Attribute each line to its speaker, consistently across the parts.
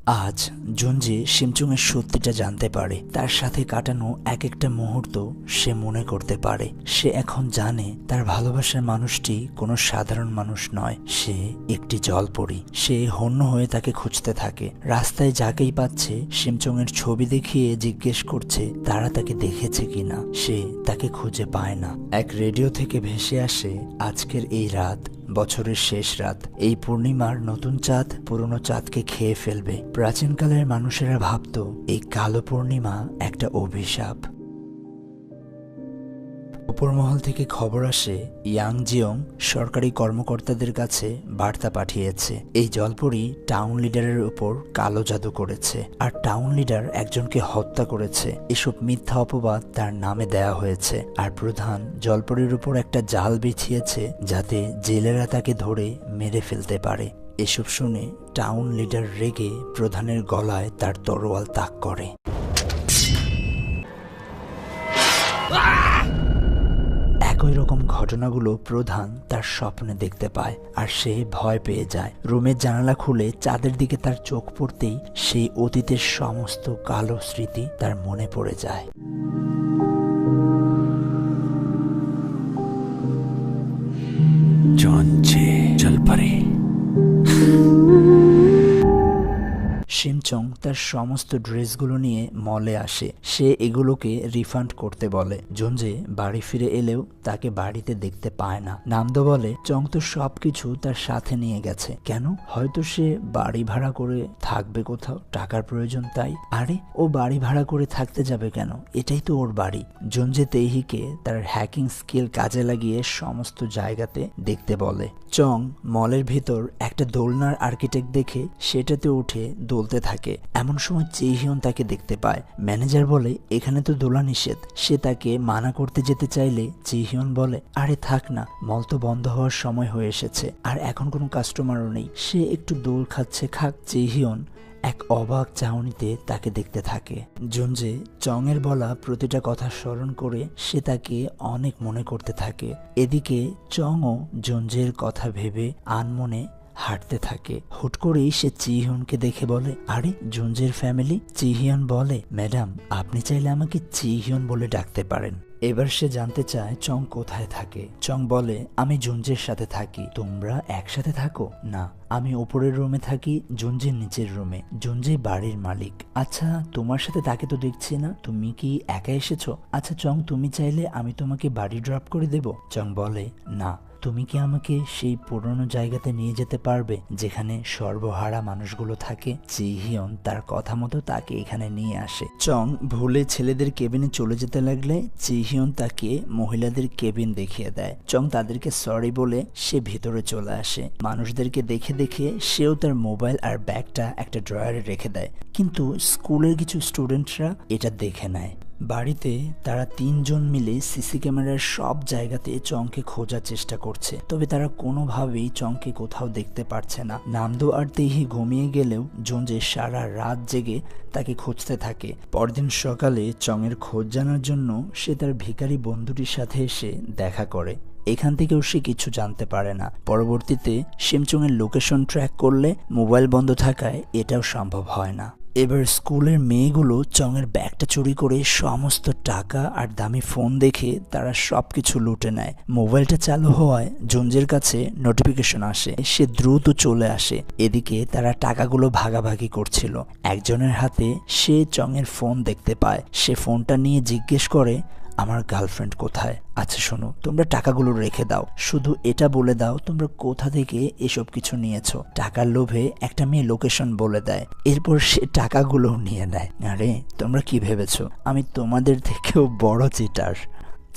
Speaker 1: আজ জুনজি শিমচুংয়ের সত্যিটা জানতে পারে। তার সাথে কাটানো এক একটা মুহূর্ত সে মনে করতে পারে। সে এখন জানে তার ভালোবাসার মানুষটি কোনো সাধারণ মানুষ নয়, সে একটি জলপরী। সে হন্য হয়ে তাকে খুঁজতে থাকে। রাস্তায় যাকেই পাচ্ছে শিমচুংয়ের ছবি দেখিয়ে জিজ্ঞেস করছে তারা তাকে দেখেছে কিনা। সে তাকে খুঁজে পায় না। এক রেডিও থেকে ভেসে আসে আজকের এই রাত, বছরের শেষ রাত। এই পূর্ণিমার নতুন চাঁদ পুরনো চাঁদকে খেয়ে ফেলবে। প্রাচীনকালের মানুষেরা ভাবত এই কালো পূর্ণিমা একটা অভিশাপ। উপরমহল থেকে খবর আসে ইয়াং জিয়ং সরকারি কর্মকর্তাদের কাছে বার্তা পাঠিয়েছে। এই জলপরি টাউন লিডারের উপর কালো জাদু করেছে আর টাউন লিডার একজনকে হত্যা করেছে। এসব মিথ্যা অপবাদ তার নামে দেয়া হয়েছে আর প্রধান জলপরির উপর একটা জাল বিছিয়েছে যাতে জেলেরা তাকে ধরে মেরে ফেলতে পারে। এসব শুনে টাউন লিডার রেগে প্রধানের গলায় তার তরোয়াল তাক করে। একই রকম ঘটনাগুলো প্রধান তার স্বপ্নে দেখতে পায় আর সে ভয় পেয়ে যায়। রুমের জানালা খুলে চাঁদের দিকে তার চোখ পড়তেই সেই অতীতের সমস্ত কালো স্মৃতি তার মনে পড়ে যায়। জলপরি শিমচং তার সমস্ত ড্রেসগুলো নিয়ে মলে আসে। সে এগুলোকে রিফান্ড করতে বলে। জুনজে বাড়ি ফিরে এলেও তাকে বাড়িতে দেখতে পায় না। নামদো বলে চং তো সবকিছু তার সাথে নিয়ে গেছে। কেন? হয়তো সে বাড়ি ভাড়া করে থাকবে কোথাও, টাকার প্রয়োজন তাই। আরে ও বাড়ি ভাড়া করে থাকতে যাবে কেন? এটাই তো ওর বাড়ি। জুনজে তেইহিকে তার হ্যাকিং স্কিল কাজে লাগিয়ে সমস্ত জায়গাতে দেখতে বলে। চং মলের ভিতর একটা দোলনার আর্কিটেক্ট দেখে সেটাতে উঠে দোলতে থাকে। এমন সময় চেহিয়ন তাকে দেখতে পায়। ম্যানেজার বলে এখানে তো দোলা নিষেধ। সে তাকে মানা করতে যেতে চাইলে চেহিয়ন বলে আরে থাক না, মল তো বন্ধ হওয়ার সময় হয়ে এসেছে আর এখন কোনো কাস্টমারও নেই। সে একটু দোল খাচ্ছে, খাক। চেহিয়ন এক অবাক চাহনিতে তাকে দেখতে থাকে। জুনজে চং এর বলা প্রতিটা কথা স্মরণ করে সে তাকে অনেক মনে করতে থাকে। এদিকে চংও জুনজের কথা ভেবে আনমনে হাঁটতে থাকে। হুট করেই সে চিহিয়নকে দেখে বলে আরে জুনজের ফ্যামিলি। চিহিয়ন বলে ম্যাডাম আপনি চাইলে আমাকে চিহিয়ন বলে ডাকতে পারেন। এবার সে জানতে চায় চং কোথায় থাকে। চং বলে আমি জুনজের সাথে থাকি। তোমরা একসাথে থাকো? না, আমি উপরের রুমে থাকি, জুনজের নিচের রুমে। জুনজে বাড়ির মালিক। আচ্ছা তোমার সাথে তাকে তো দেখছি না, তুমি কি একা এসেছো? আচ্ছা চং তুমি চাইলে আমি তোমাকে বাড়ি ড্রপ করে দেব। চং বলে না, তুমি কি আমাকে সেই পুরনো জায়গাতে নিয়ে যেতে পারবে যেখানে সর্বহারা মানুষগুলো থাকে? চিহিয়ন তার কথা মতো তাকে এখানে নিয়ে আসে। চং ভুলে ছেলেদের কেবিনে চলে যেতে লাগলে চিহিয়ন তাকে মহিলাদের কেবিন দেখিয়ে দেয়। চং তাদেরকে সরি বলে সে ভিতরে চলে আসে। মানুষদেরকে দেখে দেখে সেও তার মোবাইল আর ব্যাগটা একটা ড্রয়ারে রেখে দেয়, কিন্তু স্কুলের কিছু স্টুডেন্টরা এটা দেখে নেয়। বাড়িতে তারা তিনজন মিলে সিসি ক্যামেরার সব জায়গাতে চংকে খোঁজার চেষ্টা করছে, তবে তারা কোনোভাবেই চংকে কোথাও দেখতে পারছে না। নামদো আর তেহি ঘুমিয়ে গেলেও জুনজে সারা রাত জেগে তাকে খুঁজতে থাকে। পরদিন সকালে চংয়ের খোঁজ জানার জন্য সে তার ভিখারি বন্ধুটির সাথে এসে দেখা করে। এখান থেকেও সে কিছু জানতে পারে না। পরবর্তীতে শিমচুংয়ের লোকেশন ট্র্যাক করলে মোবাইল বন্ধ থাকায় এটাও সম্ভব হয় না। এবার স্কুলের মেয়েগুলো চংয়ের ব্যাগটা চুরি করে সমস্ত টাকা আর দামি ফোন দেখে তারা সবকিছু লুটে নেয়। মোবাইলটা চালু হওয়ায় জুনজের কাছে নোটিফিকেশন আসে। সে দ্রুত চলে আসে। এদিকে তারা টাকাগুলো ভাগাভাগি করছিল। একজনের হাতে সে চংয়ের ফোন দেখতে পায়। সে ফোনটা নিয়ে জিজ্ঞেস করে আমার গার্লফ্রেন্ড কোথায়? আচ্ছা শোনো, তোমরা টাকাগুলো রেখে দাও, শুধু এটা বলে দাও তোমরা কোথা থেকে এসব কিছু নিয়েছো। টাকার লোভে একটা মেয়ে লোকেশন বলে দেয়। এরপর সে টাকাগুলো নিয়ে নেয়। আরে তোমরা কি ভেবেছো আমি তোমাদের থেকেও বড় চিটার?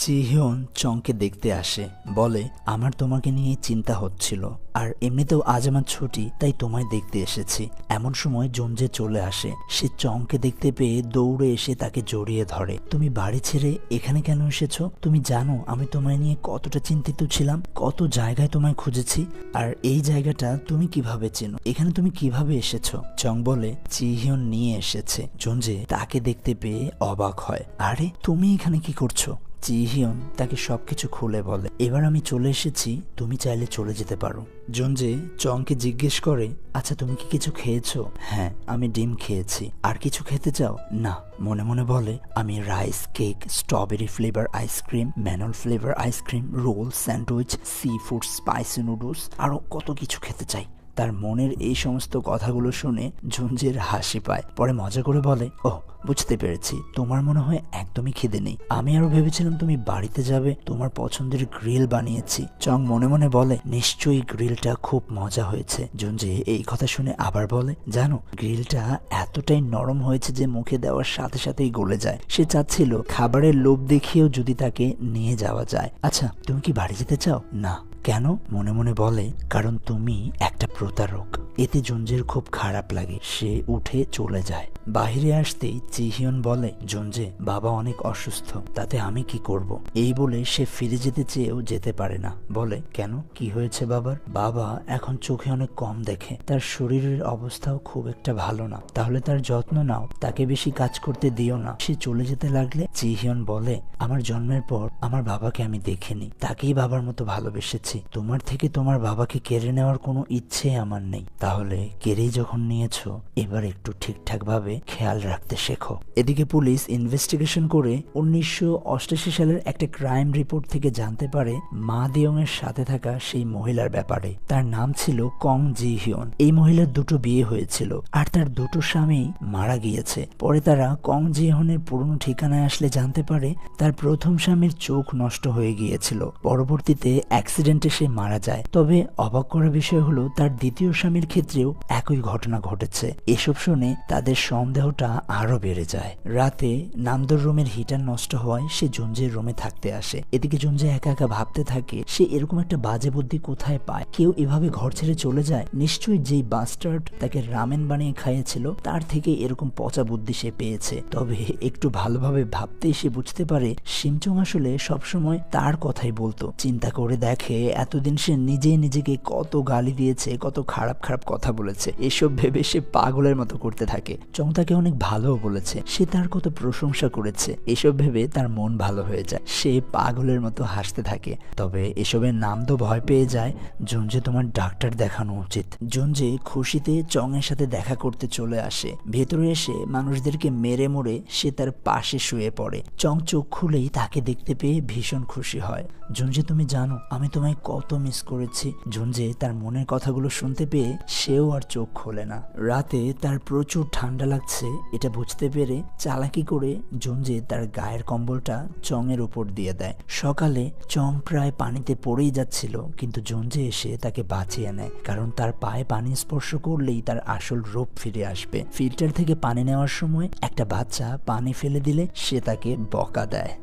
Speaker 1: চিহিয়ন চংকে দেখতে আসে, বলে আমার তোমাকে নিয়ে চিন্তা হচ্ছিল আর এমনিতেও আজ আমার ছুটি, তাই তোমায় দেখতে এসেছি। এমন সময় জুনজে চলে আসে। সে চংকে দেখতে পেয়ে দৌড়ে এসে তাকে জড়িয়ে ধরে। তুমি বাড়ি ছেড়ে এখানে কেন এসেছো? তুমি জানো আমি তোমায় নিয়ে কতটা চিন্তিত ছিলাম, কত জায়গায় তোমায় খুঁজেছি। আর এই জায়গাটা তুমি কিভাবে চেনো? এখানে তুমি কিভাবে এসেছো? চং বলে চিহিয়ন নিয়ে এসেছে। জুনজে তাকে দেখতে পেয়ে অবাক হয়। আরে তুমি এখানে কি করছো? জিহিয়ন তাকে সবকিছু খুলে বলে, এবার আমি চলে এসেছি, তুমি চাইলে চলে যেতে পারো। জুনজে চংকে জিজ্ঞেস করে, আচ্ছা তুমি কি কিছু খেয়েছো? হ্যাঁ, আমি ডিম খেয়েছি। আর কিছু খেতে চাও? না। মনে মনে বলে, আমি rice cake, strawberry flavour ice cream, ম্যানল flavour ice cream, roll, sandwich, seafood, spicy noodles, আরো কত কিছু খেতে চাই। তার মনের এই সমস্ত কথাগুলো শুনে জুনজের হাসি পায়। পরে মজা করে বলে, ওহ বুঝতে পেরেছি, তোমার মনে হয় একদমই খিদে নেই। আমি আরো ভেবেছিলাম তুমি বাড়িতে যাবে, তোমার পছন্দের গ্রিল বানিয়েছি। চং মনে মনে বলে, নিশ্চয়ই গ্রিলটা খুব মজা হয়েছে। জুনজে এই কথা শুনে আবার বলে, জানো গ্রিলটা এতটাই নরম হয়েছে যে মুখে দেওয়ার সাথে সাথেই গলে যায়। সে চাচ্ছিল খাবারের লোভ দেখিয়েও যদি তাকে নিয়ে যাওয়া যায়। আচ্ছা তুমি কি বাড়ি যেতে চাও? না। কেন? মনে মনে বলে, কারণ তুমি একটা প্রতারক। এতে জুনজের খুব খারাপ লাগে। সে উঠে চলে যায়। বাহিরে আসতেই জিহিয়ন বলে, জুনজে বাবা অনেক অসুস্থ, তাতে আমি কি করব? এই বলে সে ফিরে যেতে চেয়েও যেতে পারে না। বলে, কেন, কি হয়েছে বাবার? বাবা এখন চোখে অনেক কম দেখে, তার শরীরের অবস্থাও খুব একটা ভালো না। তাহলে তার যত্ন নাও, তাকে বেশি কাজ করতে দিও না। সে চলে যেতে লাগলে জিহিয়ন বলে, আমার জন্মের পর আমার বাবাকে আমি দেখিনি, তাকেই বাবার মতো ভালোবেসেছি। তোমার থেকে তোমার বাবাকে কেড়ে নেওয়ার কোনো ইচ্ছে আমার নেই। তাহলে কেড়েই যখন নিয়েছো, এবার একটু ঠিকঠাক ভাবে খেয়াল রাখতে শেখো। এদিকে পুলিশ ইনভেস্টিগেশন করে 1988 সালের একটা ক্রাইম রিপোর্ট থেকে জানতে পারে মা দিয়ং এর সাথে থাকা সেই মহিলার ব্যাপারে। তার নাম ছিল কং জিহিয়ন। এই মহিলার দুটো বিয়ে হয়েছিল আর তার দুটো স্বামী মারা গিয়েছে। পরে তারা কং জিহিয়নের পুরনো ঠিকানায় আসলে জানতে পারে তার প্রথম স্বামীর চোখ নষ্ট হয়ে গিয়েছিল। পরবর্তীতে অ্যাক্সিডেন্টে সে মারা যায়। তবে অবাক করার বিষয় হলো তার দ্বিতীয় স্বামীর ক্ষেত্রেও একই ঘটনা ঘটেছে। এসব শুনে তাদের সন্দেহটা আরো বেড়ে যায়। রাতে নামদোর রুমের হিটার নষ্ট হওয়ায় সে জুনজের রুমে থাকতে আসে। এদিকে জুনজে একা একা ভাবতে থাকে, সে এরকম একটা বাজে বুদ্ধি কোথায় পায়? কেউ এভাবে ঘর ছেড়ে চলে যায়? নিশ্চয়ই যেই বাস্টার্ড তাকে রামেন বানিয়ে খাইয়েছিল তার থেকে এরকম পচা বুদ্ধি সে পেয়েছে। তবে একটু ভালোভাবে ভাবতেই সে বুঝতে পারে শিমচং আসলে সবসময় তার কথাই বলতো। চিন্তা করে দেখে এতদিন সে নিজেই নিজেকে কত গালি দিয়েছে, কত খারাপ খারাপ কথা বলেছে। এসব ভেবে সে পাগলের মতো করতে থাকে। চং তাকে অনেক ভালোও বলেছে, সে তার কত প্রশংসা করেছে। এসব ভেবে তার মন ভালো হয়ে যায়। সে পাগলের মতো হাসতে থাকে। তবে এসবের নাম তো ভয় পেয়ে যায়। জুনজে তোমার ডাক্তার দেখানো উচিত। জুনজে খুশিতে চং এর সাথে দেখা করতে চলে আসে। ভেতরে এসে মানুষদেরকে মেরে মরে সে তার পাশে শুয়ে পড়ে। চং চোখ খুলেই তাকে দেখতে পেয়ে ভীষণ খুশি হয়। জুনজে তুমি জানো আমি তোমায় কত মিস করেছি। জুনজে তার মনের কথাগুলো শুনতে পেয়ে সেও আর চোখ খোলে না। রাতে তার প্রচুর ঠান্ডা লাগছে এটা বুঝতে পেরে চালাকি করে জুনজে তার গায়ের কম্বলটা চং এর উপর দিয়ে দেয়। সকালে চং প্রায় পানিতে পড়েই যাচ্ছিল, কিন্তু জুনজে এসে তাকে বাঁচিয়ে নেয়। কারণ তার পায়ে পানি স্পর্শ করলেই তার আসল রূপ ফিরে আসবে। ফিল্টার থেকে পানি নেওয়ার সময় একটা বাচ্চা পানি ফেলে দিলে সে তাকে বকা দেয়।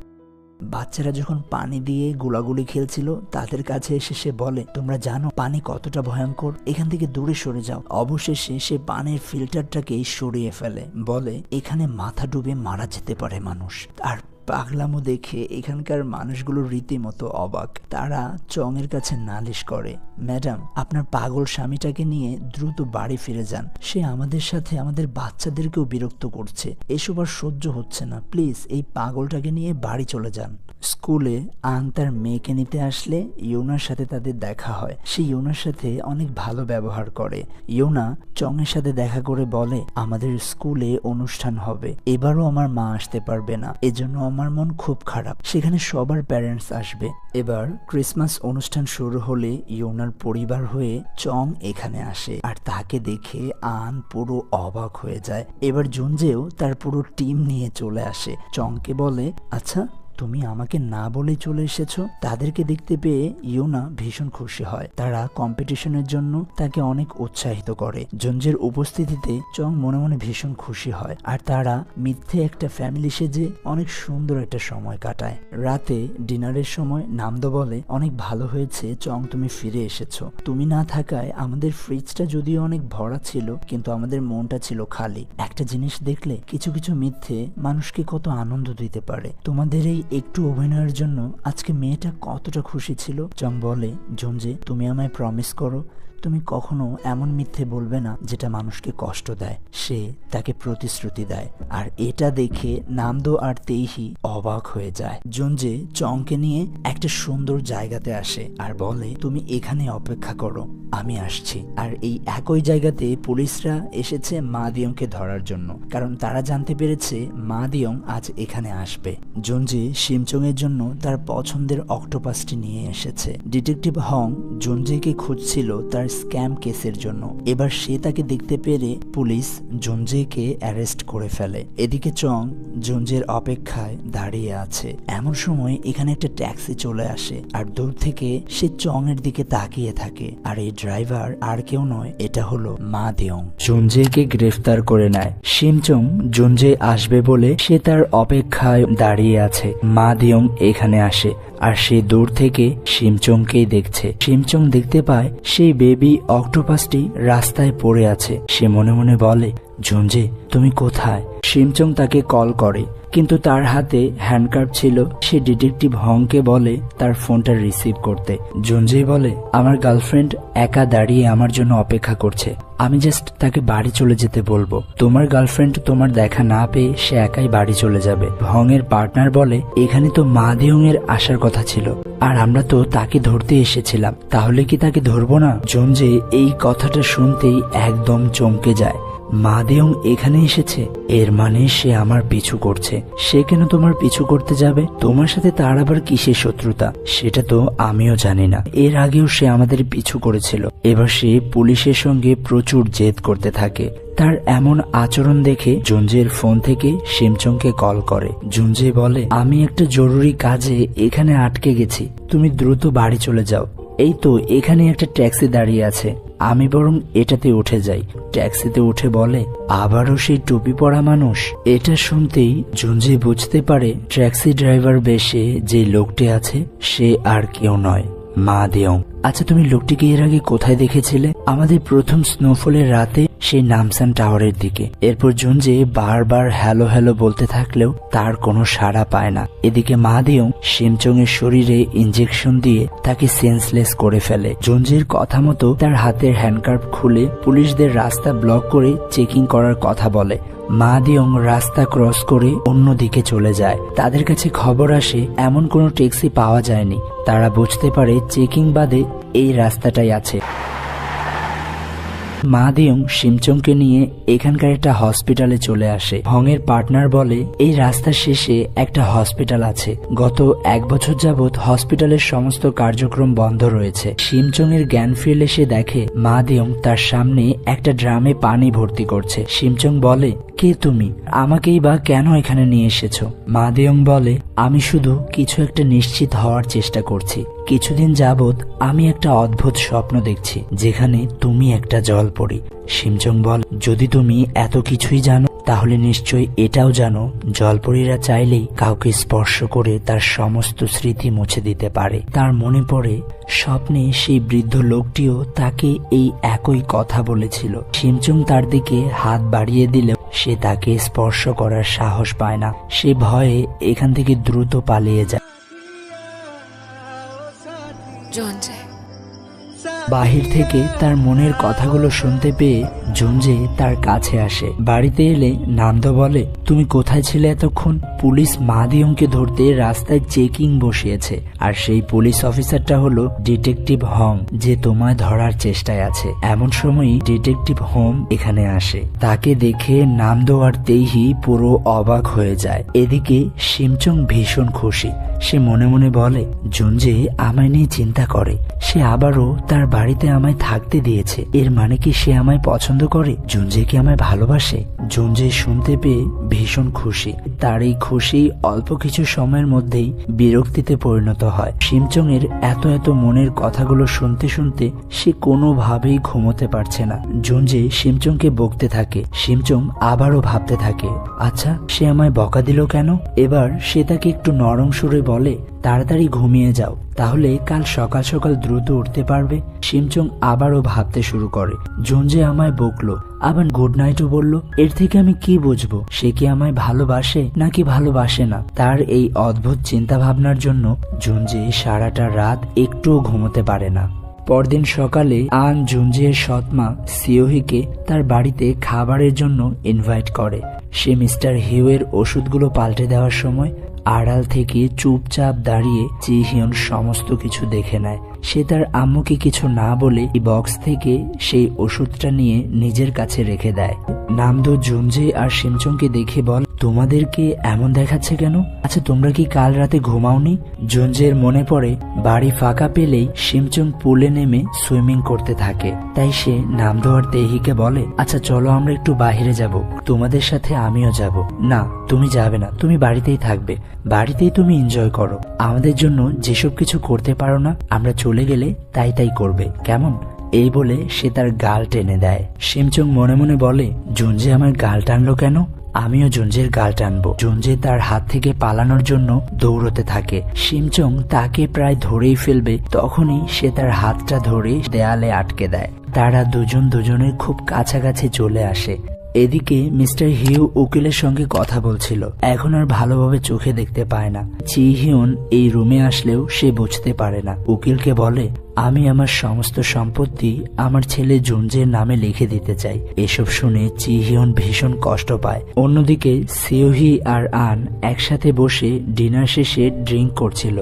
Speaker 1: বাচ্চারা যখন পানি দিয়ে গোলাগুলি খেলছিল তাদের কাছে এসে সে বলে, তোমরা জানো পানি কতটা ভয়ঙ্কর, এখান থেকে দূরে সরে যাও। অবশেষে সে পানির ফিল্টারটাকেই সরিয়ে ফেলে। বলে, এখানে মাথা ডুবে মারা যেতে পারে মানুষ। আর পাগলামো দেখে এখানকার মানুষগুলো রীতিমতো অবাক। তারা চং এর কাছে নালিশ করে, ম্যাডাম আপনার পাগল স্বামীটাকে নিয়ে দ্রুত বাড়ি ফিরে যান। সে আমাদের সাথে আমাদের বাচ্চাদেরকেও বিরক্ত করছে। এসব আর সহ্য হচ্ছে না। প্লিজ এই পাগলটাকে নিয়ে বাড়ি চলে যান। স্কুলে আন তার মেয়েকে নিতে আসলে ইয়োনার সাথে তাদের দেখা হয়। সে ইয়োনার সাথে অনেক ভালো ব্যবহার করে। ইয়োনা চং এর সাথে দেখা করে বলে, আমাদের স্কুলে অনুষ্ঠান হবে, এবারও আমার মা আসতে পারবে না, এজন্য আমার মন খুব খারাপ। সেখানে সবার প্যারেন্টস আসবে। এবার ক্রিসমাস অনুষ্ঠান শুরু হলে ইয়োনার পরিবার হয়ে চং এখানে আসে। আর তাকে দেখে আন পুরো অবাক হয়ে যায়। এবার জুনজেও তার পুরো টিম নিয়ে চলে আসে। চংকে বলে, আচ্ছা তুমি আমাকে না বলেই চলে এসেছো। তাদেরকে দেখতে পেয়ে ইয়োনা ভীষণ খুশি হয়। তারা কম্পিটিশনের জন্য তাকে অনেক উৎসাহিত করে। জুনজের উপস্থিতিতে চং মনে মনে ভীষণ খুশি হয়। আর তারা মিথ্যে একটা ফ্যামিলি সেজে অনেক সুন্দর একটা সময় কাটায়। রাতে ডিনারের সময় নামদো বলে, অনেক ভালো হয়েছে চং তুমি ফিরে এসেছো। তুমি না থাকায় আমাদের ফ্রিজটা যদিও অনেক ভরা ছিল, কিন্তু আমাদের মনটা ছিল খালি। একটা জিনিস দেখলে কিছু কিছু মিথ্যে মানুষকে কত আনন্দ দিতে পারে। তোমাদের এই একটু অভিনয়ের জন্য আজকে মেয়েটা কতটা খুশি ছিল। চং বলে, জুনজে তুমি আমায় প্রমিস করো তুমি কখনো এমন মিথ্যে বলবে না যেটা মানুষকে কষ্ট দেয়। সে তাকে প্রতিশ্রুতি দেয়। আর এটা দেখে নামদো আর তেইহি অবাক হয়ে যায়। জুনজে চংকে নিয়ে একটা সুন্দর জায়গাতে আসে আর বলে, তুমি এখানে অপেক্ষা করো, আমি আসছি। আর এই একই জায়গাতে পুলিশরা এসেছে মা দিয়ংকে ধরার জন্য, কারণ তারা জানতে পেরেছে মা দিয়ং আজ এখানে আসবে। জুনজে শিমচং এর জন্য তার পছন্দের অক্টোপাসটি নিয়ে এসেছে। ডিটেকটিভ হং জুনজেকে খুঁজছিল তার স্ক্যাম কেসের জন্য। এবার সে তাকে দেখতে পেরে পুলিশ জুনজেকে অ্যারেস্ট করে ফেলে। এদিকে চং জুনজের অপেক্ষায় দাঁড়িয়ে আছে। এমন সময় এখানে একটা ট্যাক্সি চলে আসে আর দূর থেকে সে চং এর দিকে তাকিয়ে থাকে। আর এই ড্রাইভার আর কেউ নয়, এটা হলো মা দিয়ং। জুনজেকে গ্রেফতার করে নেয়। শিমচং জুনজে আসবে বলে সে তার অপেক্ষায় দাঁড়িয়ে আছে। মা দিয়ং এখানে আসে আর সে দূর থেকে শিমচংকেই দেখছে। শিমচং দেখতে পায় সেই বেবি অক্টোপাসটি রাস্তায় পড়ে আছে। সে মনে মনে বলে, জুনজে তুমি কোথায়? শিমচং তাকে কল করে, কিন্তু তার হাতে হ্যান্ডকার্প ছিল। সে ডিটেকটিভ হংকে বলে তার ফোনটা রিসিভ করতে। জুনজেই বলে, আমার গার্লফ্রেন্ড একা দাঁড়িয়ে আমার জন্য অপেক্ষা করছে, আমি জাস্ট তাকে বাড়ি চলে যেতে বলবো। তোমার গার্লফ্রেন্ড তোমার দেখা না পেয়ে সে একাই বাড়ি চলে যাবে। হং এর পার্টনার বলে, এখানে তো মা দিয়ং এর আসার কথা ছিল আর আমরা তো তাকে ধরতে এসেছিলাম, তাহলে কি তাকে ধরবো না? জুনজে এই কথাটা শুনতেই একদম চমকে যায়। মা দিয়ং এখানে এসেছে, এর মানে সে আমার পিছু করছে। সে কেন তোমার পিছু করতে যাবে? তোমার সাথে তার আবার কিসের শত্রুতা সেটা তো আমিও জানি না। এর আগেও সে আমাদের পিছু করেছিল। এবার সে পুলিশের সঙ্গে প্রচুর জেদ করতে থাকে। তার এমন আচরণ দেখে জুনজের ফোন থেকে শিমচংকে কল করে। জুনজে বলে, আমি একটা জরুরি কাজে এখানে আটকে গেছি, তুমি দ্রুত বাড়ি চলে যাও। এই তো এখানে একটা ট্যাক্সি দাঁড়িয়ে আছে, আমি বরং এটাতে উঠে যাই। ট্যাক্সিতে উঠে বলে, আবারও সেই টুপি পরা মানুষ। এটা শুনতেই জুনজে বুঝতে পারে ট্যাক্সি ড্রাইভার বেশে যে লোকটি আছে সে আর কেউ নয়, মা দিয়ং। আচ্ছা, তুমি লোকটিকে এর আগে কোথায় দেখেছিলে? আমাদের প্রথম স্নোফলের রাতে সেই নামসান টাওয়ারের দিকে। এরপর জুনজে বারবার হ্যালো হ্যালো বলতে থাকলেও তার কোনো সাড়া পায় না। এদিকে মা দিয়ং শিমচং এর শরীরে ইনজেকশন দিয়ে তাকে সেন্সলেস করে ফেলে। জুনজের কথা মতো তার হাতের হ্যান্ডকার্প খুলে পুলিশদের রাস্তা ব্লক করে চেকিং করার কথা বলে। মা দিয়ং রাস্তা ক্রস করে অন্যদিকে চলে যায়। তাদের কাছে খবর আসে এমন কোনো ট্যাক্সি পাওয়া যায়নি। তারা বুঝতে পারে চেকিং বাদে এই রাস্তাটাই আছে। মা দিয়ং শিমচংকে নিয়ে এখানকার একটা হসপিটালে চলে আসে। হং এর পার্টনার বলে, এই রাস্তার শেষে একটা হসপিটাল আছে। গত 1 বছর যাবৎ হসপিটালের সমস্ত কার্যক্রম বন্ধ রয়েছে। শিমচং এর জ্ঞান ফিরলে সে দেখে মা দিয়ং তার সামনে একটা ড্রামে পানি ভর্তি করছে। শিমচং বলে, কে তুমি? আমাকেই বা কেন এখানে নিয়ে এসেছো? মা দিয়ং বলে, আমি শুধু কিছু একটা নিশ্চিত হওয়ার চেষ্টা করছি। কিছুদিন যাবৎ আমি একটা অদ্ভুত স্বপ্ন দেখছি যেখানে তুমি একটা জলপরি। শিমচং বল, যদি তুমি এত কিছুই জানো তাহলে নিশ্চয়ই এটাও জানো জলপরীরা চাইলেই কাউকে স্পর্শ করে তার সমস্ত স্মৃতি মুছে দিতে পারে। তার মনে পড়ে স্বপ্নে সেই বৃদ্ধ লোকটিও তাকে এই একই কথা বলেছিল। শিমচং তার দিকে হাত বাড়িয়ে দিলেও সে তাকে স্পর্শ করার সাহস পায় না। সে ভয়ে এখান থেকে দ্রুত পালিয়ে যায়। বাহির থেকে তার মনের কথাগুলো শুনতে পেয়ে জুনজে তার কাছে আসে। বাড়িতে এলে নামদো বলে, তুমি কোথায় ছিলে এতক্ষণ? পুলিশ মা দিয়ংকে ধরতে রাস্তায় চেকিং বসিয়েছে, আর সেই পুলিশ অফিসারটা হলো ডিটেকটিভ হং, যে তোমায় ধরার চেষ্টায় আছে। এমন সময়ই ডিটেকটিভ হোম এখানে আসে। তাকে দেখে নামদো আর তেইহি পুরো অবাক হয়ে যায়। এদিকে শিমচং ভীষণ খুশি। সে মনে মনে বলে, জুনজে আমায় নিয়ে চিন্তা করে। সে আবারও তার বাড়িতে আমায় থাকতে দিয়েছে। এর মানে কি সে আমায় পছন্দ করে? জুনজে কি আমায় ভালোবাসে? জুনজে শুনতে পেয়ে ভীষণ খুশি। তার এই খুশি অল্প কিছু সময়ের মধ্যেই বিরক্তিতে পরিণত হয়। শিমচং এর এত এত মনের কথাগুলো শুনতে শুনতে সে কোনোভাবেই ঘুমোতে পারছে না। জুনজে শিমচংকে বকতে থাকে। শিমচং আবারও ভাবতে থাকে, আচ্ছা সে আমায় বকা দিল কেন? এবার সে তাকে একটু নরম সুরে বলে, তাড়াতাড়ি ঘুমিয়ে যাও, তাহলে কাল সকাল সকাল দ্রুত উঠতে পারবে। শিমচং আবারও ভাবতে শুরু করে, জুনজে আমায় বকলো, আবার গুড নাইটও বললো। এর থেকে আমি কি বুঝবো সে কি আমায় ভালোবাসে নাকি ভালোবাসে না? তার এই অদ্ভুত চিন্তা ভাবনার জন্য জুনজে সারাটা রাত একটুও ঘুমোতে পারে না। পরদিন সকালে আন জুনজের সৎমা সিওহিকে তার বাড়িতে খাবারের জন্য ইনভাইট করে। সে মিস্টার হিউয়ের ওষুধগুলো পাল্টে দেওয়ার সময় আড়াল থেকে চুপচাপ দাঁড়িয়ে জিহিয়ন সমস্ত কিছু দেখে নেয়। সে তার আম্মুকে কিছু না বলে বক্স থেকে সেই ওষুধটা নিয়ে নিজের কাছে রেখে দেয়। নামদো জুনজে আর শিমচংকে দেখে বল, তোমাদেরকে এমন দেখাচ্ছে কেন? আচ্ছা, তোমরা কি কাল রাতে ঘুমাওনি? জুনজের মনে পড়ে বাড়ি ফাঁকা পেলেই শিমচং পুলে নেমে সুইমিং করতে থাকে। তাই সে নামদো আর তেহিকে বলে, আচ্ছা চলো আমরা একটু বাইরে যাব, তোমাদের সাথে আমিও যাব। না, তুমি যাবে না, তুমি বাড়িতেই থাকবে, বাড়িতেই তুমি এনজয় করো। আমাদের জন্য যেসব কিছু করতে পারো না, আমরা চলে গেলে তাই করবে, কেমন? এই বলে সে তার গাল টেনে দেয়। শিমচং মনে মনে বলে, জুনজে আমার গাল টানলো কেন? আমিও জুনজের গাল টানবো। জুনজে তার হাত থেকে পালানোর জন্য দৌড়তে থাকে। শিমচং তাকে প্রায় ধরেই ফেলবে, তখনই সে তার হাতটা ধরে দেয়ালে আটকে দেয়। তারা দুজন দুজনের খুব কাছাকাছি চলে আসে। এদিকে মিস্টার হিউ উকিলের সঙ্গে কথা বলছিল। এখন আর ভালোভাবে চোখে দেখতে পায় না। চিহিয়ন এই রুমে আসলেও সে বুঝতে পারে না। উকিলকে বলে, আমি আমার সমস্ত সম্পত্তি আমার ছেলে জুনজের নামে লিখে দিতে চাই। এসব শুনে চিহিয়ন ভীষণ কষ্ট পায়। অন্যদিকে সিওহি আর আন একসাথে বসে ডিনার শেষে ড্রিঙ্ক করছিল।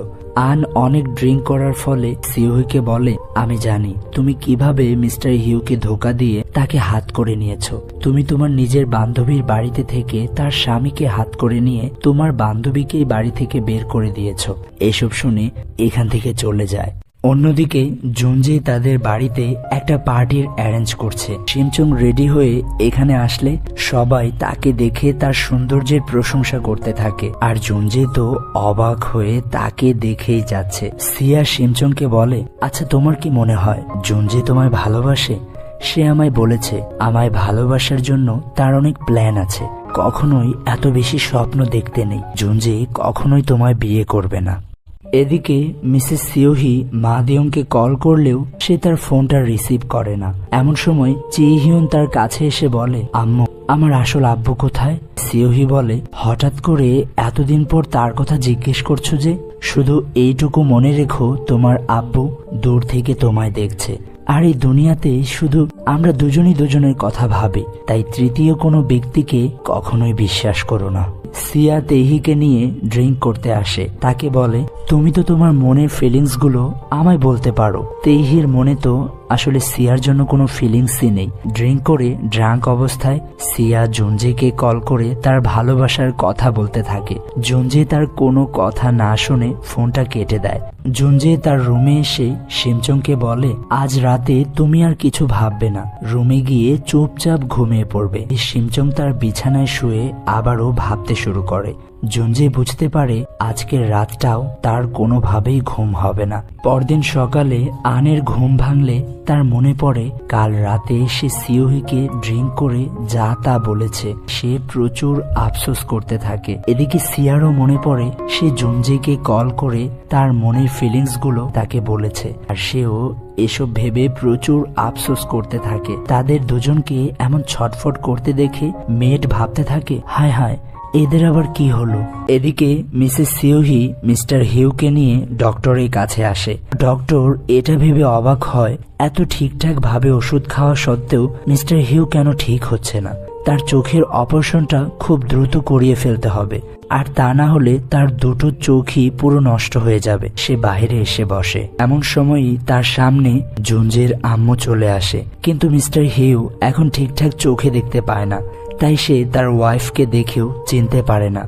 Speaker 1: আন অনেক ড্রিঙ্ক করার ফলে সিওহিকে বলে, আমি জানি তুমি কিভাবে মিস্টার হিউকে ধোকা দিয়ে তাকে হাত করে নিয়েছো। তুমি তোমার নিজের বান্ধবীর বাড়িতে থেকে তার স্বামীকে হাত করে নিয়ে তোমার বান্ধবীকেই বাড়ি থেকে বের করে দিয়েছো। এসব শুনে এখান থেকে চলে যায়। অন্যদিকে জুনজে তাদের বাড়িতে একটা পার্টির অ্যারেঞ্জ করছে। শিমচং রেডি হয়ে এখানে আসলে সবাই তাকে দেখে তার সৌন্দর্যের প্রশংসা করতে থাকে। আর জুনজে তো অবাক হয়ে তাকে দেখেই যাচ্ছে। সিয়া শিমচংকে বলে, আচ্ছা তোমার কি মনে হয় জুনজে তোমায় ভালোবাসে? সে আমায় বলেছে আমায় ভালোবাসার জন্য তার অনেক প্ল্যান আছে। কখনোই এত বেশি স্বপ্ন দেখতে নেই। জুনজে কখনোই তোমায় বিয়ে করবে না। এদিকে মিসেস সিওহি মা দিয়ংকে কল করলেও সে তার ফোনটা রিসিভ করে না। এমন সময় চিহিয়ন তার কাছে এসে বলে, আম্মু, আমার আসল আব্বু কোথায়? সিওহি বলে, হঠাৎ করে এতদিন পর তার কথা জিজ্ঞেস করছো যে? শুধু এইটুকু মনে রেখো, তোমার আব্বু দূর থেকে তোমায় দেখছে। আর এই দুনিয়াতে শুধু আমরা দুজনই দুজনের কথা ভাবি, তাই তৃতীয় কোনো ব্যক্তিকে কখনোই বিশ্বাস করো না। সিয়া তেহিকে নিয়ে ড্রিঙ্ক করতে আসে। তাকে বলে, তুমি তো তোমার মনের ফিলিংস গুলো আমায় বলতে পারো। তেহির মনে তো আসলে সিয়ার জন্য কোনো ফিলিংসই নেই। ড্রিঙ্ক করে ড্রাঙ্ক অবস্থায় সিয়া জুনজেকে কল করে তার ভালোবাসার কথা বলতে থাকে। জুনজে তার কোনো কথা না শুনে ফোনটা কেটে দেয়। জুনজে তার রুমে এসে শিমচংকে বলে, আজ রাতে তুমি আর কিছু ভাববে না, রুমে গিয়ে চুপচাপ ঘুমিয়ে পড়বে। শিমচং তার বিছানায় শুয়ে আবারও ভাবতে শুরু করে। জুনজে বুঝতে পারে আজকের রাতটাও তার কোনোভাবেই ঘুম হবে না। পরদিন সকালে আনের ঘুম ভাঙলে তার মনে পড়ে কাল রাতে সে সিওহিকে ড্রিঙ্ক করে যা তা বলেছে। সে প্রচুর আফসোস করতে থাকে। এদিকে সিয়ারও মনে পড়ে সে জুনজেকে কল করে তার মনের ফিলিংস গুলো তাকে বলেছে, আর সেও এসব ভেবে প্রচুর আফসোস করতে থাকে। তাদের দুজনকে এমন ছটফট করতে দেখে মেড ভাবতে থাকে, হায় হায়, এদের আবার কি হলো? এদিকে মিসেস সিওহি মিস্টার হিউকে নিয়ে ডক্টরের কাছে আসে। ডক্টর এটা ভেবে অবাক হয়, এত ঠিকঠাক ভাবে ওষুধ খাওয়া সত্ত্বেও মিস্টার হিউ কেন ঠিক হচ্ছে না। তার চোখের অপারেশনটা খুব দ্রুত করিয়ে ফেলতে হবে, আর তা না হলে তার দুটো চোখই পুরো নষ্ট হয়ে যাবে। সে বাইরে এসে বসে। এমন সময়ই তার সামনে জুনজের আম্মু চলে আসে। কিন্তু মিস্টার হিউ এখন ঠিকঠাক চোখে দেখতে পায় না, তাই সে তার ওয়াইফকে দেখেও চিনতে পারে না।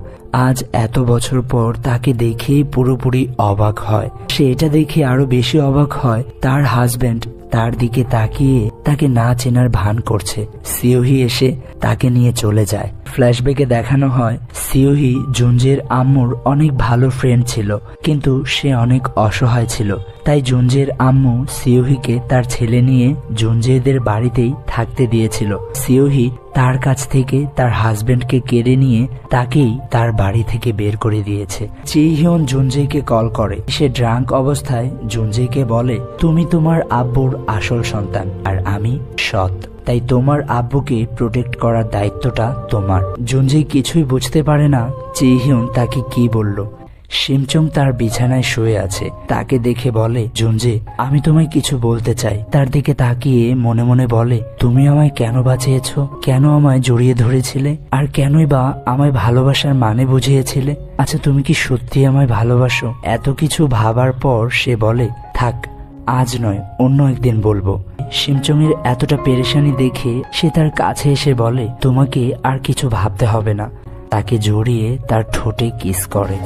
Speaker 1: আজ এত বছর পর তাকে দেখেই পুরোপুরি অবাক হয়। সে এটা দেখে আরো বেশি অবাক হয় তার হাজবেন্ড তার দিকে তাকিয়ে তাকে না চেনার ভান করছে। সিওহি এসে তাকে নিয়ে চলে যায়। ফ্ল্যাশব্যাকে দেখানো হয় সিওহি জুনজের আম্মুর অনেক ভালো ফ্রেন্ড ছিল, কিন্তু সে অনেক অসহায় ছিল। তাই জুনজের আম্মু সিওহিকে তার ছেলে নিয়ে জুনজেদের বাড়িতেই থাকতে দিয়েছিল। সিওহি তার কাছ থেকে তার হাজবেন্ডকে কেড়ে নিয়ে তাকেই তার বাড়ি থেকে বের করে দিয়েছে। চিহিয়ন জুনজেকে কল করে। সে ড্রাঙ্ক অবস্থায় জুনজেকে বলে, তুমি তোমার আব্বুর আসল সন্তান আর আমি সৎ, তাই তোমার আব্বুকে প্রোটেক্ট করার দায়িত্বটা তোমার। জুনজে কিছুই বুঝতে পারে না চিহিয়ন তাকে কি বলল। শিমচং তার বিছানায় শুয়ে আছে। তাকে দেখে বলে, জুনজে, আমি তোমায় কিছু বলতে চাই। তার দিকে তাকিয়ে মনে মনে বলে, তুমি আমায় কেন বাঁচিয়েছো, কেন আমায় জড়িয়ে ধরেছিলে, আর কেনই বা আমায় ভালোবাসার মানে বুঝিয়েছিলে? আচ্ছা, তুমি কি সত্যি আমায় ভালোবাসো? এত কিছু ভাবার পর সে বলে, থাক, আজ নয়, অন্য একদিন বলবো। শিমচং এর এতটা পেরেশানি দেখে সে তার কাছে এসে বলে, তোমাকে আর কিছু ভাবতে হবে না। তাকে জড়িয়ে তার ঠোঁটে কিস করে।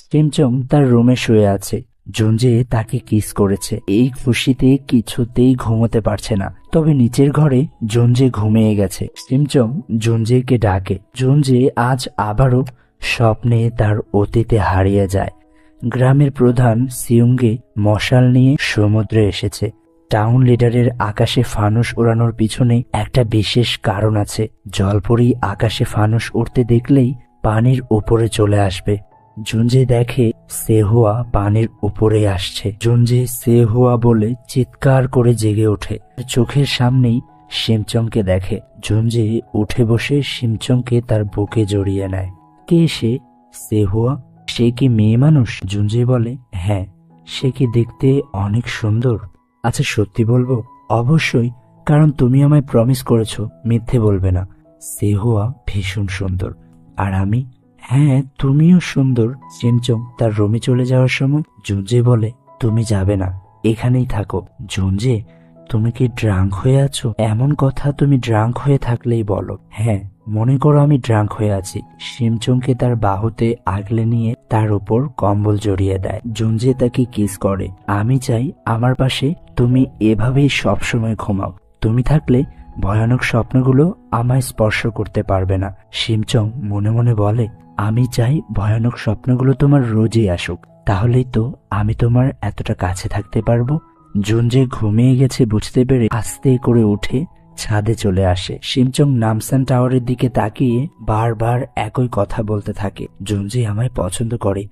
Speaker 1: শিমচং তার রুমে শুয়ে আছে। জুনজে তাকে কিস করেছে। এই খুশিতে কিছুতেই ঘুমোতে পারছে না। তবে নিচের ঘরে জুনজে ঘুমিয়ে গেছে। শিমচং জুনজেকে ডাকে। জুনজে আজ আবারও স্বপ্নে তার অতীতে হারিয়ে যায়। গ্রামের প্রধান সিউঙ্গে মশাল নিয়ে সমুদ্রে এসেছে। টাউন লিডারের আকাশে ফানুস ওড়ানোর পিছনে একটা বিশেষ কারণ আছে। জলপরি আকাশে ফানুস উড়তে দেখলেই পানির উপরে চলে আসবে। জুনজে দেখে সেহুয়া পানির উপরে আসছে। জুনজে সেহুয়া বলে চিৎকার করে জেগে ওঠে। চোখের সামনেই শিমচংকে দেখে। জুনজে উঠে বসে শিমচংকে তার বুকে জড়িয়ে নেয়। কে সে? সেহুয়া? সে কি মেয়ে মানুষ? জুনজে বলে, হ্যাঁ। সে কি দেখতে অনেক সুন্দর? আচ্ছা, সত্যি বলবো? অবশ্যই, কারণ তুমি আমায় প্রমিস করেছো মিথ্যে বলবে না। সেহুয়া ভীষণ সুন্দর। আর আমি? হ্যাঁ, তুমিও সুন্দর। শিমচং তার রুমে চলে যাওয়ার সময় জুনজে বলে, তুমি যাবে না, এখানেই থাকো। জুনজে, তুমি কি ড্রাঙ্ক হয়ে আছো? এমন কথা তুমি ড্রাঙ্ক হয়ে থাকলেই বলো। হ্যাঁ, মনে করো আমি ড্রাঙ্ক হয়ে আছি। শিমচংকে তার বাহুতে আগলে নিয়ে তার উপর কম্বল জড়িয়ে দেয়। জুনজে তাকে কিস করে। আমি চাই আমার পাশে তুমি এভাবেই সবসময় ঘুমাও। তুমি থাকলে ভয়ানক স্বপ্নগুলো আমায় স্পর্শ করতে পারবে না। শিমচং মনে মনে বলে, আমি চাই ভয়ানক স্বপ্নগুলো তোমার রোজই আসুক, তাহলেই তো আমি তোমার এতটা কাছে থাকতে পারবো। জুনজে ঘুমিয়ে গেছে বুঝতে পেরে আস্তে করে উঠে ছাদে চলে আসে। শিমচং নামসান টাওয়ারের দিকে তাকিয়ে বারবার একই কথা বলতে থাকে, জুনজে আমায় পছন্দ করে,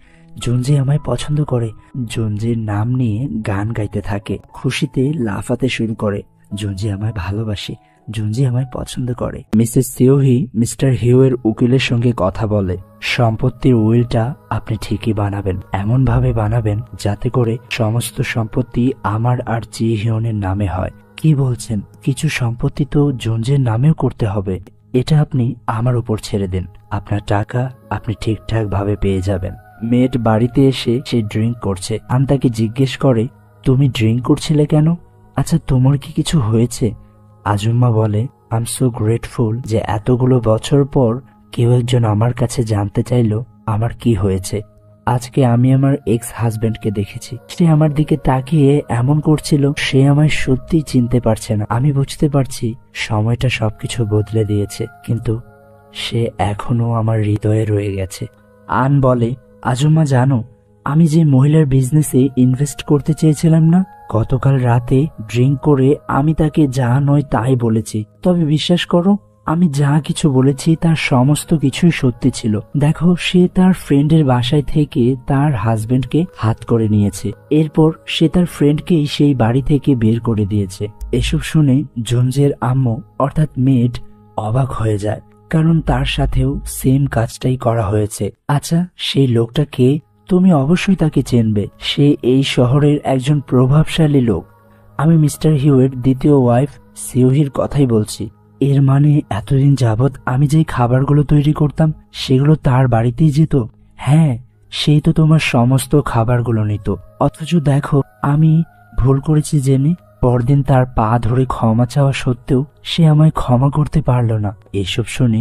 Speaker 1: জুনজে আমায় পছন্দ করে। জুনজের নাম নিয়ে গান গাইতে থাকে, খুশিতে লাফাতে শুরু করে। জুনজে আমায় ভালোবাসে, জুনজি আমায় পছন্দ করে। মিসেস সিওহি মিস্টার হিউ এর উকিলের সঙ্গে কথা বলে, সম্পত্তির উইলটা আপনি ঠিকই বানাবেন, এমন ভাবে বানাবেন যাতে করে সমস্ত সম্পত্তি আমার আর জি হিউনের নামে হয়। কি বলছেন? কিছু সম্পত্তি তো জুনজের নামেও করতে হবে। এটা আপনি আমার উপর ছেড়ে দিন, আপনার টাকা আপনি ঠিকঠাক ভাবে পেয়ে যাবেন। মেয়েট বাড়িতে এসে সে ড্রিঙ্ক করছে। আন তাকে জিজ্ঞেস করে, তুমি ড্রিঙ্ক করছিলে কেন? আচ্ছা, তোমার কি কিছু হয়েছে? আজুম্মা বলে, আই এম সো গ্রেটফুল যে এতগুলো বছর পর কেউ একজন আমার কাছে জানতে চাইলো আমার কি হয়েছে। আজকে আমি আমার এক্স হাজবেন্ডকে দেখেছি। সে আমার দিকে তাকিয়ে এমন করছিল সে আমায় সত্যি চিনতে পারছে না। আমি বুঝতে পারছি সময়টা সবকিছু বদলে দিয়েছে, কিন্তু সে এখনো আমার হৃদয়ে রয়ে গেছে। আন বলে, আজুম্মা জানো, আমি যে মহিলার বিজনেসে ইনভেস্ট করতে চেয়েছিলাম না, গতকাল রাতে ড্রিঙ্ক করে আমি তাকে যা নয় তাই বলেছি। তবে বিশ্বাস করো, আমি যা কিছু বলেছি তার সমস্ত কিছুই সত্যি ছিল। দেখো, সে তার ফ্রেন্ডের বাসায় থেকে তার হাজবেন্ডকে হাত করে নিয়েছে। এরপর সে তার ফ্রেন্ডকেই সেই বাড়ি থেকে বের করে দিয়েছে। এসব শুনে জুনজের আম্মু অর্থাৎ মেড অবাক হয়ে যায়, কারণ তার সাথেও সেম কাজটাই করা হয়েছে। আচ্ছা, সেই লোকটা কে? তুমি অবশ্যই তাকে চিনবে। সে এই শহরের একজন প্রভাবশালী লোক। আমি মিস্টার হিউয়ের দ্বিতীয় ওয়াইফ সিওহির কথাই বলছি। এর মানে এতদিন যাবৎ আমি যেই খাবারগুলো তৈরি করতাম সেগুলো তার বাড়িতেই যেত। হ্যাঁ, সেই তো তোমার সমস্ত খাবারগুলো নিত। অথচ দেখো, আমি ভুল করেছি জেনে পরদিন তার পা ধরে ক্ষমা চাওয়া সত্ত্বেও সে আমায় ক্ষমা করতে পারল না। এসব শুনে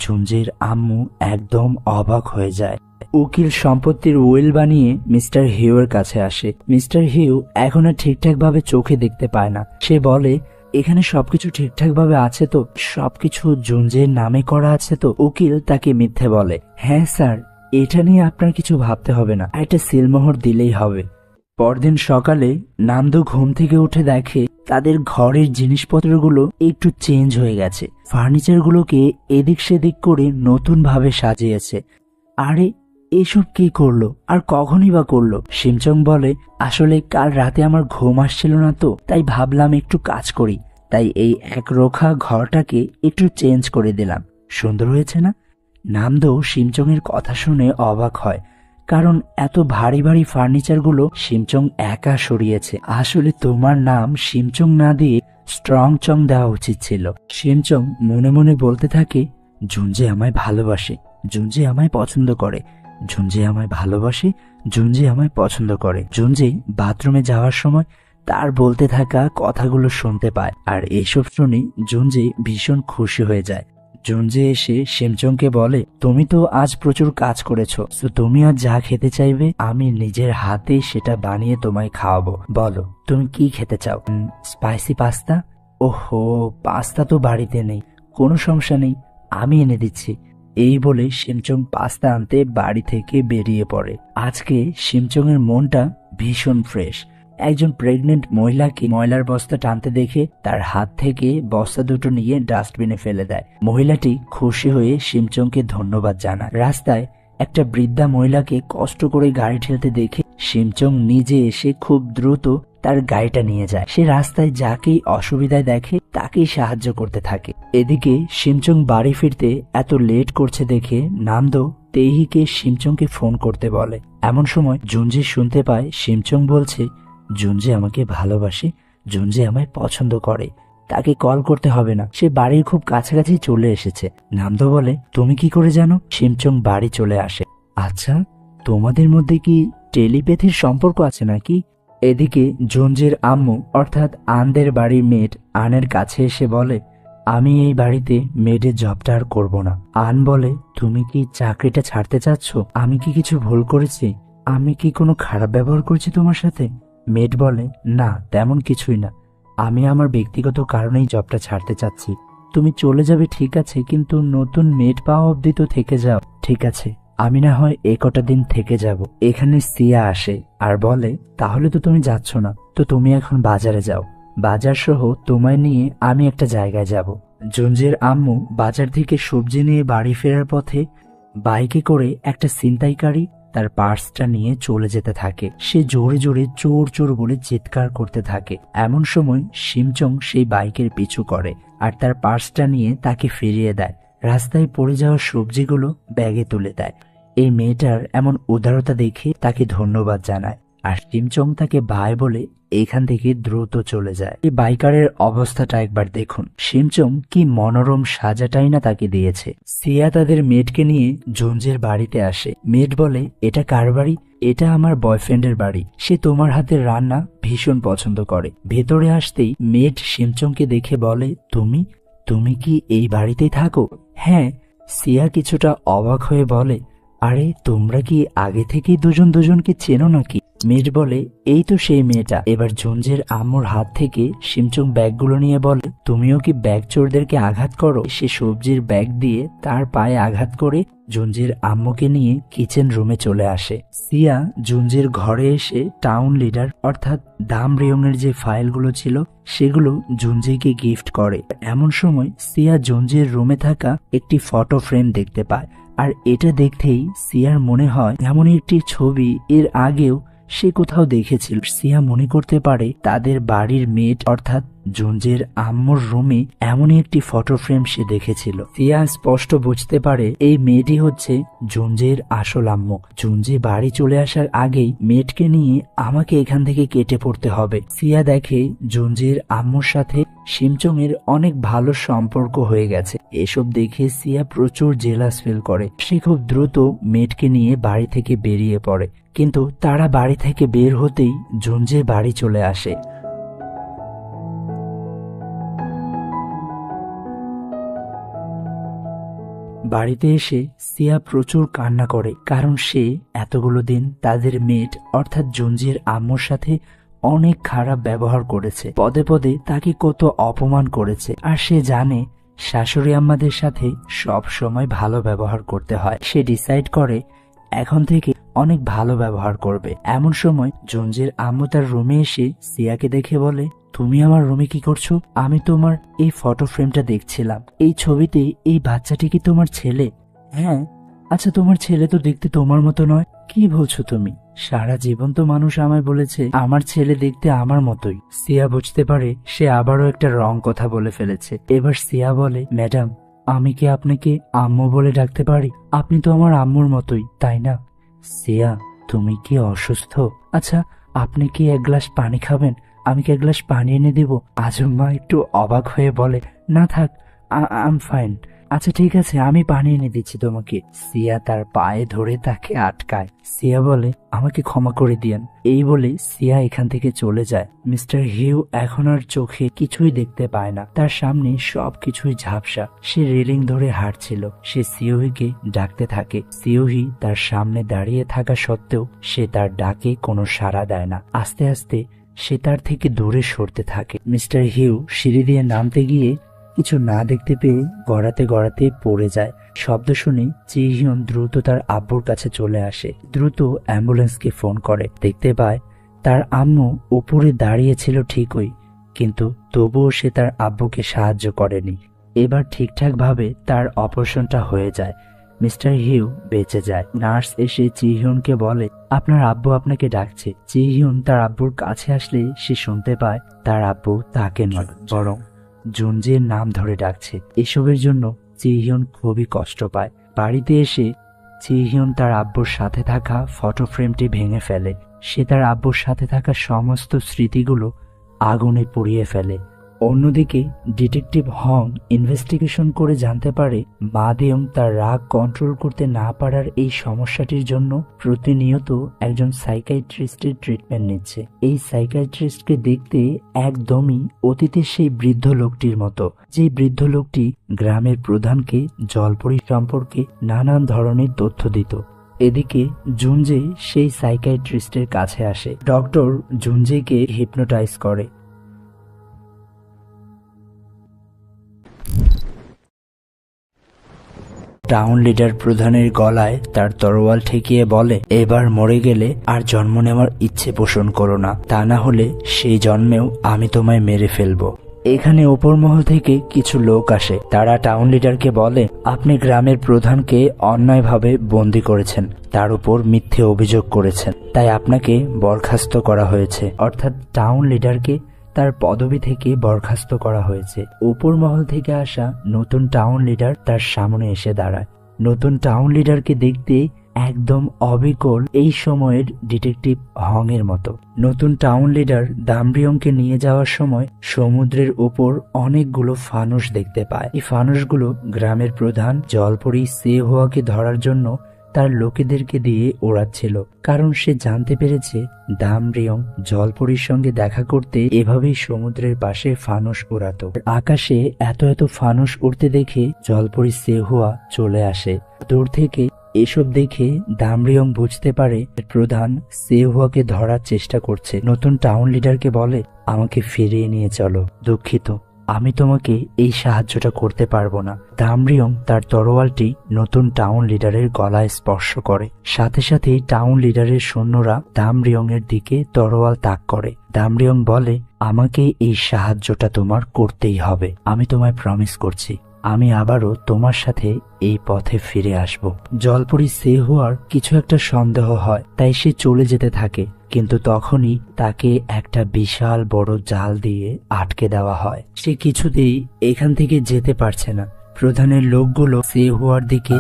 Speaker 1: জুনজের আম্মু একদম অবাক হয়ে যায়। উকিল সম্পত্তির উইল বানিয়ে মিস্টার হিউয়ের কাছে আসে। মিস্টার হিউ এখন আর ঠিকঠাক ভাবে চোখে দেখতে পায় না। সে বলে, এখানে সবকিছু ঠিকঠাক ভাবে আছে তো? সবকিছু জুনজের নামে করা আছে তো? উকিল তাকে মিথ্যে বলে, হ্যাঁ স্যার, এটা নিয়ে আপনার কিছু ভাবতে হবে না, একটা সিলমোহর দিলেই হবে। পরদিন সকালে নামদু ঘুম থেকে উঠে দেখে তাদের ঘরের জিনিসপত্রগুলো একটু চেঞ্জ হয়ে গেছে। ফার্নিচারগুলোকে এদিক সেদিক করে নতুন ভাবে সাজিয়েছে। আরে এসব কি করলো আর কখনই বা করলো? শিমচং বলে, আসলে কাল রাতে আমার ঘুম আসছিল না, তো তাই ভাবলাম একটু কাজ করি, তাই এই একরোখা ঘরটাকে একটু চেঞ্জ করে দিলাম। সুন্দর হয়েছে না? নামদো শিমচং এর কথা শুনে অবাক হয়, কারণ এত ভারী ভারী ফার্নিচারগুলো শিমচং একা সরিয়েছে। আসলে তোমার নাম শিমচং না দিয়ে স্ট্রং চং দেওয়া উচিত ছিল। শিমচং মনে মনে বলতে থাকে, জুনজে আমায় ভালোবাসে, জুনজে আমায় পছন্দ করে, জুনজে আমায় ভালোবাসে, জুনজে আমায় পছন্দ করে। জুনজে বাথরুমে যাওয়ার সময় তার বলতে থাকা কথাগুলো শুনতে পায়, আর এসব শুনে জুনজে ভীষণ খুশি হয়ে যায়। জুনজে এসে শিমচংকে বলে, তুমি তো আজ প্রচুর কাজ করেছো, তো তুমি আজ যা খেতে চাইবে আমি নিজের হাতে সেটা বানিয়ে তোমায় খাওয়াবো। বলো তুমি কি খেতে চাও? Spicy pasta? ওহো, পাস্তা তো বাড়িতে নেই, কোনো সমস্যা নেই, আমি এনে দিচ্ছি। এই বলে শিমচং পাস্তা আনতে বাড়ি থেকে বেরিয়ে পড়ে। আজকে শিমচং এর মনটা ভীষণ ফ্রেশ। একজন প্রেগনেন্ট মহিলাকে ময়লার বস্তা টানতে দেখে তার হাত থেকে বস্তা দুটো নিয়ে ডাস্টবিনে ফেলে দেয়। মহিলাটি খুশি হয়ে শিমচংকে ধন্যবাদ জানায়। রাস্তায় একটা বৃদ্ধা মহিলাকে কষ্ট করে গাড়ি ঠেলতে দেখে শিমচং নিজে এসে খুব দ্রুত তার গাড়িটা নিয়ে যায়। সে রাস্তায় যাকেই অসুবিধায় দেখে তাকেই সাহায্য করতে থাকে। এদিকে শিমচং বাড়ি ফিরতে এত লেট করছে দেখে নামদো তেহিকে শিমচংকে ফোন করতে বলে। এমন সময় জুনজি শুনতে পায় শিমচং বলছে, জুনজি আমাকে ভালোবাসে, জুনজি আমায় পছন্দ করে, তাকে কল করতে হবে না, সে বাড়ির খুব কাছাকাছি চলে এসেছে। নামদো বলে, তুমি কি করে জানো? শিমচং বাড়ি চলে আসে। আচ্ছা, তোমাদের মধ্যে কি টেলিপ্যাথির সম্পর্ক আছে নাকি? এদিকে জুনজির আম্মু অর্থাৎ আনদের বাড়ির মেড আনের কাছে এসে বলে, আমি এই বাড়িতে মেডের জবটা আর করবো না। আন বলে, তুমি কি চাকরিটা ছাড়তে চাচ্ছ? আমি কি কিছু ভুল করেছি? আমি কি কোনো খারাপ ব্যবহার করছি তোমার সাথে? মেড বলে, না তেমন কিছুই না, আমি আমার ব্যক্তিগত কারণেই জবটা ছাড়তে চাচ্ছি। তুমি চলে যাবে ঠিক আছে, কিন্তু নতুন মেড পাওয়া অব্দি তো থেকে যাও। ঠিক আছে, আমি না হয় এ কটা দিন থেকে যাব। এখানে সিয়া আসে আর বলে, তাহলে তো তুমি যাচ্ছ না, তো তুমি এখন বাজারে যাও, বাজার সহ তোমায় নিয়ে আমি একটা জায়গায় যাব। জুনজির আম্মু বাজার থেকে সবজি নিয়ে বাড়ি ফেরার পথে বাইকে করে একটা ছিনতাইকারী তার পার্সটা নিয়ে চলে যেতে থাকে। সে জোরে জোরে চোর চোর বলে চিৎকার করতে থাকে। এমন সময় শিমচং সেই বাইকের পিছু করে আর তার পার্সটা নিয়ে তাকে ফিরিয়ে দেয়। রাস্তায় পড়ে যাওয়া সবজিগুলো ব্যাগে তুলে দেয়। এই মেয়েটার এমন উদারতা দেখে তাকে ধন্যবাদ জানায়, আর শিমচং তাকে ভাই বলে এখান থেকে দ্রুত চলে যায়। এই বাইকারের অবস্থাটা একবার দেখুন। শিমচং কি মনোরম সাজাটাই না তাকে দিয়েছে। সিয়া তাদের মেডকে নিয়ে জুনজের বাড়িতে আসে। মেড বলে, এটা কার বাড়ি? এটা আমার বয়ফ্রেন্ডের বাড়ি, সে তোমার হাতের রান্না ভীষণ পছন্দ করে। ভেতরে আসতেই মেড শিমচংকে দেখে বলে, তুমি তুমি কি এই বাড়িতেই থাকো? হ্যাঁ। সিয়া কিছুটা অবাক হয়ে বলে, আরে তোমরা কি আগে থেকেই দুজন দুজনকে চেনো নাকি? মেড বলে, এই তো সেই মেয়েটা। এবার জুনজের আম্মুর হাত থেকে শিমচং ব্যাগগুলো নিয়ে বলে, তুমিও কি ব্যাগ চোরদেরকে আঘাত করো? সে সবজির ব্যাগ দিয়ে তার পায়ে আঘাত করে জুনজির আম্মুকে নিয়ে কিচেন রুমে চলে আসে। সিয়া জুনজির ঘরে এসে টাউন লিডার অর্থাৎ দাম রিয়ংয়ের যে ফাইলগুলো ছিল সেগুলো জুনজিকে গিফট করে। এমন সময় সিয়া জুনজির রুমে থাকা একটি ফটো ফ্রেম দেখতে পায়, আর এটা দেখতেই সিয়ার মনে হয় এমন একটি ছবি এর আগেও সে কোথাও দেখেছিল। সিয়া মনে করতে পারে তাদের বাড়ির মেড অর্থাৎ জুনজের আম্মুর রুমে এমনই একটি ফটো ফ্রেম সে দেখেছিল। সিয়া স্পষ্ট বুঝতে পারে এই মেয়েটি হচ্ছে জুনজের আসল আম্মু। জুনজি বাড়ি চলে আসার আগেই মেডকে নিয়ে আমাকে এখান থেকে কেটে পড়তে হবে। সিয়া দেখে জুনজির আম্মুর সাথে শিমচং এর অনেক ভালো সম্পর্ক হয়ে গেছে। এসব দেখে সিয়া প্রচুর জেলাস ফিল করে। সে খুব দ্রুত মেডকে নিয়ে বাড়ি থেকে বেরিয়ে পড়ে, কিন্তু তারা বাড়ি থেকে বের হতেই জুনজে বাড়ি চলে আসে। বাড়িতে এসে সিয়া প্রচুর কান্না করে, কারণ সে এতগুলো দিন তাদের মেড অর্থাৎ জুনজির আম্মুর সাথে অনেক খারাপ ব্যবহার করেছে। পদে পদে তাকে কত অপমান করেছে, আর সে জানে শাশুড়ি আম্মাদের সাথে সব সময় ভালো ব্যবহার করতে হয়। সে ডিসাইড করে এখন থেকে অনেক ভালো ব্যবহার করবে। এমন সময় জুনজির আম্মু তার রুমে এসে সিয়াকে দেখে বলে, তুমি আমার রুমে কি করছো? আমি তোমার এই ফটো ফ্রেমটা দেখছিলাম, এই ছবিতে এই বাচ্চাটি কি তোমার ছেলে? হ্যাঁ, আচ্ছা, তোমার ছেলে তো দেখতে তোমার মতো নয়। কি বলছো তুমি? সারা জীবন তো মানুষ আমায় বলেছে আমার ছেলে দেখতে আমার মতোই। সিয়া বুঝতে পারে সে আবারও একটা রং কথা বলে ফেলেছে। এবার সিয়া বলে, ম্যাডাম, আমি কি আপনাকে আম্মু বলে ডাকতে পারি? আপনি তো আমার আম্মুর মতোই, তাই না? সিয়া, তুমি কি অসুস্থ? আচ্ছা, আপনি কি এক গ্লাস পানি খাবেন? আমি কি এক গ্লাস পানি এনে দেব? আজম্মা একটু অবাক হয়ে বলে, না থাক, আম ফাইন। আচ্ছা ঠিক আছে, আমি পানি এনে দিচ্ছি তোমাকে। সিয়া তার পায়ে ধরে তাকে আটকায়। সিয়া বলে, আমাকে ক্ষমা করে দিয়েন। এই বলে সিয়া এখান থেকে চলে যায়। মিস্টার হিউ এখন আর চোখে কিছুই দেখতে পায় না, তার সামনে সবকিছুই ঝাপসা। সে রেলিং ধরে হাঁটছিল। সে সিওহিকে ডাকতে থাকে। সিওহি তার সামনে দাঁড়িয়ে থাকা সত্ত্বেও সে তার ডাকে কোনো সাড়া দেয় না। আস্তে আস্তে সে তার থেকে দূরে সরতে থাকে। মিস্টার হিউ সিঁড়ি দিয়ে নামতে গিয়ে কিছু না দেখতে পেয়ে গড়াতে গড়াতে পড়ে যায়। শব্দ শুনে চিহিয়ন দ্রুত তার আব্বুর কাছে চলে আসে। দ্রুত অ্যাম্বুলেন্সকে ফোন করে। দেখতে পায় তার আম্মু উপরে দাঁড়িয়েছিল ঠিকই, কিন্তু তবুও সে তার আব্বুকে সাহায্য করেনি। এবার ঠিকঠাক ভাবে তার অপারেশনটা হয়ে যায়। মিস্টার হিউ বেঁচে যায়। নার্স এসে চিহিয়নকে বলে, আপনার আব্বু আপনাকে ডাকছে। চিহিয়ন তার আব্বুর কাছে আসলে সে শুনতে পায় তার আব্বু তাকে নয়, বরং জুনজের নাম ধরে ডাকছে। এসবের জন্য চিহিয়ন খুবই কষ্ট পায়। বাড়িতে এসে চিহিয়ন তার আব্বুর সাথে থাকা ফটো ফ্রেমটি ভেঙে ফেলে। সে তার আব্বুর সাথে থাকা সমস্ত স্মৃতিগুলো আগুনে পুড়িয়ে ফেলে। অন্যদিকে ডিটেকটিভ হং ইনভেস্টিগেশন করে জানতে পারে মাদেয়ং তার রাগ কন্ট্রোল করতে না পারার এই সমস্যাটির জন্য প্রতিনিয়ত একজন সাইকিয়াট্রিস্টের ট্রিটমেন্ট নিচ্ছে। এই সাইকিয়াট্রিস্টকে দেখতে একদমই অতীতের সেই বৃদ্ধ লোকটির মতো, যে বৃদ্ধ লোকটি গ্রামের প্রধানকে জলপরি সম্পর্কে নানান ধরনের তথ্য দিত। এদিকে জুনজে সেই সাইকিয়াট্রিস্টের কাছে আসে। ডক্টর জুনজেকে হিপনোটাইজ করে। টাউন লিডার প্রধানের গলায় তার তরোয়াল ঠেকিয়ে বলে, এবার মরে গেলে আর জন্ম নেওয়ার ইচ্ছে পোষণ করো না, তা না হলে সেই জন্মেও আমি তোমায় মেরে ফেলবো। এখানে উপর মহল থেকে কিছু লোক আসে। তারা টাউন লিডারকে বলে, আপনি গ্রামের প্রধানকে অন্যায়ভাবে বন্দী করেছেন, তার উপর মিথ্যে অভিযোগ করেছেন, তাই আপনাকে বরখাস্ত করা হয়েছে। অর্থাৎ টাউন লিডারকে তার পদবি থেকে বরখাস্ত করা হয়েছে। উপর মহল থেকে আসা নতুন টাউন লিডার তার সামনে এসে দাঁড়ায়। নতুন টাউন লিডারকে দেখতে একদম অবিকল এই সময়ের ডিটেকটিভ হং এর মতো। নতুন টাউন লিডার দামরিয়ংকে নিয়ে যাওয়ার সময় সমুদ্রের উপর অনেকগুলো ফানুস দেখতে পায়। এই ফানুসগুলো গ্রামের প্রধান জলপরি সেহুয়াকে ধরার জন্য তার লোকেদেরকে দিয়ে ওড়াচ্ছিল, কারণ সে জানতে পেরেছে দামরিয়ং জলপরির সঙ্গে দেখা করতে এভাবেই সমুদ্রের পাশে ফানুস উড়াতো। আকাশে এত এত ফানুস উড়তে দেখে জলপরি সেহুয়া চলে আসে। দূর থেকে এসব দেখে দামরিয়ং বুঝতে পারে প্রধান সেহুয়াকে ধরার চেষ্টা করছে। নতুন টাউন লিডারকে বলে, আমাকে ফিরিয়ে নিয়ে চলো। দুঃখিত, আমি তোমাকে এই সাহায্যটা করতে পারবো না। দামরিয়ং তার তরোয়ালটি নতুন টাউন লিডারের গলায় স্পর্শ করে। সাথে সাথেই টাউন লিডারের সৈন্যরা দামরিয়ং এর দিকে তরোয়াল তাক করে। দামরিয়ং বলে, আমাকে এই সাহায্যটা তোমার করতেই হবে। আমি তোমায় প্রমিস করছি, আমি আবারও তোমার সাথে এই পথে ফিরে আসব। জলপরি সেহুয়ার কিছু একটা সন্দেহ হয়, তাই সে চলে যেতে থাকে। কিন্তু তখনই তাকে একটা বিশাল বড় জাল দিয়ে আটকে দেওয়া হয়। সে কিছুতেই এখান থেকে যেতে পারছে না। প্রধানের লোকগুলো সেহুয়ার দিকে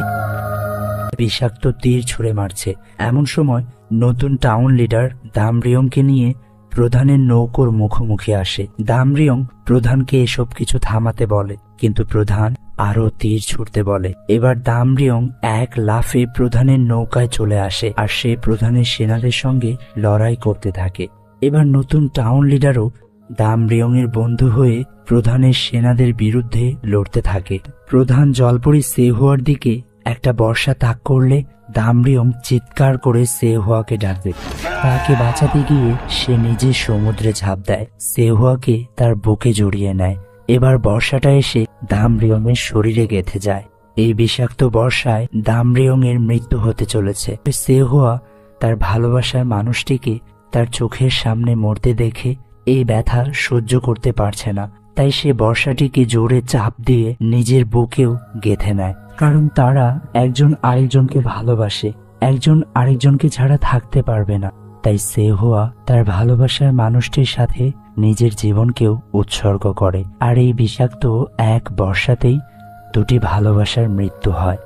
Speaker 1: বিষাক্ত তীর ছুঁড়ে মারছে। এমন সময় নতুন টাউন লিডার দামরিয়ংকে নিয়ে প্রধানের নৌকোর মুখোমুখি আসে। দামরিয়ং প্রধানকে এসব কিছু থামাতে বলে, কিন্তু প্রধান আরো তীর ছুটতে বলে। এবার দামরিয়ং এক লাফে প্রধানের নৌকায় চলে আসে, আর সে প্রধানের সেনাদের সঙ্গে লড়াই করতে থাকে। এবার নতুন টাউন লিডারও দামরিয়ং এর বন্ধু হয়ে প্রধানের সেনাদের বিরুদ্ধে লড়তে থাকে। প্রধান জলপরি সেহুয়ার দিকে একটা বর্ষা তাক করলে দামরিয়ং চিৎকার করে সেহুয়াকে ডাকে। তাকে বাঁচাতে গিয়ে সে নিজে সমুদ্রে ঝাঁপ দেয়। সেহুয়াকে তার বুকে জড়িয়ে নেয়। এবার বর্ষাটা এসে দামরিয়ং এর শরীরে গেঁথে যায়। এই বিষাক্ত বর্ষায় দামরিয়ং এর মৃত্যু হতে চলেছে। সেহুয়া তার ভালোবাসার মানুষটিকে তার চোখের সামনে মরতে দেখে এই ব্যথা সহ্য করতে পারছে না, তাই সে বর্ষাটিকে জোরে চাপ দিয়ে নিজের বুকেও গেঁথে নেয়। কারণ তারা একজন আরেকজনকে ভালোবাসে, একজন আরেকজনকে ছাড়া থাকতে পারবে না। তাই সেহুয়া তার ভালোবাসার মানুষটির সাথে নিজের জীবনকেও উৎসর্গ করে। আর এই বিষাক্ত এক বর্ষাতেই দুটি ভালোবাসার মৃত্যু হয়।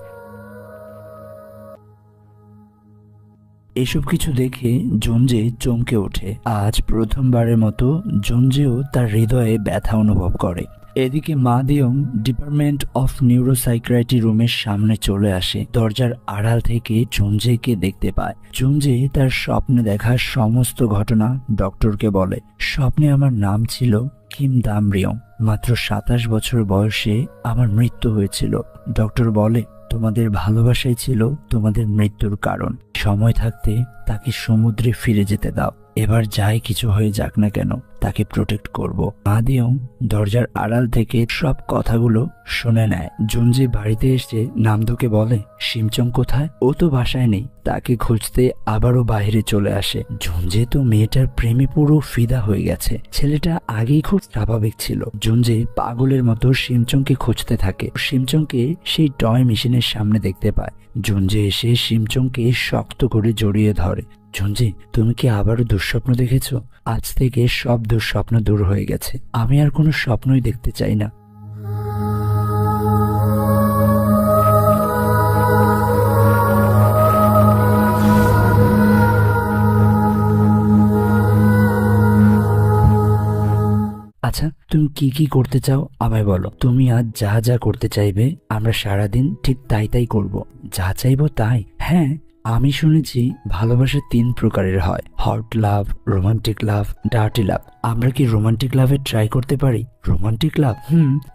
Speaker 1: এসব কিছু দেখে জুনজে চমকে ওঠে। আজ প্রথমবারের মতো জুনজেও তার হৃদয়ে ব্যথা অনুভব করে। এদিকে মাদিয়ং ডিপার্টমেন্ট অফ নিউরোসাইকিয়াট্রি রুমের সামনে চলে আসে। দরজার আড়াল থেকে জুনজেকে দেখতে পায়। জুনজে তার স্বপ্নে দেখা সমস্ত ঘটনা ডক্টরকে বলে। স্বপ্নে আমার নাম ছিল কিম দামরিয়ং। মাত্র 27 বছর বয়সে আমার মৃত্যু হয়েছিল। ডক্টর বলে, তোমাদের ভালোবাসাই ছিল তোমাদের মৃত্যুর কারণ। সময় থাকতে তাকে সমুদ্রে ফিরে যেতে দাও। এবার যাই কিছু হয়ে যাক না কেন, তাকে প্রোটেক্ট করব। মাদিয়ং দরজার আড়াল থেকে সব কথাগুলো শুনে নেয়। জুনজি বাড়িতে এসে নামদোকে বলে, শিমচং কোথায়? ও তো বাসায় নেই। তাকে খুঁজতে আবারও বাইরে চলে আসে। জুনজে তো মেয়েটার প্রেমে পুরো ফিদা হয়ে গেছে। ছেলেটা আগেই খুব স্বাভাবিক ছিল। জুনজে পাগলের মতো শিমচংকে খুঁজতে থাকে। শিমচংকে সেই টয় মেশিনের সামনে দেখতে পায়। জুনজে এসে শিমচংকে শক্ত করে জড়িয়ে ধরে। জুনজি, তুমি কি আবারও দুঃস্বপ্ন দেখেছো? আজ থেকে সব দুঃস্বপ্ন দূর হয়ে গেছে। আমি আর কোনো স্বপ্নই দেখতে চাই না। আচ্ছা, তুমি কি কি করতে চাও আমায় বলো। তুমি আজ যা যা করতে চাইবে আমরা সারাদিন ঠিক তাই তাই করব। যা চাইবো তাই। হ্যাঁ, আমি শুনেছি ভালোবাসা 3 প্রকারের হয়, হট লাভ, রোমান্টিক লাভ, ডার্টি লাভ। আমরা কি রোমান্টিক লাভে ট্রাই করতে পারি? রোমান্টিক লাভ?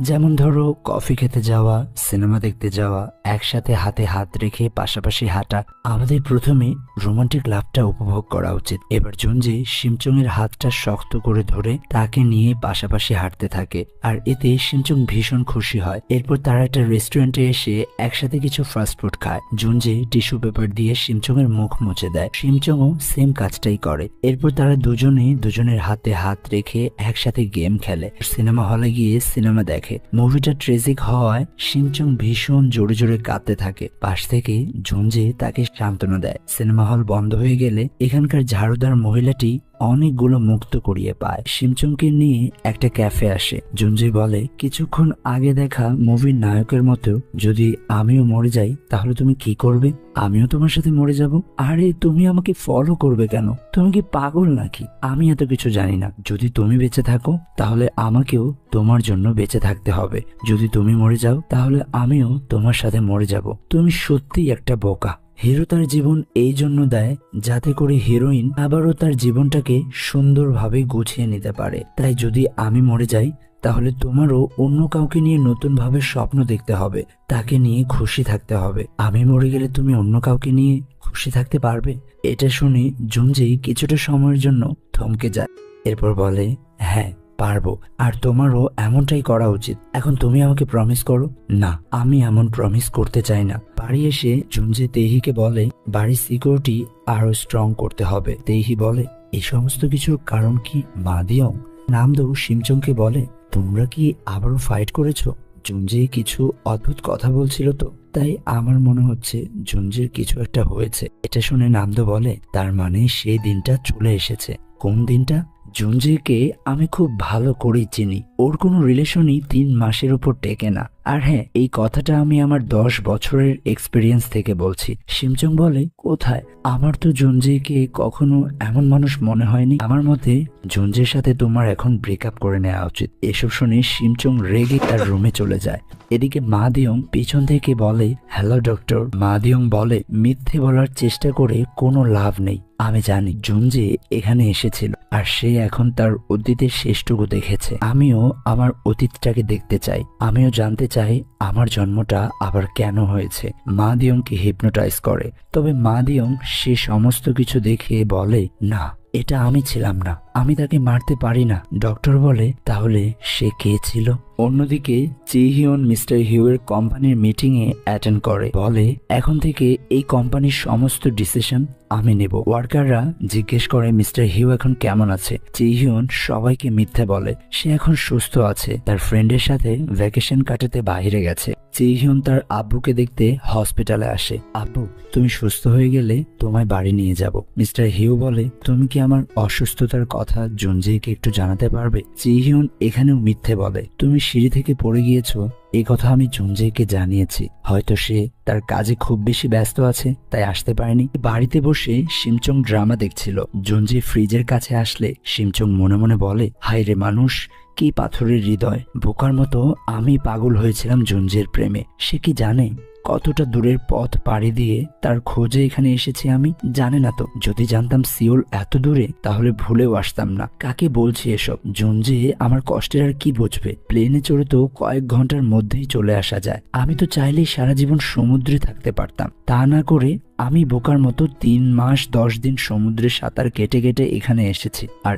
Speaker 1: যেমন ধরো কফি খেতে যাওয়া, সিনেমা দেখতে যাওয়া, একসাথে হাতে হাত রেখে পাশাপাশি হাঁটা। আমাদের প্রথমে রোমান্টিক লাভটা উপভোগ করা উচিত। এবার জুনজি শিমচং এর হাতটা শক্ত করে ধরে তাকে নিয়ে পাশাপাশি হাঁটতে থাকে। আর এতে শিমচং ভীষণ খুশি হয়। এরপর তারা একটা রেস্টুরেন্টে এসে একসাথে কিছু ফাস্টফুড খায়। জুনজি টিস্যু পেপার দিয়ে শিমচং এর মুখ মুছে দেয়। শিমচংও সেম কাজটাই করে। এরপর তারা দুজনে দুজনের হাতে হাত রেখে একসাথে গেম খেলে। সিনেমা হলে গিয়ে সিনেমা দেখে। মুভিটা ট্রেজিক হওয়ায় শিমচং ভীষণ জোরে জোরে কাঁদতে থাকে। পাশ থেকে জুনজি তাকে সান্ত্বনা দেয়। সিনেমা হল বন্ধ হয়ে গেলে এখানকার ঝাড়ুদার মহিলাটি অনেকগুলো মুক্ত করিয়ে পায়। শিমচংকে নিয়ে একটা ক্যাফে আসে। জুনজি বলে, কিছুক্ষণ আগে দেখা মুভির নায়কের মতো যদি আমিও মরে যাই তাহলে তুমি কি করবে? আমিও তোমার সাথে মরে যাব। আরে তুমি আমাকে ফলো করবে কেন? তুমি কি পাগল নাকি? আমি এত কিছু জানি না। যদি তুমি বেঁচে থাকো তাহলে আমাকেও তোমার জন্য বেঁচে থাকতে হবে। যদি তুমি মরে যাও তাহলে আমিও তোমার সাথে মরে যাব। তুমি সত্যিই একটা বোকা। হিরো তার জীবন এই জন্য দেয় যাতে করে হিরোইন আবারও তার জীবনটাকে সুন্দরভাবে গুছিয়ে নিতে পারে। তাই যদি আমি মরে যাই তাহলে তোমারও অন্য কাউকে নিয়ে নতুন ভাবে স্বপ্ন দেখতে হবে, তাকে নিয়ে খুশি থাকতে হবে। আমি মরে গেলে তুমি অন্য কাউকে নিয়ে খুশি থাকতে পারবে? এটা শুনে জুনজি কিছুটা সময়ের জন্য থমকে যায়। এরপর বলে, হ্যাঁ পারবো, আর তোমারও এমনটাই করা উচিত। এখন তুমি আমাকে প্রমিস করো। না, আমি এমন প্রমিস করতে চাই না। বাড়ি এসে জুনজি তেহিকে বলে বাড়ির সিকিউরিটি আরো স্ট্রং করতে হবে। তেহি বলে, এই সমস্ত কিছুর কারণ কি মাদিয়ং? নামদো শিমচংকে বলে, তোমরা কি আবারও ফাইট করেছো? জুনজি কিছু অদ্ভুত কথা বলছিল তো, তাই আমার মনে হচ্ছে জুনজির কিছু একটা হয়েছে। এটা শুনে নামদো বলে, তার মানে সেই দিনটা চলে এসেছে। কোন দিনটা? জুনজিকে আমি খুব ভালো করেই চিনি। ওর কোনো রিলেশনই 3 মাসের উপর টেকে না। আর হ্যাঁ, এই কথাটা আমি আমার 10 বছরের এক্সপিরিয়েন্স থেকে বলছি। শিমচং বলে, কোথায়? আমার তো জুনজিকে কখনো এমন মানুষ মনে হয়নি। আমার মতে জুনজির সাথে তোমার এখন ব্রেকআপ করে নেওয়া উচিত। এসব শুনে শিমচং রেগে তার রুমে চলে যায়। এদিকে মাদিয়ং পিছন থেকে বলে, হ্যালো ডক্টর। মাদিয়ং বলে, মিথ্যে বলার চেষ্টা করে কোনো লাভ নেই। আমি জানি জুনজি এখানে এসেছিল আর সে এখন তার অতীতের শেষটুকু দেখেছে। আমিও আমার অতীতটাকে দেখতে চাই। আমিও জানতে চাই আমার জন্মটা আবার কেন হয়েছে। মাদিয়ংকে হিপনোটাইজ করে। তবে মাদিয়ং সে সমস্ত কিছু দেখে বলে, না, এটা আমি ছিলাম না। আমি তাকে মারতে পারি না। ডক্টর বলে, তাহলে সে কে ছিল? অন্যদিকে জিহিয়ন মিস্টার হিউ এর কোম্পানির মিটিং এ অ্যাটেন্ড করে। বলে, এখন থেকে এই কোম্পানির সমস্ত ডিসিশন আমি নেব। ওয়ার্কাররা জিজ্ঞেস করে মিস্টার হিউ এখন কেমন আছে। জিহিয়ন সবাইকে মিথ্যে বলে। সে এখন সুস্থ আছে, তার ফ্রেন্ডের সাথে ভ্যাকেশন কাটাতে বাইরে গেছে। চিহিয়ন তার আব্বুকে দেখতে হসপিটালে আসে। আব্বু, তুমি সুস্থ হয়ে গেলে তোমায় বাড়ি নিয়ে যাব। মিস্টার হিউ বলে, তুমি কি আমার অসুস্থতার কথা জুনজেকে একটু জানাতে পারবে? চিহিয়ন এখানেও মিথ্যে বলে, তুমি সিঁড়ি থেকে পড়ে গিয়েছো এই কথা আমি জুনজেকে জানিয়েছি, হয়তো সে তার কাজে খুব বেশি ব্যস্ত আছে তাই আসতে পারেনি। বাড়িতে বসে শিমচং ড্রামা দেখছিল। জুনজে ফ্রিজের কাছে আসলে শিমচং মনে মনে বলে, হায় রে মানুষ, কি পাথরের হৃদয়। বোকার মতো আমি পাগল হয়েছিলাম জুনজের প্রেমে। সে কি জানে কতটা দূরের পথ পাড়ি দিয়ে তার খোঁজে এখানে এসেছি আমি? জানে না তো। যদি জানতাম সিওল এত দূরে তাহলে ভুলেও আসতাম না। কাকে বলছি এসব? জুনজে আমার কষ্টের আর কি বুঝবে? প্লেনে চড়ে তো কয়েক ঘন্টার মধ্যেই চলে আসা যায়। আমি তো চাইলেই সারা জীবন সমুদ্রে থাকতে পারতাম। তা না করে আমি বোকার মতো 3 মাস 10 দিন সমুদ্রে সাঁতার কেটে কেটে এখানে এসেছি। আর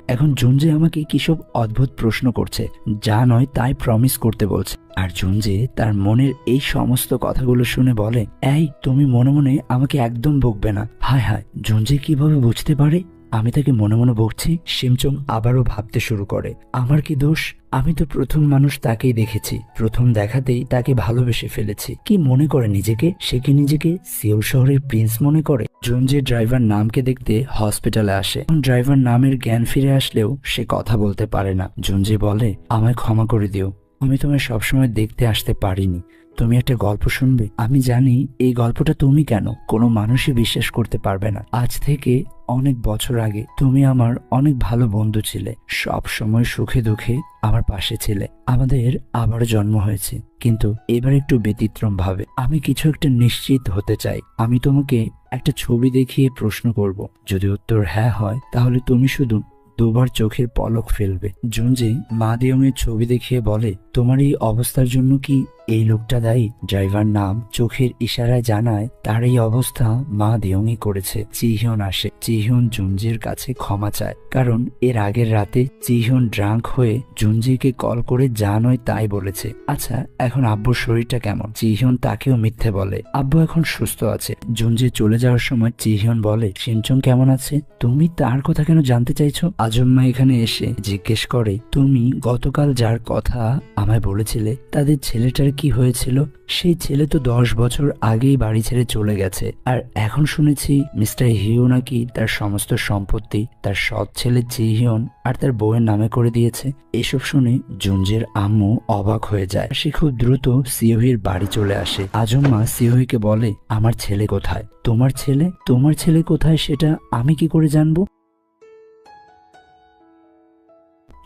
Speaker 1: এখন জুনজে আমাকে কিসব অদ্ভুত প্রশ্ন করছে, যা নয় তাই প্রমিস করতে বলছে। আর জুনজে তার মনের এই সমস্ত কথাগুলো শুনে বলে, এই তুমি মনে মনে আমাকে একদম বকবে না। হায় হায়, জুনজে কিভাবে বুঝতে পারে আমি তাকে মনে মনে বকছি? শিমচং আবারও ভাবতে শুরু করে, আমার কি দোষ? আমি তো প্রথম মানুষ তাকেই দেখেছি, প্রথম দেখাতেই তাকে ভালোবেসে ফেলেছি। কি মনে করে নিজেকে? সে কি নিজেকে সিওল শহরের প্রিন্স মনে করে? জুনজে ড্রাইভার নামকে দেখতে হসপিটালে আসে। ড্রাইভার নামের জ্ঞান ফিরে আসলেও সে কথা বলতে পারে না। জুনজে বলে, আমায় ক্ষমা করে দিও, আমি তোমায় সবসময় দেখতে আসতে পারিনি। তুমি একটা গল্প শুনবে? আমি জানি এই গল্পটা তুমি কেন কোনো মানুষই বিশ্বাস করতে পারবে না। আজ থেকে অনেক বছর আগে তুমি আমার অনেক ভালো বন্ধু ছিলে, সব সময় সুখে দুঃখে আমার পাশে ছিলে। আমাদের আবার জন্ম হয়েছে, কিন্তু এবার একটু ব্যতিক্রম ভাবে। আমি কিছু একটা নিশ্চিত হতে চাই। আমি তোমাকে একটা ছবি দেখিয়ে প্রশ্ন করব, যদি উত্তর হ্যাঁ হয় তাহলে তুমি শুধু দুবার চোখের পলক ফেলবে। জুনজে মা দিয়ংয়ের ছবি দেখিয়ে বলে, তোমার এই অবস্থার জন্য কি এই লোকটা দায়ী? ড্রাইভার নাম চোখের ইশারায় জানায় তার এই অবস্থা মা দিয়ংই করেছে। চিহিয়ন আসে। চিহিয়ন জুনজের কাছে ক্ষমা চায়, কারণ এর আগের রাতে চিহিয়ন ড্রাঙ্ক হয়ে জুনজিকে কল করে যা নয় তাই বলেছে। আচ্ছা, এখন আব্বুর শরীরটা কেমন? চিহিয়ন তাকেও মিথ্যে বলে, আব্বু এখন সুস্থ আছে। জুনজি চলে যাওয়ার সময় চিহিয়ন বলে, শিমচং কেমন আছে? তুমি তার কথা কেন জানতে চাইছো? আজম্মা এখানে এসে জিজ্ঞেস করে, তুমি গতকাল যার কথা আমায় বলেছিলে তাদের ছেলেটার কি হয়েছিল? সেই ছেলে তো 10 বছর আগেই বাড়ি ছেড়ে চলে গেছে। আর এখন শুনেছি মিস্টার হিউ নাকি তার সমস্ত সম্পত্তি তার সৎ ছেলে চিহিয়ন আর তার বউয়ের নামে করে দিয়েছে। এসব শুনে জুনজের আম্মু অবাক হয়ে যায়। সে খুব দ্রুত সিওহির বাড়ি চলে আসে। আজম্মা সিওহিকে বলে, আমার ছেলে কোথায়? তোমার ছেলে? তোমার ছেলে কোথায় সেটা আমি কি করে জানবো?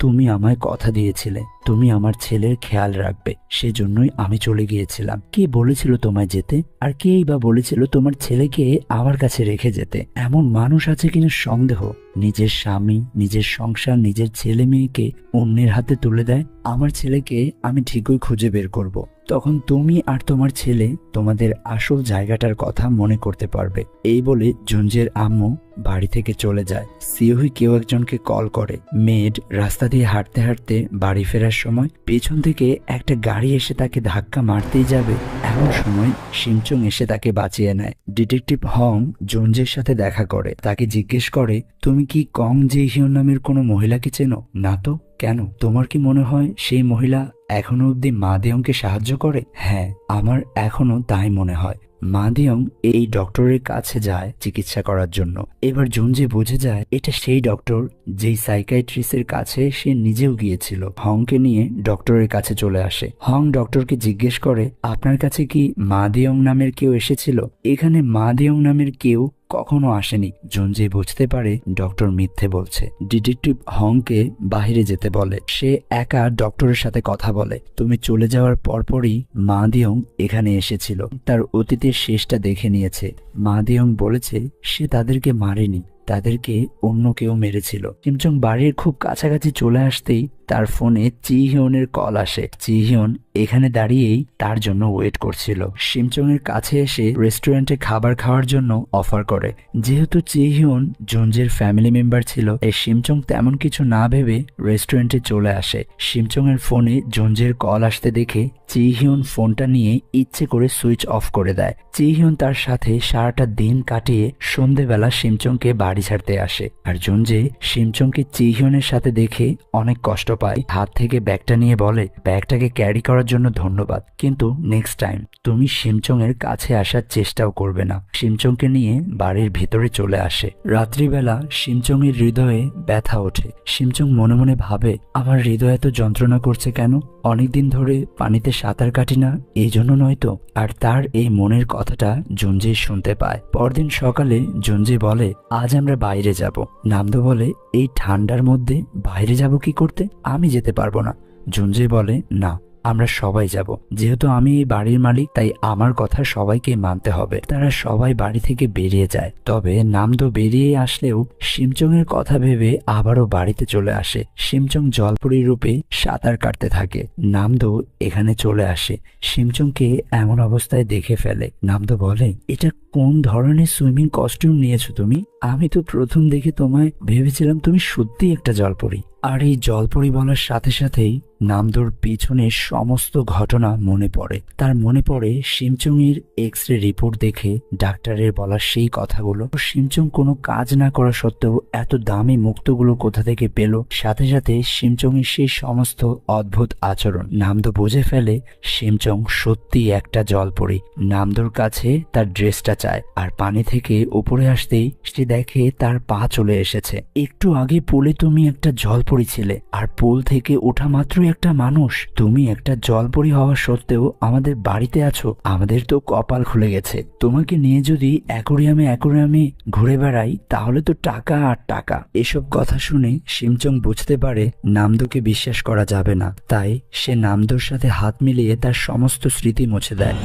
Speaker 1: তুমি আমায় কথা দিয়েছিলে তুমি আমার ছেলের খেয়াল রাখবে, সেজন্যই আমি চলে গিয়েছিলাম। কে বলেছিল তোমায় যেতে? আর কেই বা বলেছিল তোমার ছেলেকে আমার কাছে রেখে যেতে? এমন মানুষ আছে কিনা সন্দেহ, নিজের স্বামী, নিজের সংসার, নিজের ছেলে মেয়েকে অন্যের হাতে তুলে দেয়। আমার ছেলেকে আমি ঠিকই খুঁজে বের করব। তখন তুমি আর তোমার ছেলে তোমাদের আসল জায়গাটার কথা মনে করতে পারবে। এই বলে জুনজের আম্মু বাড়ি থেকে চলে যায়। সিওহি কেউ একজনকে কল করে। মেড রাস্তা দিয়ে হাঁটতে হাঁটতে বাড়ি ফেরার সময় পেছন থেকে একটা গাড়ি এসে তাকে ধাক্কা মারতেই যাবে, এমন সময় শিমচং এসে তাকে বাঁচিয়ে নেয়। ডিটেকটিভ হং জুনজের সাথে দেখা করে, তাকে জিজ্ঞেস করে, তুমি কি কং জেহিয়ন নামের কোনো মহিলাকে চেনো? না তো। কেন? তোমার কি মনে হয় সেই মহিলা এখনো অব্দি মা দিয়ংকে সাহায্য করে? হ্যাঁ, আমার এখনো তাই মনে হয়। মা দিয়ং এই ডক্টরের কাছে যায় চিকিৎসা করার জন্য। এবার জুনজে বুঝে যায় এটা সেই ডক্টর যেই সাইকিয়াট্রিস্টের কাছে সে নিজেও গিয়েছিল। হংকে নিয়ে ডক্টরের কাছে চলে আসে। হং ডক্টরকে জিজ্ঞেস করে, আপনার কাছে কি মা দিয়ং নামের কেউ এসেছিল? এখানে মা দিয়ং নামের কেউ কখনো আসেনি। জুনজে বুঝতে পারে ডক্টর মিথ্যে বলছে। ডিটেকটিভ হংকে বাহিরে যেতে বলে। সে একা ডক্টরের সাথে কথা বলে। তুমি চলে যাওয়ার পরপরই মা দিয়ং এখানে এসেছিল, তার অতীতের শেষটা দেখে নিয়েছে। মা দিয়ং বলেছে সে তাদেরকে মারেনি, তাদেরকে অন্য কেউ মেরেছিল। শিমচং বাড়ির খুব কাছাকাছি চলে আসতেই তার ফোনে চিহিয়নের কল আসে। চিহিয়ন এখানে দাঁড়িয়েই তার জন্য ওয়েট করছিল। শিমচং এর কাছে এসে রেস্টুরেন্টে খাবার খাওয়ার জন্য অফার করে। যেহেতু চিহিয়ন জুনজের ফ্যামিলি মেম্বার ছিল, এই শিমচং তেমন কিছু না ভেবে রেস্টুরেন্টে চলে আসে। শিমচং এর ফোনে জুনজের কল আসতে দেখে চিহিয়ন ফোনটা নিয়ে ইচ্ছে করে সুইচ অফ করে দেয়। চিহিয়ন তার সাথে সারাটা দিন কাটিয়ে সন্ধেবেলা শিমচংকে বাড়ি বাড়ি ছাড়তে আসে। আর জুনজে শিমচংকে চিহিয়নের সাথে দেখে অনেক কষ্ট পায়। হাত থেকে ব্যাগটা নিয়ে বলে, ব্যাগটাকে ক্যারি করার জন্য ধন্যবাদ, কিন্তু নেক্সট টাইম তুমি শিমচং এর কাছে আসার চেষ্টাও করবে না। শিমচংকে নিয়ে বাড়ির ভিতরে চলে আসে। রাত্রিবেলা শিমচং এর হৃদয়ে ব্যথা ওঠে। শিমচং মনে মনে ভাবে, আমার হৃদয় এত যন্ত্রণা করছে কেন? অনেকদিন ধরে পানিতে সাঁতার কাটি না, এই জন্য নয়তো। আর তার এই মনের কথাটা জুনজে শুনতে পায়। পরদিন সকালে জুনজে বলে, আজ আমরা বাইরে যাব। নামদো বলে, এই ঠান্ডার মধ্যে বাইরে যাব কি করতে? আমি যেতে পারবো না। জুনজে বলে, না, আমরা সবাই যাব। যেহেতু আমি এই বাড়ির মালিক, তাই আমার কথা সবাইকে মানতে হবে। তারা সবাই বাড়ি থেকে বেরিয়ে যায়। তবে নামদো বেরিয়ে আসলেও শিমচং এর কথা ভেবে আবারও বাড়িতে চলে আসে। শিমচং জলপরি রূপে সাঁতার কাটতে থাকে। নামদো এখানে চলে আসে। শিমচংকে এমন অবস্থায় দেখে ফেলে। নামদো বলে, এটা কোন ধরনের সুইমিং কস্টিউম নিয়েছো তুমি? আমি তো প্রথম দেখে তোমায় ভেবেছিলাম তুমি সত্যি একটা জলপরি। আর এই জলপরি বলার সাথে সাথেই নামদোর পিছনের সমস্ত ঘটনা মনে পড়ে। তার মনে পড়ে শিমচং এর এক্স-রে রিপোর্ট দেখে ডাক্তারের বলা সেই কথাগুলো। শিমচং কোনো কাজ না করা সত্ত্বেও এত দামি মুক্তগুলো কোথা থেকে পেল? সাথে সাথে শিমচং এর সেই সমস্ত অদ্ভুত আচরণ। নামদো বুঝে ফেলে শিমচং সত্যি একটা জলপরি। নামদোর কাছে তার ড্রেসটা চায়, আর পানি থেকে উপরে আসতেই সে দেখে তার পা চলে এসেছে। একটু আগে পুলে তুমি একটা জলপরি ছিলে, আর পুল থেকে ওঠা মাত্র একটা মানুষ। তুমি একটা জলপরি হওয়া সত্ত্বেও আমাদের বাড়িতে আছো। আমাদের তো কপাল খুলে গেছে। তোমাকে নিয়ে যদি অ্যাকোরিয়ামে ঘুরে বেড়াই, তাহলে তো টাকা আর টাকা। এসব কথা শুনে শিমচং বুঝতে পারে নামদোকে বিশ্বাস করা যাবে না। তাই সে নামদোর সাথে হাত মিলিয়ে তার সমস্ত স্মৃতি মুছে দেয়।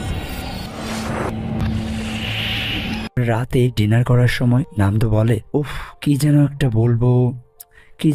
Speaker 1: রাতে ডিনার করার সময় নামদো বলে, উফ, কি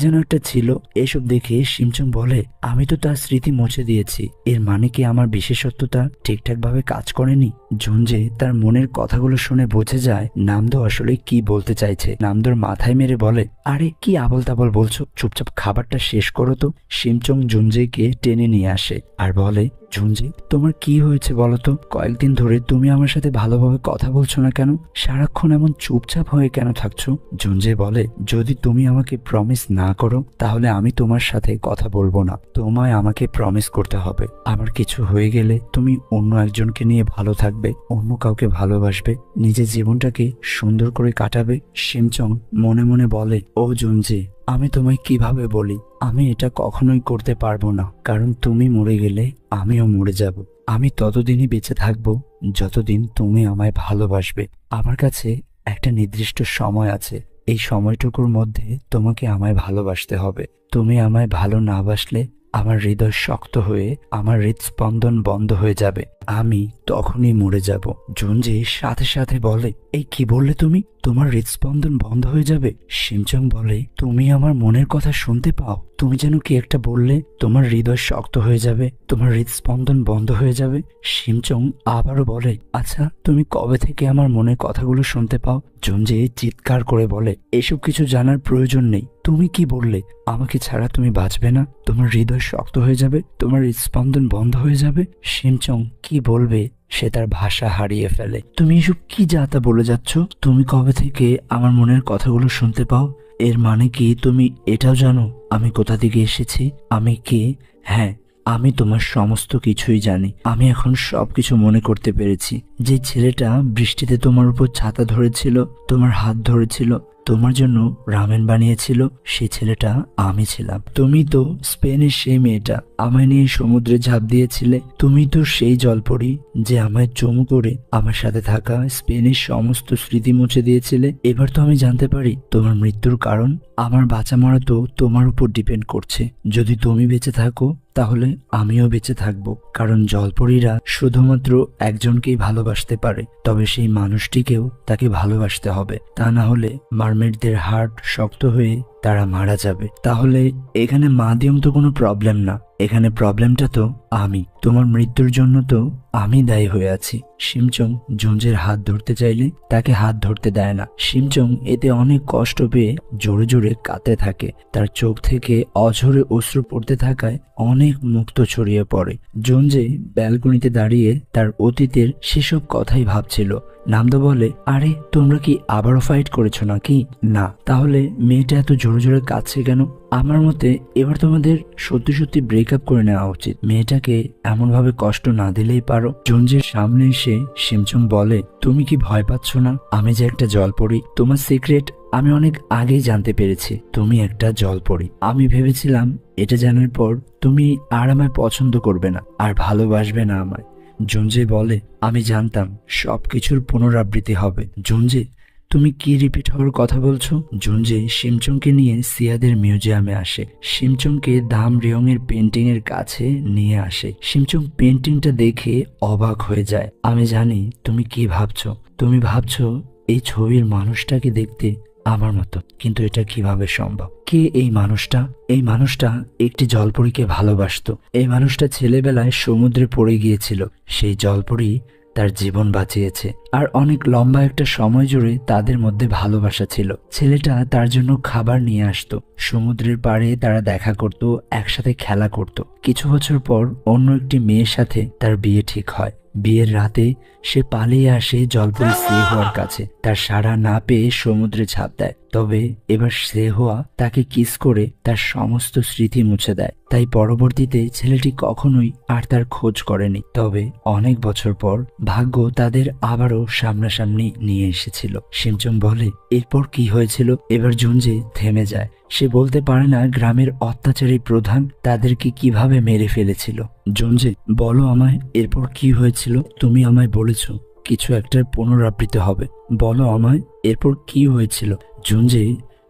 Speaker 1: যেন একটা ছিল। এসব দেখে শিমচং বলে, আমি তো তার স্মৃতি মুছে দিয়েছি। এর মানে কি আমার বিশেষত্বতা ঠিকঠাক ভাবে কাজ করেনি? জুনজে তার মনের কথাগুলো শুনে বুঝে যায় নামদো আসলে কি বলতে চাইছে। নামদোর মাথায় মেরে বলে, আরে কি আবল তাবল বলছো? চুপচাপ খাবারটা শেষ করো তো। শিমচং জুনজেকে টেনে নিয়ে আসে আর বলে, জুনজে, তোমার কি হয়েছে বলো তো? কয়েকদিন ধরে তুমি আমার সাথে ভালোভাবে কথা বলছো না কেন? সারাক্ষণ এমন চুপচাপ হয়ে কেন থাকছো? জুনজে বলে, যদি তুমি আমাকে প্রমিস না করো, তাহলে আমি তোমার সাথে কথা বলবো না। তোমায় আমাকে প্রমিস করতে হবে। আমার কিছু হয়ে গেলে তুমি অন্য একজনকে নিয়ে ভালো থাকবে, অন্য কাউকে ভালোবাসবে, নিজের জীবনটাকে সুন্দর করে কাটাবে। শিমচং মনে মনে বলে, ও জুনজে, আমি তোমায় কিভাবে বলি? আমি এটা কখনোই করতে পারবো না, কারণ তুমি মরে গেলে আমিও মরে যাব। আমি ততদিনই বেঁচে থাকবো যতদিন তুমি আমায় ভালোবাসবে। আমার কাছে একটা নির্দিষ্ট সময় আছে। এই সময়টুকুর মধ্যে তোমাকে আমায় ভালোবাসতে হবে। তুমি আমায় ভালো না বাসলে আমার হৃদয় শক্ত হয়ে আমার হৃদস্পন্দন বন্ধ হয়ে যাবে। আমি তখনই মরে যাব। জুনজে সাথে সাথে বলে, এই কি বললে তুমি? তোমার হৃদস্পন্দন বন্ধ হয়ে যাবে? শিমচং বলে, তুমি আমার মনের কথা শুনতে পাও? তুমি যেন কি একটা বললে, তোমার হৃদয় শক্ত হয়ে যাবে, তোমার হৃদস্পন্দন বন্ধ হয়ে যাবে। শিমচং আবারও বলে, আচ্ছা তুমি কবে থেকে আমার মনের কথাগুলো শুনতে পাও? জুনজে চিৎকার করে বলে, এসব কিছু জানার প্রয়োজন নেই। তুমি কি বললে? আমাকে ছাড়া তুমি বাঁচবে না, তোমার হৃদয় শক্ত হয়ে যাবে, তোমার হৃদস্পন্দন বন্ধ হয়ে যাবে। শিমচং কি বলবে সে তার ভাষা হারিয়ে ফেলে। তুমি এসব কি যাতা বলে যাচ্ছ? তুমি কবে থেকে আমার মনের কথাগুলো শুনতে পাও? এর মানে কি তুমি এটাও জানো আমি কোথা থেকে এসেছি, আমি কে? হ্যাঁ, আমি তোমার সমস্ত কিছুই জানি। আমি এখন সবকিছু মনে করতে পেরেছি। যে ছেলেটা বৃষ্টিতে তোমার উপর ছাতা ধরেছিল, তোমার হাত ধরেছিল, তোমার জন্য রামেন বানিয়েছিল, সেই ছেলেটা আমি ছিলাম। তুমি তো স্পেনের সেই মেয়েটা, আমায় নিয়ে সমুদ্রে ঝাঁপ দিয়েছিলে। তুমি তো সেই জলপরি যে আমায় চুমু করে আমার সাথে থাকা স্পেনের সমস্ত স্মৃতি মুছে দিয়েছিলে। এবার তো আমি জানতে পারি তোমার মৃত্যুর কারণ। আমার বাঁচা মরা তো তোমার উপর ডিপেন্ড করছে। যদি তুমি বেঁচে থাকো তাহলে আমিও বেঁচে থাকবো, কারণ জলপরীরা শুধুমাত্র একজনকেই ভালোবাসতে পারে। তবে সেই মানুষটিকেও তাকে ভালোবাসতে হবে, তা না হলে মারমেডদের হার্ট শক্ত হয়ে তারা মারা যাবে। তাহলে এখানে মাধ্যম তো কোনো প্রবলেম না, এখানে প্রবলেমটা তো আমি। তোমার মৃত্যুর জন্য তো আমি দায়ী হয়ে আছি। শিমচং জুনজের হাত ধরতে চাইলে তাকে হাত ধরতে দেয় না। শিমচং এতে অনেক কষ্ট পেয়ে জোরে জোরে কাঁদতে থাকে। তার চোখ থেকে অঝরে অশ্রু পড়তে থাকায় অনেক মুক্ত ছড়িয়ে পড়ে। জুনজে ব্যালকনিতে দাঁড়িয়ে তার অতীতের সেসব কথাই ভাবছিল। নামদো বলে, আরে তোমরা কি আবারও ফাইট করেছো নাকি? না। তাহলে মেয়েটা এত জোরে জোরে কাঁদছে কেন? আমার মতে এবার তোমাদের সত্যি সত্যি ব্রেকআপ করে নেওয়া উচিত। মেয়েটাকে এমন ভাবে কষ্ট না দিলেই পারো। জুনজের সামনে এসে শিমচং বলে, তুমি কি ভয় পাচ্ছ না? আমি যে একটা জলপরি, তোমার সিক্রেট আমি অনেক আগেই জানতে পেরেছি। তুমি একটা জলপরি। আমি ভেবেছিলাম এটা জানার পর তুমি আর আমায় পছন্দ করবে না, আর ভালোবাসবে না আমায়। জুনজে বলে, আমি জানতাম সবকিছুর পুনরাবৃত্তি হবে। জুনজে, তুমি কি রিপিট হওয়ার কথা বলছো? জুনজে শিমচংকে নিয়ে সিয়াদের মিউজিয়ামে আসে। শিমচংকে দাম রিয়ং এর পেন্টিং এর কাছে নিয়ে আসে। শিমচং পেন্টিংটা দেখে অবাক হয়ে যায়। আমি জানি তুমি কি ভাবছো। তুমি ভাবছো এই ছবির মানুষটাকে দেখতে আমার মতো, কিন্তু এটা কিভাবে সম্ভব? কে এই মানুষটা? এই মানুষটা একটি জলপরীকে ভালোবাসতো। এই মানুষটা ছেলেবেলায় সমুদ্রে পড়ে গিয়েছিল। সেই জলপরী তার জীবন বাঁচিয়েছে, আর অনেক লম্বা একটা সময় জুড়ে তাদের মধ্যে ভালোবাসা ছিল। ছেলেটা তার জন্য খাবার নিয়ে আসতো। সমুদ্রের পাড়ে তারা দেখা করত, একসাথে খেলা করত। কিছু বছর পর অন্য একটি মেয়ের সাথে তার বিয়ে ঠিক হয়। বিয়ের রাতে সে পালিয়ে আসে জলপরি সেহুয়ার কাছে। তার সাড়া না পেয়ে সমুদ্রে ঝাঁপ দেয়। তবে এবার সেহুয়া তাকে কিস করে তার সমস্ত স্মৃতি মুছে দেয়। তাই পরবর্তীতে ছেলেটি কখনোই আর তার খোঁজ করেনি। তবে অনেক বছর পর ভাগ্য তাদের আবারও সামনাসামনি নিয়ে এসেছিল। শিমচং বলে, এরপর কি হয়েছিল? এবার জুনজে থেমে যায়। সে বলতে পারে না গ্রামের অত্যাচারী প্রধান তাদেরকে কিভাবে মেরে ফেলেছিল। জুনজে, বলো আমায় এরপর কি হয়েছিল? তুমি আমায় বলেছ কিছু একটার পুনরাবৃত্তি হবে, বলো আমায় এরপর কি হয়েছিল? জুনজে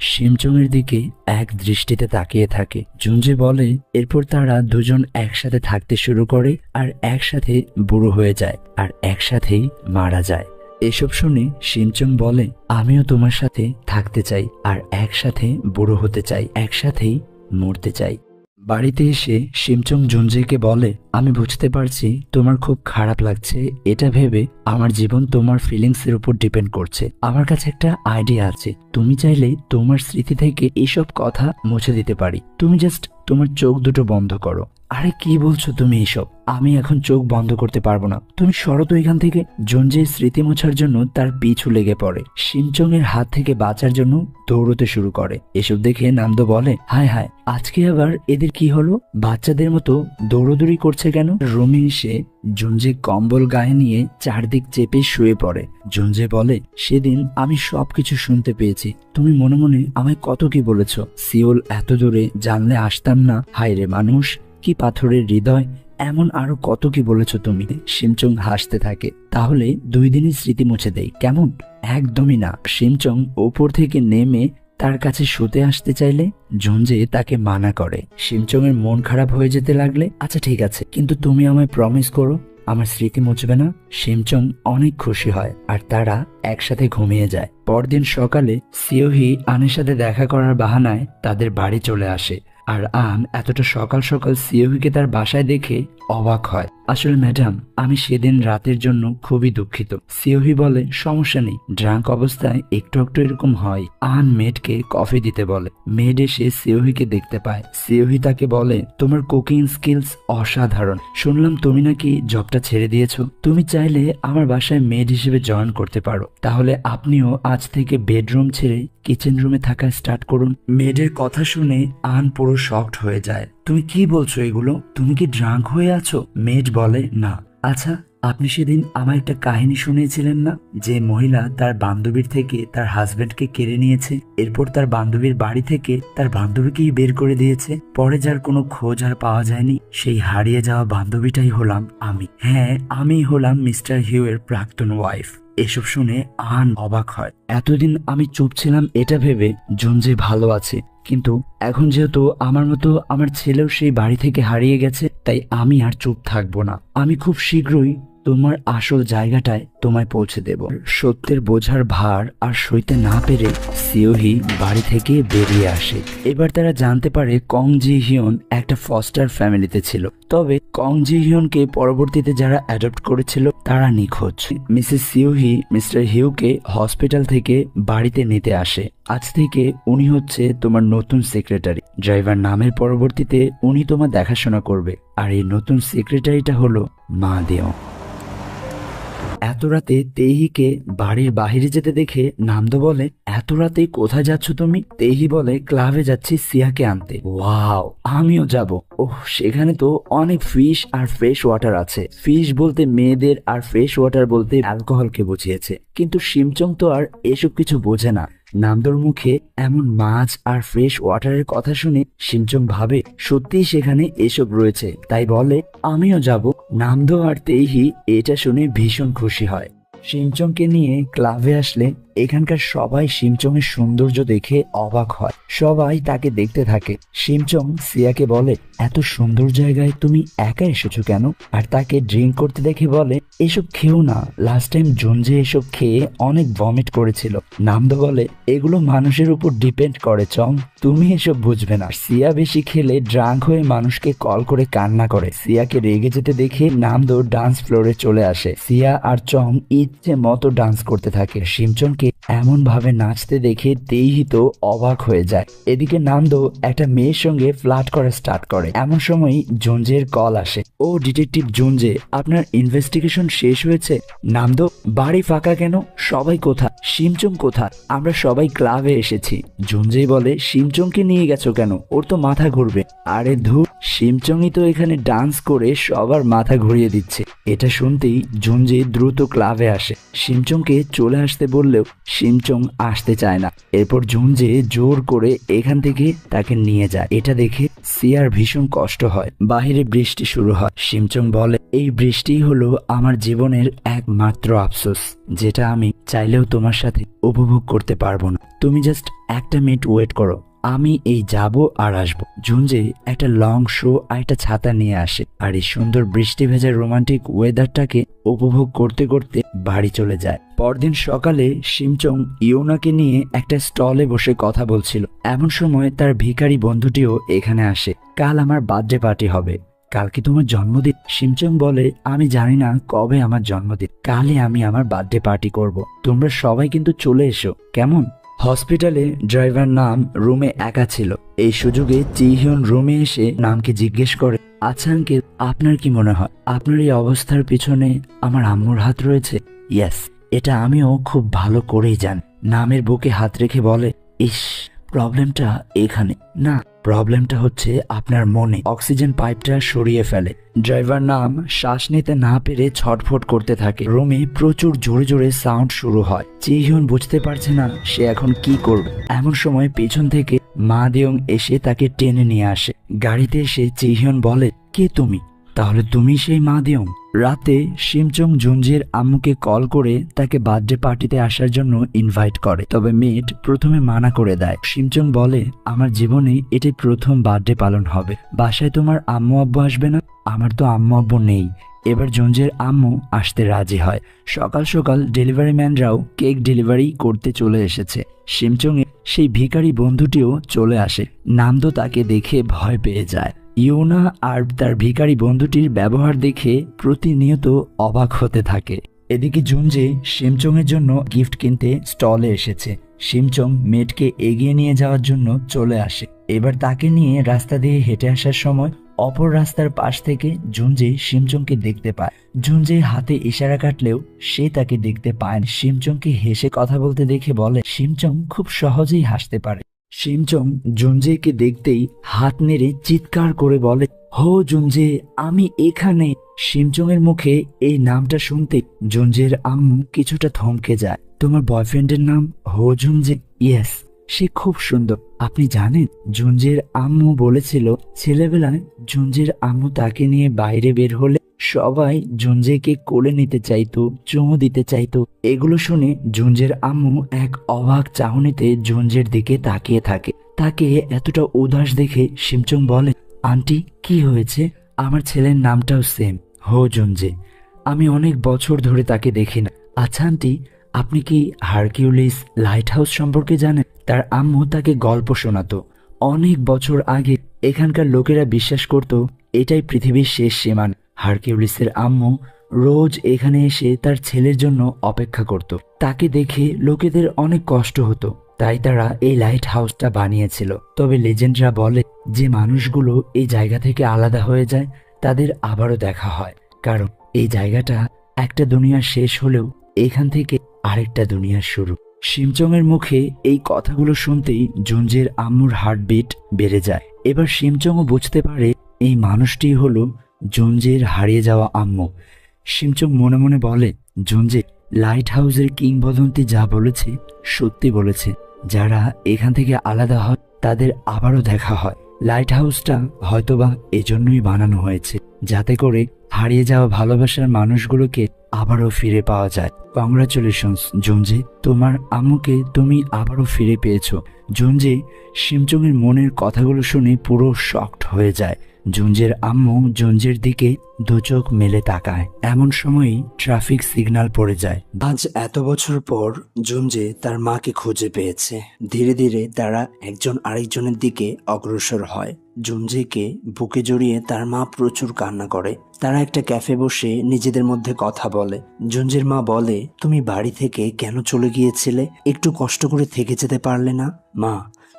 Speaker 1: শিমচং এর দিকে এক দৃষ্টিতে তাকিয়ে থাকে। জুনজে বলে, এরপর তারা দুজন একসাথে থাকতে শুরু করে, আর একসাথে বুড়ো হয়ে যায়, আর একসাথেই মারা যায়। এসব শুনে শিমচং বলে, আমিও তোমার সাথে থাকতে চাই, আর একসাথে বুড়ো হতে চাই, একসাথেই মরতে চাই। বাড়িতে এসে শিমচং জুনজেকে বলে, আমি বুঝতে পারছি তোমার খুব খারাপ লাগছে। এটা ভেবে আমার জীবন তোমার ফিলিংস এর উপর ডিপেন্ড করছে। আমার কাছে একটা আইডিয়া আছে। তুমি চাইলে তোমার স্মৃতি থেকে এসব কথা মুছে দিতে পারি। তুমি জাস্ট তোমার চোখ দুটো বন্ধ করো। আরে কি বলছো তুমি এসব? আমি এখন চোখ বন্ধ করতে পারবো না। তুমি সরো তো এখান থেকে। জুনজের স্মৃতি মোছার জন্য তার পিছু লেগে পড়ে। শিমচং এর হাত থেকে বাঁচার জন্য দৌড়তে শুরু করে। এসব দেখে নামদো বলে, হায় হায়, আজকে আবার এদের কি হলো? বাচ্চাদের মতো দৌড়দৌড়ি করছে কেন? রুমে এসে জুনজে কম্বল গায়ে নিয়ে চারদিক চেপে শুয়ে পড়ে। জুনজে বলে, সেদিন আমি সবকিছু শুনতে পেয়েছি। তুমি মনে মনে আমায় কত কি বলেছ। সিওল এত দূরে, জানলে আসতাম না। হায় রে মানুষ, কি পাথরের হৃদয়, এমন আরো কত কি বলেছ তুমি। শিমচং হাসতে থাকে। তাহলে 2 দিনের স্মৃতি মুছে দেই কেমন? একদমই না। শিমচং ওপর থেকে নেমে তার কাছে শুতে আসতে চাইলে জুনজে তাকে মানা করে। শিমচং এর মন খারাপ হয়ে যেতে লাগলে, আচ্ছা ঠিক আছে, কিন্তু তুমি আমায় প্রমিস করো আমার স্মৃতি মুছবে না। শিমচং অনেক খুশি হয়, আর তারা একসাথে ঘুমিয়ে যায়। পরদিন সকালে সিওহি আনের সাথে দেখা করার বাহানায় তাদের বাড়ি চলে আসে। আর আন এতটা সকাল সকাল সিওহিকে তার বাসায় দেখে অবাক হয়। আসলে ম্যাডাম, আমি সেদিন রাতের জন্য খুবই দুঃখিত। সিওহি বলে, সমস্যা নেই, ড্রাঙ্ক অবস্থায় একটু একটু এরকম হয়। আন মেডকে কফি দিতে বলে। মেড এসে সিওহিকে দেখতে পায়। সিওহি তাকে বলে, তোমার কুকিং স্কিলস অসাধারণ। শুনলাম তুমি নাকি জবটা ছেড়ে দিয়েছো। তুমি চাইলে আমার বাসায় মেড হিসেবে জয়েন করতে পারো। তাহলে আপনিও আজ থেকে বেডরুম ছেড়ে কিচেন রুমে থাকা স্টার্ট করুন। মেডের কথা শুনে আন পুরো শকড হয়ে যায়। তুমি কি বলছো এগুলো? তুমি কি ড্রাঙ্ক হয়ে আছো? মেড বলে, না। আচ্ছা, আপনি সেদিন আমার একটা কাহিনী শুনিয়েছিলেন না, যে মহিলা তার বান্ধবীর থেকে তার হাজবেন্ডকে কেড়ে নিয়েছে, এরপর তার বান্ধবীর বাড়ি থেকে তার বান্ধবীকেই বের করে দিয়েছে। পরে যার কোনো খোঁজ আর পাওয়া যায়নি, সেই হারিয়ে যাওয়া বান্ধবীটাই হলাম আমি। হ্যাঁ, আমি হলাম মিস্টার হিউ এর প্রাক্তন ওয়াইফ। এসব শুনে আন অবাক হয়। এতদিন আমি চুপ ছিলাম এটা ভেবে জুনজে ভালো আছে, কিন্তু এখন যেহেতু আমার মতো আমার ছেলেও সেই বাড়ি থেকে হারিয়ে গেছে, তাই আমি আর চুপ থাকবো না। আমি খুব শীঘ্রই তোমার আসল জায়গাটায় তোমায় পৌঁছে দেব। সত্যের বোঝার ভার আর সইতে না পেরে সিওহি বাড়ি থেকে বেরিয়ে আসে। এবার তারা জানতে পারে কং জি হিয়ন একটা ফস্টার ফ্যামিলিতে ছিল, তবে কং জি হিয়নকে পরবর্তীতে যারা অ্যাডপ্ট করেছিল তারা নিখোঁজ। মিসেস সিওহি মিস্টার হিউকে হসপিটাল থেকে বাড়িতে নিতে আসে। আজ থেকে উনি হচ্ছে তোমার নতুন সেক্রেটারি। ড্রাইভার নামের পরবর্তীতে উনি তোমার দেখাশোনা করবে, আর এই নতুন সেক্রেটারিটা হলো মা দেও। এত রাতে তেহিকে বাড়ির বাহিরে যেতে দেখে নামদো বলে, এত রাতে কোথায় যাচ্ছ তুমি? তেহি বলে, ক্লাবে যাচ্ছি সিয়াকে আনতে। ওয়াও, আমিও যাব। ওহ, সেখানে তো অনেক ফিশ আর ফ্রেশ ওয়াটার আছে। ফিশ বলতে মেয়েদের আর ফ্রেশ ওয়াটার বলতে অ্যালকোহলকে বুঝিয়েছে, কিন্তু শিমচং তো আর এসব কিছু বোঝে না। নামদোর মুখে এমন মাছ আর ফ্রেশ ওয়াটারের কথা শুনে শিমচং ভাবে সত্যিই সেখানে এসব রয়েছে, তাই বলে আমিও যাব। নামদো আর তেহি এটা শুনে ভীষণ খুশি হয়। শিমচংকে নিয়ে ক্লাবে আসলে এখানকার সবাই শিমচংয়ের সৌন্দর্য দেখে অবাক হয়, সবাই তাকে দেখতে থাকে। শিমচং সিয়াকে বলে, এত সুন্দর জায়গায় তুমি একা এসেছো কেন? আর তাকে ড্রিঙ্ক করতে দেখে বলে, এসব খেও না, লাস্ট টাইম জুনজে এসব খেয়ে অনেক ভমিট করেছিল। নামদো বলে, এগুলো মানুষের উপর ডিপেন্ড করে চং, তুমি এসব বুঝবে না। সিয়া বেশি খেলে ড্রাঙ্ক হয়ে মানুষকে কল করে কান্না করে। সিয়াকে রেগে যেতে দেখে নামদো ডান্স ফ্লোরে চলে আসে। সিয়া আর চং ইচ্ছে মতো ডান্স করতে থাকে। শিমচংকে এমন ভাবে নাচতে দেখে তেইহি তো অবাক হয়ে যায়। এদিকে নামদো একটা মেয়ের সঙ্গে ফ্লার্ট করা স্টার্ট করে। এমন সময় জুনজের কল আসে। ও ডিটেকটিভ জুনজে, আপনার ইনভেস্টিগেশন শেষ হয়েছে? নামদো, বাড়ি ফাঁকা কেন? সবাই কোথা? শিমচং কোথা? আমরা সবাই ক্লাবে এসেছি। জুনজে বলে, শিমচংকে নিয়ে গেছো কেন? ওর তো মাথা ঘুরবে। আরে ধুর, শিমচংই তো এখানে ডান্স করে সবার মাথা ঘুরিয়ে দিচ্ছে। এটা শুনতেই জুনজে দ্রুত ক্লাবে আসে। শিমচংকে চলে আসতে বললেও শিমচং আসতে চায় না। এরপর জুনজে জোর করে এখান থেকে তাকে নিয়ে যায়। এটা দেখে সিয়ার ভীষণ কষ্ট হয়। বাহিরে বৃষ্টি শুরু হয়। শিমচং বলে, এই বৃষ্টি হলো আমার জীবনের একমাত্র আফসোস, যেটা আমি চাইলেও তোমার সাথে উপভোগ করতে পারবো না। তুমি জাস্ট একটা মিনিট ওয়েট করো, আমি এই যাব আর আসবো। জুনজে একটা লং শো আর একটা ছাতা নিয়ে আসে, আর এই সুন্দর বৃষ্টি ভেজা রোমান্টিক ওয়েদারটাকে উপভোগ করতে করতে বাড়ি চলে যায়। পরদিন সকালে শিমচং ইয়োনাকে নিয়ে একটা স্টলে বসে কথা বলছিল। এমন সময় তার ভিখারি বন্ধুটিও এখানে আসে। কাল আমার বার্থডে পার্টি হবে। কাল কি তোমার জন্মদিন? শিমচং বলে, আমি জানি না কবে আমার জন্মদিন, কালই আমি আমার বার্থডে পার্টি করব। তোমরা সবাই কিন্তু চলে এসো, কেমন? হসপিটালে ড্রাইভার নাম রুমে একা ছিল। এই সুযোগে চিহিয়ন রুমে এসে নামকে জিজ্ঞেস করে, আচ্ছা আঙ্কেল, আপনার কি মনে হয় আপনার এই অবস্থার পিছনে আমার আম্মুর হাত রয়েছে? ইয়েস, এটা আমিও খুব ভালো করেই জানি। নামের বুকে হাত রেখে বলে, ইস, প্রবলেমটা এখানে না, প্রবলেমটা হচ্ছে আপনার মনে। অক্সিজেন পাইপটা সরিয়ে ফেলে। ড্রাইভার নাম শ্বাস নিতে না পেরে ছটফট করতে থাকে। রুমে প্রচুর জোরে জোরে সাউন্ড শুরু হয়। চিহিয়ন বুঝতে পারছে না সে এখন কি করবে। এমন সময় পেছন থেকে মা দেওং এসে তাকে টেনে নিয়ে আসে। গাড়িতে এসে চিহিয়ন বলে, কে তুমি? তাহলে তুমি সেই মা দেওং? রাতে শিমচং জুনজের আম্মুকে কল করে তাকে বার্থডে পার্টিতে আসার জন্য ইনভাইট করে, তবে মেড প্রথমে মানা করে দেয়। শিমচং বলে, আমার জীবনে এটাই প্রথম বার্থডে পালন হবে, বাসায় তোমার আম্মু আব্বু আসবে না? আমার তো আম্মু আব্বু নেই। এবার জুনজের আম্মু আসতে রাজি হয়। সকাল সকাল ডেলিভারি ম্যানরাও কেক ডেলিভারি করতে চলে এসেছে। শিমচং এর সেই ভিখারি বন্ধুটিও চলে আসে। নামদো তাকে দেখে ভয় পেয়ে যায়। ইয়োনা আর তার ভিখারি বন্ধুটির ব্যবহার দেখে প্রতিনিয়ত অবাক হতে থাকে। এদিকে জুনজে শিমচং এর জন্য গিফট কিনতে স্টলে এসেছে। শিমচং মেয়েটকে এগিয়ে নিয়ে যাওয়ার জন্য চলে আসে। এবার তাকে নিয়ে রাস্তা দিয়ে হেঁটে আসার সময় অপর রাস্তার পাশ থেকে জুনজে শিমচংকে দেখতে পায়। জুনজে হাতে ইশারা কাটলেও সে তাকে দেখতে পায় না। শিমচংকে হেসে কথা বলতে দেখে বলে, শিমচং খুব সহজেই হাসতে পারে। শিমচং জুনজেকে দেখতেই হাত নেড়ে চিৎকার করে বলে, হো জুনজে, আমি এখানে। শিমচং এর মুখে এই নামটা শুনতে জুনজের আম্মু কিছুটা থমকে যায়। তোমার বয়ফ্রেন্ডের নাম হো জুনজে? ইয়েস, সে খুব সুন্দর। আপনি জানেন, জুনজের আম্মু বলেছিল ছেলেবেলায় জুনজের আম্মু তাকে নিয়ে বাইরে বের হলে সবাই জুনজেকে কোলে নিতে চাইতো, চুমু দিতে চাইতো। এগুলো শুনে জুনজের আম্মু এক অবাক চাহনিতে জুনজের দিকে তাকিয়ে থাকে। তাকে এতটা উদাস দেখে শিমচং বলে, আন্টি কি হয়েছে? আমার ছেলের নামটাও সেম, হো জুনজে। আমি অনেক বছর ধরে তাকে দেখি না। আচ্ছা আন্টি, আপনি কি হারকিউলিস লাইট হাউস সম্পর্কে জানেন? তার আম্মু তাকে গল্প শোনাতো। অনেক বছর আগে এখানকার লোকেরা বিশ্বাস করত এটাই পৃথিবীর শেষ সীমানা। হারকিউলিসের আম্মু রোজ এখানে এসে তার ছেলের জন্য অপেক্ষা করত। তাকে দেখে লোকেদের অনেক কষ্ট হতো, তাই তারা এই লাইট হাউসটা বানিয়েছিল। তবে লেজেন্ডরা বলে যে মানুষগুলো এই জায়গা থেকে আলাদা হয়ে যায় তাদের আবারও দেখা হয়, কারণ এই জায়গাটা একটা দুনিয়ার শেষ হলেও এখান থেকে আরেকটা দুনিয়ার শুরু। শিমচংয়ের মুখে এই কথাগুলো শুনতেই জুনজের আম্মুর হার্টবিট বেড়ে যায়। এবার শিমচংও বুঝতে পারে এই মানুষটি হলো জুনজের হারিয়ে যাওয়া আম্মু। শিমচং মনে মনে বলে, জুনজে লাইট হাউসের কিংবদন্তি যা বলেছে সত্যি বলেছে। যারা এখান থেকে আলাদা হয় তাদের আবারও দেখা হয়। লাইট হাউসটা হয়তোবা এজন্যই বানানো হয়েছে, যাতে করে হারিয়ে যাওয়া ভালোবাসার মানুষগুলোকে আবারও ফিরে পাওয়া যায়। কংগ্রাচুলেশনস জুনজে, তোমার আম্মুকে তুমি আবারও ফিরে পেয়েছো। জুনজে শিমচংয়ের মনের কথাগুলো শুনে পুরো শকড হয়ে যায়। জুনজের আম্মু জুনজের দিকে দু চোখ মেলে তাকায়। এমন সময়ই ট্রাফিক সিগন্যাল পড়ে যায়। আজ এত বছর পর জুনজে তার মাকে খুঁজে পেয়েছে। ধীরে ধীরে তারা একজন আরেকজনের দিকে অগ্রসর হয়। জুনজেকে বুকে জড়িয়ে তার মা প্রচুর কান্না করে। তারা একটা ক্যাফে বসে নিজেদের মধ্যে কথা বলে। জুনজের মা বলে, তুমি বাড়ি থেকে কেন চলে গিয়েছিলে? একটু কষ্ট করে থেকে যেতে পারলে না? মা,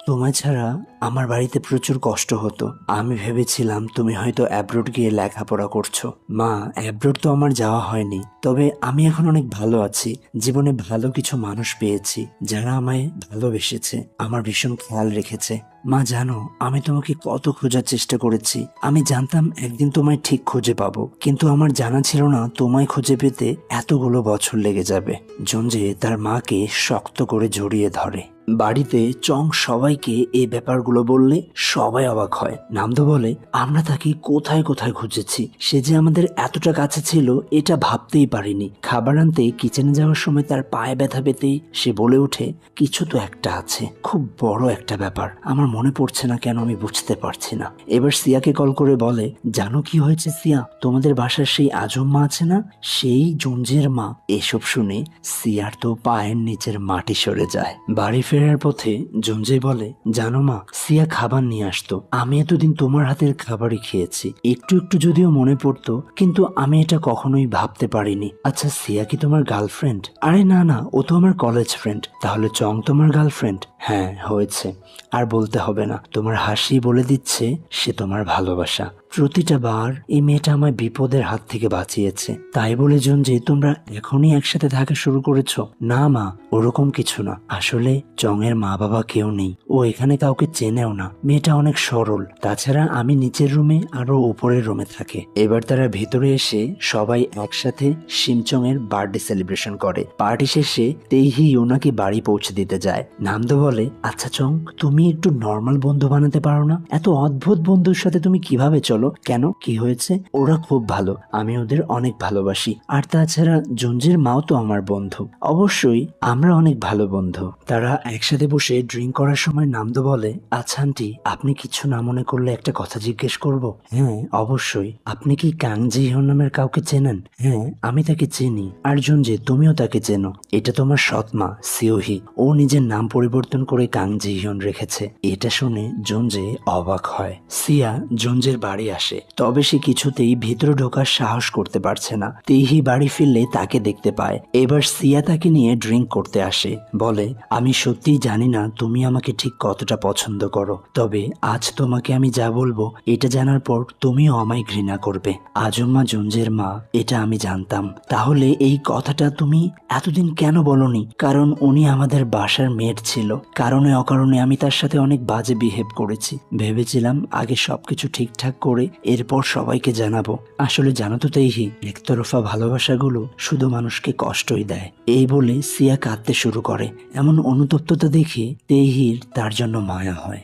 Speaker 1: তোমায় ছাড়া আমার বাড়িতে প্রচুর কষ্ট হতো। আমি ভেবেছিলাম তুমি হয়তো অ্যাব্রোড গিয়ে লেখাপড়া করছো। মা, অ্যাব্রোড তো আমার যাওয়া হয়নি, তবে আমি এখন অনেক ভালো আছি। জীবনে ভালো কিছু মানুষ পেয়েছি যারা আমায় ভালোবেসেছে, আমার ভীষণ খেয়াল রেখেছে। মা জানো, আমি তোমাকে কত খোঁজার চেষ্টা করেছি। আমি জানতাম একদিন তোমায় ঠিক খুঁজে পাবো, কিন্তু আমার জানা ছিল না তোমায় খুঁজে পেতে এতগুলো বছর লেগে যাবে। জুনজে তার মাকে শক্ত করে জড়িয়ে ধরে। বাড়িতে চং সবাইকে এই ব্যাপারগুলো বললে সবাই অবাক হয়। নামদো বলে, আমরা তাকে কোথায় কোথায় খুঁজেছি, সে যে আমাদের এতটা কাছে ছিল এটা ভাবতেই পারিনি। খাবার আনতে কিচেনে যাওয়ার সময় তার পায়ে ব্যথা পেতেই সে বলে ওঠে, কিছু তো একটা আছে, খুব বড় একটা ব্যাপার। আমার মনে পড়ছে না কেন, আমি বুঝতে পারছি না। এবার সিয়াকে কল করে বলে, জানো কি হয়েছে সিয়া? তোমাদের বাসার সেই আজম মা আছে না, সেই জুনজের মা। এসব শুনে সিয়ার তো পায়ের নিচের মাটি সরে যায়। বাড়ি ফেরার পথে জুনজে বলে, জানো মা, সিয়া খাবার নিয়ে আসতো। আমি এতদিন তোমার হাতের খাবারই খেয়েছি। একটু একটু যদিও মনে পড়তো, কিন্তু আমি এটা কখনোই ভাবতে পারিনি। আচ্ছা, সিয়া কি তোমার গার্লফ্রেন্ড? আরে না না, ও তো আমার কলেজ ফ্রেন্ড। তাহলে চং তোমার গার্লফ্রেন্ড? হ্যাঁ, হয়েছে। আর বলতে হবে না, তোমার হাসি বলে দিচ্ছে সে তোমার ভালোবাসা। প্রতিটা বার এই মেয়েটা আমায় বিপদের হাত থেকে বাঁচিয়েছে। তাই বলে জুনজে তোমরা এখনই একসাথে থাকা শুরু করেছো? না মা, ওরকম কিছু না। আসলে চং এর মা বাবা কেউ নেই, ও এখানে কাউকে চেনেও না। মেয়েটা অনেক সরল। তাছাড়া আমি নিচের রুমে আর ও উপরের রুমে থাকে। এবার তারা ভেতরে এসে সবাই একসাথে শিমচং এর বার্থডে সেলিব্রেশন করে। পার্টি শেষে তেইহি ইউনাকে বাড়ি পৌঁছে দিতে যায়। নামদো বলে, আচ্ছা চং, তুমি একটু নর্মাল বন্ধু বানাতে পারো না? এত অদ্ভুত বন্ধুর সাথে তুমি কিভাবে চলো? কেন, কি হয়েছে? ওরা খুব ভালো, আমি ওদের অনেক ভালোবাসি। আর তাছাড়া জুনজের মাও তো আমার বন্ধু। অবশ্যই আমরা অনেক ভালো বন্ধু। তারা একসাথে বসে ড্রিঙ্ক করার সময় নামদো বলে, আচ্ছা আন্টি, আপনি কিছু না মনে করলে একটা কথা জিজ্ঞেস করব? হ্যাঁ অবশ্যই। আপনি কি কাং জিহন নামের কাউকে চেনেন? হ্যাঁ, আমি তাকে চিনি। আর জুনজে, তুমিও তাকে চেনো। এটা তোমার সৎমা সিওহি, ও নিজের নাম পরিবর্তন করে কাং জিহন রেখেছে। এটা শুনে জুনজে অবাক হয়। সিয়া জুনজের বাড়ি আসে, তবে সে কিছুতেই ভিতরে ঢোকার সাহস করতে পারছে না। তেইহি বাড়ি ফিরলে তাকে দেখতে পায়। এবার সিয়া তাকে নিয়ে ড্রিঙ্ক করতে আসে। বলে, আমি সত্যিই জানি না তুমি আমাকে ঠিক কতটা পছন্দ করো, তবে আজ তোমাকে আমি যা বলবো এটা জানার পর তুমিও আমায় ঘৃণা করবে। আজম্মা জুনজের মা, এটা আমি জানতাম। তাহলে এই কথাটা তুমি এতদিন কেন বলনি? কারণ উনি আমাদের বাসার মেড ছিল। কারণে অকারণে আমি তার সাথে অনেক বাজে বিহেভ করেছি। ভেবেছিলাম আগে সবকিছু ঠিকঠাক করে এরপর সবাইকে জানাবো। আসলে জানো তো তেইহি, একতরফা ভালোবাসাগুলো শুধু মানুষকে কষ্টই দেয়। এই বলে সিয়া কাঁদতে শুরু করে। এমন অনুতপ্ততা দেখে তেইহির তার জন্য মায়া হয়।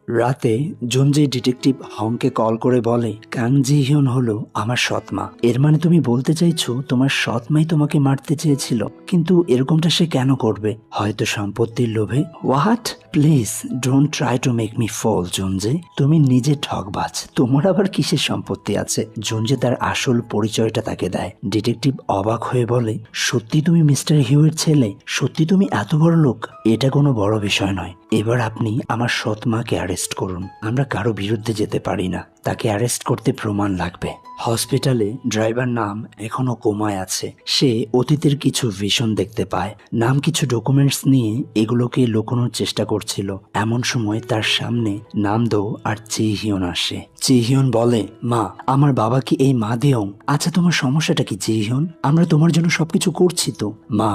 Speaker 1: রাতে জুনজি ডিটেকটিভ হংকে কল করে বলে, কাং জি হিয়ন হলো আমার সৎমা। এর মানে তুমি বলতে চাইছো তোমার সৎমাই তোমাকে মারতে চেয়েছিল? কিন্তু এরকমটা সে কেন করবে? হয়তো সম্পত্তির লোভে। What? Please don't try to make me fall জুনজে। তুমি নিজে ঠকবাজ। তোমার আবার কিসের সম্পত্তি আছে? জুনজে তার আসল পরিচয়টা তাকে দেয়। ডিটেকটিভ অবাক হয়ে বলে, সত্যি তুমি মিস্টার হিউয়ের ছেলে? সত্যি তুমি এত বড় লোক? এটা কোনো বড় বিষয় নয়। এবার আপনি আমার সৎ মাকে অ্যারেস্ট করুন। আমরা কারো বিরুদ্ধে যেতে পারি না, তাকে অ্যারেস্ট করতে প্রমাণ লাগবে। হসপিটালে ড্রাইভার নাম এখনো কোমায় আছে। সে অতীতের কিছু ভিশন দেখতে পায়। নাম কিছু ডকুমেন্টস নিয়ে এগুলোকে লুকোনোর চেষ্টা করছিল। এমন সময় তার সামনে নামদো আর চি হিয়ন আসে। চি হিয়ন বলে, মা, আমার বাবা কি এই মা দেওং? আচ্ছা, তোমার সমস্যাটা কি চি হিয়ন? আমরা তোমার জন্য সবকিছু করছি তো। মা,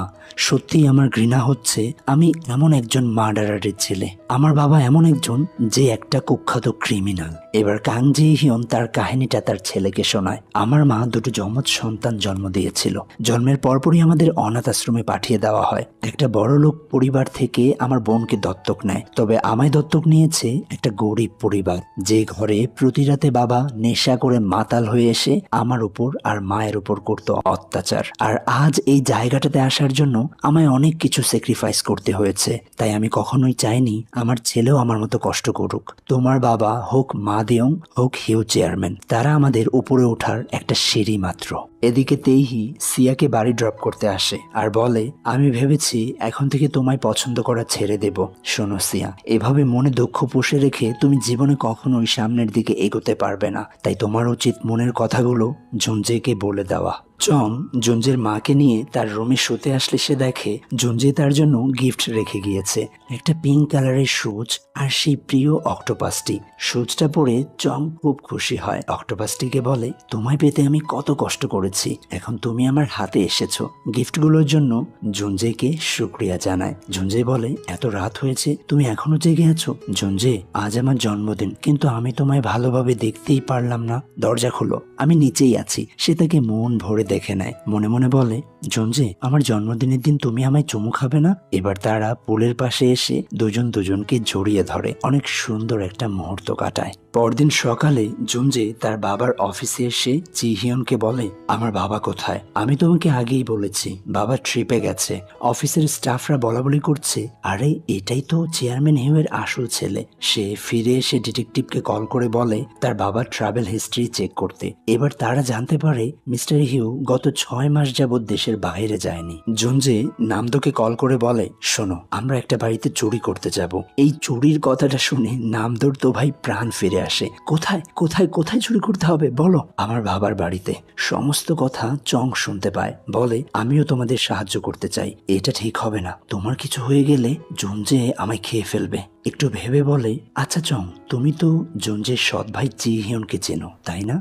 Speaker 1: সত্যিই আমার ঘৃণা হচ্ছে। আমি এমন একজন মার্ডারারের ছেলে। আমার বাবা এমন একজন যে একটা কুখ্যাত ক্রিমিনাল। এবার কাং জি হিয়ন তার কাহিনীটা তার ছেলেকে শোনায়। আমার মা দুটো যমজ সন্তান জন্ম দিয়েছিল। জন্মের পরপরই আমাদের অনাথ আশ্রমে পাঠিয়ে দেওয়া হয়। একটা বড়লোক পরিবার থেকে আমার বোনকে দত্তক নেয়। তবে আমায় দত্তক নিয়েছে একটা গরিব পরিবার, যে ঘরে প্রতি রাতে বাবা নেশা করে মাতাল হয়ে এসে আমার উপর আর মায়ের উপর করত অত্যাচার। আর আজ এই জায়গাটাতে আসার জন্য আমায় অনেক কিছু স্যাক্রিফাইস করতে হয়েছে। তাই আমি কখনোই চাইনি আমার ছেলেও আমার মতো কষ্ট করুক। তোমার বাবা হোক মা দেওং, হোক হিউ চেয়ারম্যান, তারা আমাদের উপরে ওঠার একটা সিঁড়ি মাত্র। এদিকে তেইহি সিয়াকে বাড়ি ড্রপ করতে আসে আর বলে, আমি ভেবেছি এখন থেকে তোমায় পছন্দ করা ছেড়ে দেব। শোনো সিয়া, এভাবে মনে দুঃখ পুষে রেখে তুমি জীবনে কখনোই সামনের দিকে এগোতে পারবে না। তাই তোমার উচিত মনের কথাগুলো জুনজেকে বলে দেওয়া। চং জুনজের মাকে নিয়ে তার রুমে শুতে আসলে সে দেখে জুনজে তার জন্য গিফট রেখে গিয়েছে, একটা পিঙ্ক কালারের শুজ আর সেই প্রিয় অক্টোপাসটি। শুজটা পরে চং খুব খুশি হয়। অক্টোপাসটিকে বলে, তোমায় পেতে আমি কত কষ্ট করেছি, এখন তুমি আমার হাতে এসেছো। গিফটগুলোর জন্য জুনজেকে শুক্রিয়া জানায়। জুনজে বলে, এত রাত হয়েছে, তুমি এখনো জেগে আছো? জুনজে, আজ আমার জন্মদিন, কিন্তু আমি তোমায় ভালোভাবে দেখতেই পারলাম না। দরজা খোলো, আমি নিচেই আছি। সে তাকে মন ভরে দেখে নেয়। মনে মনে বলে, জুনজে, আমার জন্মদিনের দিন তুমি আমায় চুমু খাবে না? এবার তারা পুলের পাশে এসে দুজন দুজনকে জড়িয়ে ধরে অনেক সুন্দর একটা মুহূর্ত কাটায়। পরদিন সকালে জুনজে তার বাবার অফিসে এসে জি হিয়নকে বলে, আমার বাবা কোথায়? আমি তোমাকে আগেই বলেছি বাবা ট্রিপে গেছে। অফিসের স্টাফরা বলাবলি করছে, আরে এটাই তো চেয়ারম্যান হিউয়ের আসল ছেলে। সে ফিরে এসে ডিটেকটিভকে কল করে বলে তার বাবার ট্রাভেল হিস্ট্রি চেক করতে। এবার তারা জানতে পারে মিস্টার হিউ গত 6 মাস যাবৎ দেশের বাইরে যায়নি। জুনজে নামদোকে কল করে বলে, শোনো, আমরা একটা বাড়িতে চুরি করতে যাব। এই চুরির কথাটা শুনে নামদোর তো ভাই প্রাণ ফিরে আসে। কোথায় কোথায় কোথায় চুরি করতে হবে বলো? আমার বাবার বাড়িতে। সমস্ত কথা চং শুনতে পায়। বলে, আমিও তোমাদের সাহায্য করতে চাই। এটা ঠিক হবে না, তোমার কিছু হয়ে গেলে জুনজে আমায় খেয়ে ফেলবে। একটু ভেবে বলে, আচ্ছা চং, তুমি তো জুনজের সৎ ভাই জি হিয়নকে চেনো, তাই না?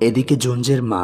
Speaker 1: এদিকে জুনজের মা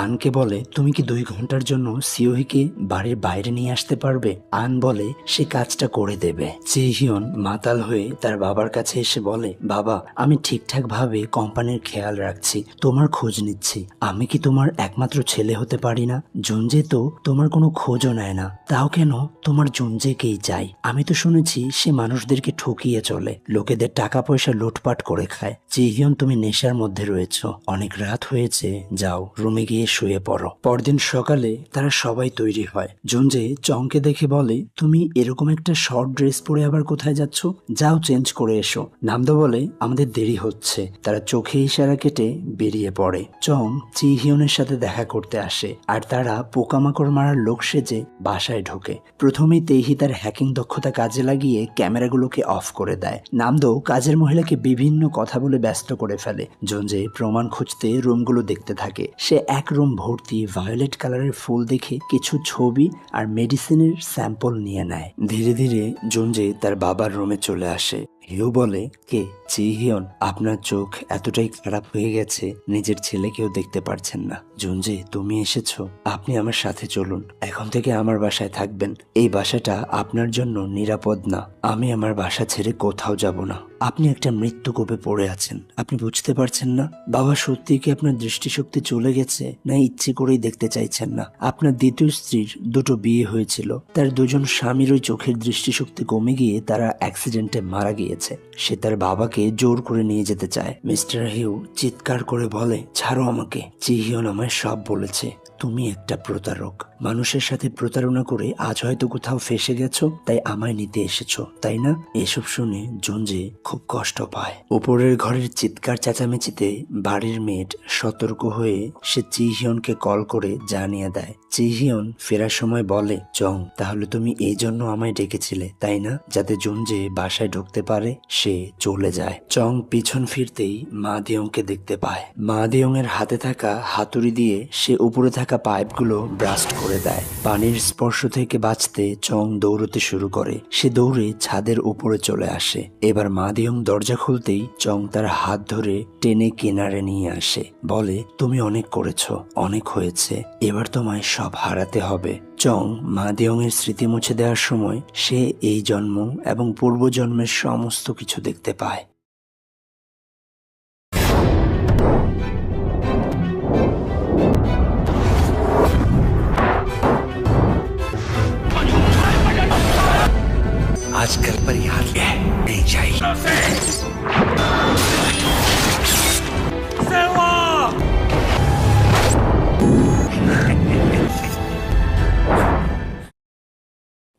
Speaker 1: আনকে বলে, তুমি কি 2 ঘন্টার জন্য সিওহিকে বাড়ির বাইরে নিয়ে আসতে পারবে? আন বলে সে কাজটা করে দেবে। জি হিয়ন মাতাল হয়ে তার বাবার কাছে এসে বলে, বাবা, আমি ঠিকঠাক ভাবে কোম্পানির খেয়াল রাখছি, তোমার খোঁজ নিচ্ছি। আমি কি তোমার একমাত্র ছেলে হতে পারি না? জুনজে তো তোমার কোনো খোঁজও নেয় না, তাও কেন তোমার জুনজেকেই চাই? আমি তো শুনেছি সে মানুষদেরকে ঠকিয়ে চলে, লোকেদের টাকা পয়সা লুটপাট করে খায়। জি হিয়ন, তুমি নেশার মধ্যে রয়েছো। অনেক রাত হয়েছে, যাও রুমে গিয়ে শুয়ে পড়ো। পরদিন সকালে তারা সবাই তৈরি হয়। জুনজে চংকে দেখে বলে, তুমি এরকম একটা শর্ট ড্রেস পরে আবার কোথায় যাচ্ছ? যাও চেঞ্জ করে এসো। নামদো বলে, আমাদের দেরি হচ্ছে। তারা চোখে ইশারা কেটে বেরিয়ে পড়ে। চং চি হিয়নের সাথে দেখা করতে আসে আর তারা পোকামাকড় মারার লোক সেজে বাসায় ঢোকে। প্রথমেই তেহি তার হ্যাকিং দক্ষতা কাজে লাগিয়ে ক্যামেরাগুলোকে অফ করে দেয়। নামদো কাজের মহিলাকে বিভিন্ন কথা বলে ব্যস্ত করে ফেলে। জুনজে প্রমাণ খুঁজতে রুমগুলো দেখতে থাকে। সে এক রুম ভর্তি ভায়োলেট কালারের ফুল দেখে কিছু ছবি আর মেডিসিনের স্যাম্পল নিয়ে নেয়। ধীরে ধীরে জুনজে তার বাবার রুমে চলে আসে। হিউ বলে, কে? জি হিয়ন, আপনার চোখ এতটাই খারাপ হয়ে গেছে নিজের ছেলেকেও দেখতে পারছেন না। জুনজে, তুমি এসেছো, আপনি আমার সাথে চলুন। এখন থেকে আমার বাসায় থাকবেন। এই বাসাটা আপনার জন্য নিরাপদ না। আমি আমার বাসা ছেড়ে কোথাও যাব না। আপনি একটা মৃত্যুকূপে পড়ে আছেন, আপনি বুঝতে পারছেন না? বাবা, সত্যি কি আপনার দৃষ্টিশক্তি চলে গেছে, না ইচ্ছে করেই দেখতে চাইছেন না? আপনার দ্বিতীয় স্ত্রীর 2টো বিয়ে হয়েছিল, তার 2জন স্বামীর ওই চোখের দৃষ্টিশক্তি কমে গিয়ে তারা অ্যাক্সিডেন্টে মারা গিয়েছে। গিয়েছে। সে তার বাবাকে জোর করে নিয়ে যেতে চায়। মিস্টার হিউ চিৎকার করে বলে, ছাড়ো আমাকে, জিহিয়ন আমায় সব বলেছে। তুমি একটা প্রতারক, মানুষের সাথে প্রতারণা করে আজ হয়তো কোথাও ফেসে গেছো, তাই আমায় নিতে এসেছো, তাই না? এসব শুনে জুনজে খুব কষ্ট পায়। উপরের ঘরের চিৎকার চেঁচামেচিতে বাড়ির মেয়েট সতর্ক হয়ে সে জিহিয়নকে কল করে জানিয়ে দেয়। জিহিয়ন ফেরার সময় বলে, চং, তাহলে তুমি এই জন্য আমায় ডেকেছিলে, তাই না? যাতে জুনজে বাসায় ঢুকতে পারে। সে চলে যায়। চং পিছন ফিরতেই মা দিয়ংকে দেখতে পায়। মা দিয়ং এর হাতে থাকা হাতুড়ি দিয়ে সে উপরে থাকা পাইপগুলো ব্রাস্ট করে দেয়। পানির স্পর্শ থেকে বাঁচতে চং দৌড়তে শুরু করে। সে দৌড়ে ছাদের উপরে চলে আসে। এবার মা দিয়ং দরজা খুলতেই চং তার হাত ধরে টেনে কিনারে নিয়ে আসে। বলে, তুমি অনেক করেছো, অনেক হয়েছে, এবার তোমায় সব হারাতে হবে। চং মা দিয়ং এর স্মৃতি মুছে দেওয়ার সময় সে এই জন্ম এবং পূর্বজন্মের সমস্ত কিছু দেখতে পায়।
Speaker 2: आजकल परिहार नहीं चाहिए।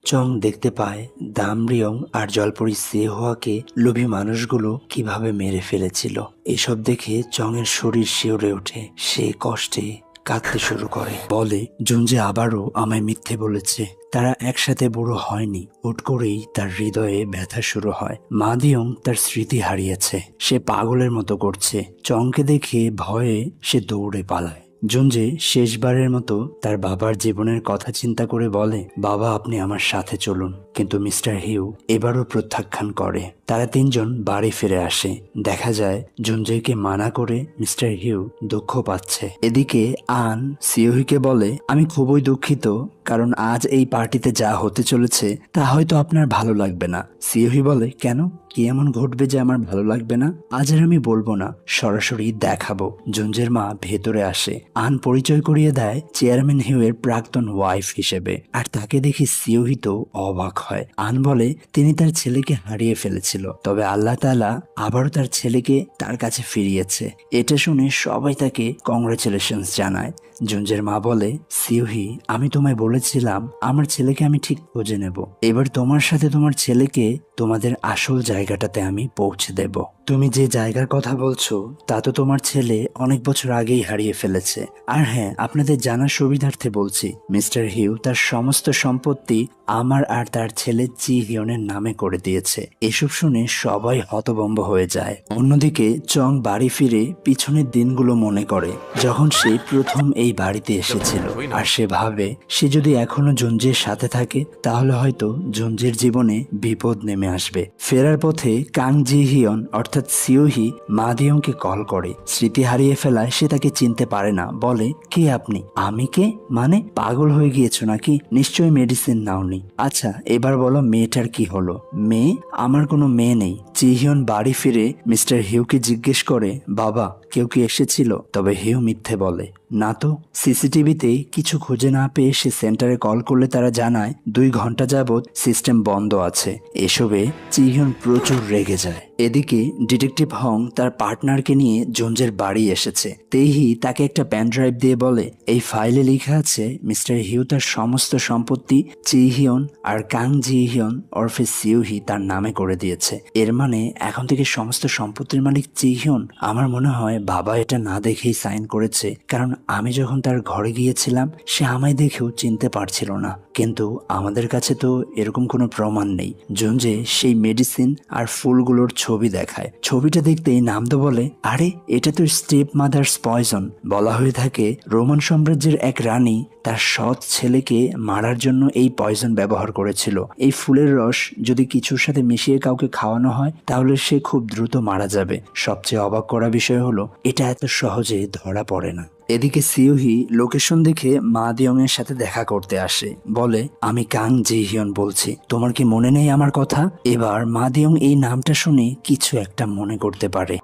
Speaker 1: চং দেখতে পায় দামরিয়ং আর জলপরি সেহোয়াকে লোভী মানুষগুলো কিভাবে মেরে ফেলেছিল। এসব দেখে চং এর শরীর শিউরে ওঠে। সে কষ্টে কাঁদতে শুরু করে। বলে, জুনজে আবারও আমায় মিথ্যে বলেছে। তারা একসাথে বুড়ো হয়নি। হুট করেই তার হৃদয়ে ব্যথা শুরু হয়। মা দিয়ং তার স্মৃতি হারিয়েছে। সে পাগলের মতো করছে। চংকে দেখে ভয়ে সে দৌড়ে পালায়। জুনজে শেষবারের মতো তার বাবার জীবনের কথা চিন্তা করে বলে, বাবা, আপনি আমার সাথে চলুন। কিন্তু মিস্টার হিউ এবারও প্রত্যাখ্যান করে। তারা তিনজন বাড়ি ফিরে আসে। দেখা যায় জুনজেকে মানা করে মিস্টার হিউ দুঃখ পাচ্ছে। এদিকে আন সিওহিকে বলে, আমি খুবই দুঃখিত, কারণ আজ এই পার্টিতে যা হতে চলেছে তা হয়তো আপনার ভালো লাগবে না। সিওহি বলে, কেন, কি এমন ঘটবে যে আমার ভালো লাগবে না? আজ আর আমি বলবো না, সরাসরি দেখাবো। জুনজের মা ভেতরে আসে। আন পরিচয় করিয়ে দেয় চেয়ারম্যান হিউ এর প্রাক্তন ওয়াইফ হিসেবে। আর তাকে দেখে সিওহি তো অবাক হয়। আন বলে, তিনি তার ছেলেকে হারিয়ে ফেলেছিল, তবে আল্লাহ তাআলা আবারও তার ছেলেকে তার কাছে ফিরিয়েছে। এটা শুনে সবাই তাকে কংগ্রেচুলেশনস জানায়। জুনজের মা বলে, সিওহি, আমি তোমায় বলেছিলাম আমার ছেলেকে আমি ঠিক খুঁজে নেব। এবার তোমার সাথে তোমার ছেলেকে তোমাদের আসল জায়গাটাতে আমি পৌঁছে দেব। তুমি যে জায়গার কথা বলছো তা তো তোমার ছেলে অনেক বছর আগেই হারিয়ে ফেলেছে। আর হ্যাঁ, আপনাদের জানার সুবিধার্থে বলছি, মিস্টার হিউ তার সমস্ত সম্পত্তি আমার আর তার ছেলে জি হিয়নের নামে করে দিয়েছে। এসব শুনে সবাই হতভম্ব হয়ে যায়। অন্যদিকে চং বাড়ি ফিরে পিছনের দিনগুলো মনে করে, যখন সে প্রথম এই বাড়িতে এসেছিল। আর সে ভাবে, সে যদি এখনো জুনজের সাথে থাকে তাহলে হয়তো জুনজের জীবনে বিপদ নেমে আসবে। ফেরার পথে কাং জি হিয়ন অর্থাৎ সিওহি মা দিয়ংকে কল করে। স্মৃতি হারিয়ে ফেলায় সে তাকে চিনতে পারে না। বলে, কে আপনি? আমি কে? মানে পাগল হয়ে গিয়েছো নাকি? নিশ্চয়ই মেডিসিন নাওনি। আচ্ছা, এবার বলো মেয়েটার কি হলো? মেয়ে? আমার কোনো মেয়ে নেই। জিহিয়ন বাড়ি ফিরে মিস্টার হিউকে জিজ্ঞেস করে, বাবা, কেউ কি এসেছিল? তবে হিউ মিথ্যে বলে, না তো। সিসিটিভিতে কিছু খুঁজে না পেয়ে সে সেন্টারে কল করলে তারা জানায় 2 ঘন্টা যাবৎ সিস্টেম বন্ধ আছে। এসবে জিহিয়ন প্রচুর রেগে যায়। এদিকে ডিটেকটিভ হং তার পার্টনারকে নিয়ে জোনজের বাড়ি এসেছে। তেহি তাকে একটা প্যান ড্রাইভ দিয়ে বলে, এই ফাইলে লেখা আছে মিস্টার হিউ তার সমস্ত সম্পত্তি জিহিয়ন আর কাং জিহিয়ন ওরফে সিওহি তার নামে করে দিয়েছে। এর মানে এখন থেকে সমস্ত সম্পত্তির মালিক জিহিয়ন। আমার মনে হয় বাবা এটা না দেখেই সাইন করেছে, কারণ আমি যখন তার ঘরে গিয়েছিলাম সে আমায় দেখেও চিনতে পারছিল না। কিন্তু আমাদের কাছে তো এরকম কোনো প্রমাণ নেই। জোনজে সেই মেডিসিন আর ফুলগুলোর ছবি দেখায়। ছবিটা দেখতেই নামদো বলে, আরে এটা তো স্টেপ মাদার্স পয়জন। বলা হয়ে থাকে রোমান সাম্রাজ্যের এক রানী তার সৎ ছেলেকে মারার জন্য এই পয়জন ব্যবহার করেছিল। এই ফুলের রস যদি কিছুর সাথে মিশিয়ে কাউকে খাওয়ানো হয় তাহলে সে খুব দ্রুত মারা যাবে। সবচেয়ে অবাক করা বিষয় হলো এটা এত সহজে ধরা পড়ে না। এদিকে সিওহি লোকেশন দেখে মা দিয়ং এর সাথে দেখা করতে আসে। বলে, আমি কাং জিহিয়ন বলছি, তোমার কি মনে নেই আমার কথা? এবার মা দিয়ং এই নামটা শুনে কিছু একটা মনে করতে পারে।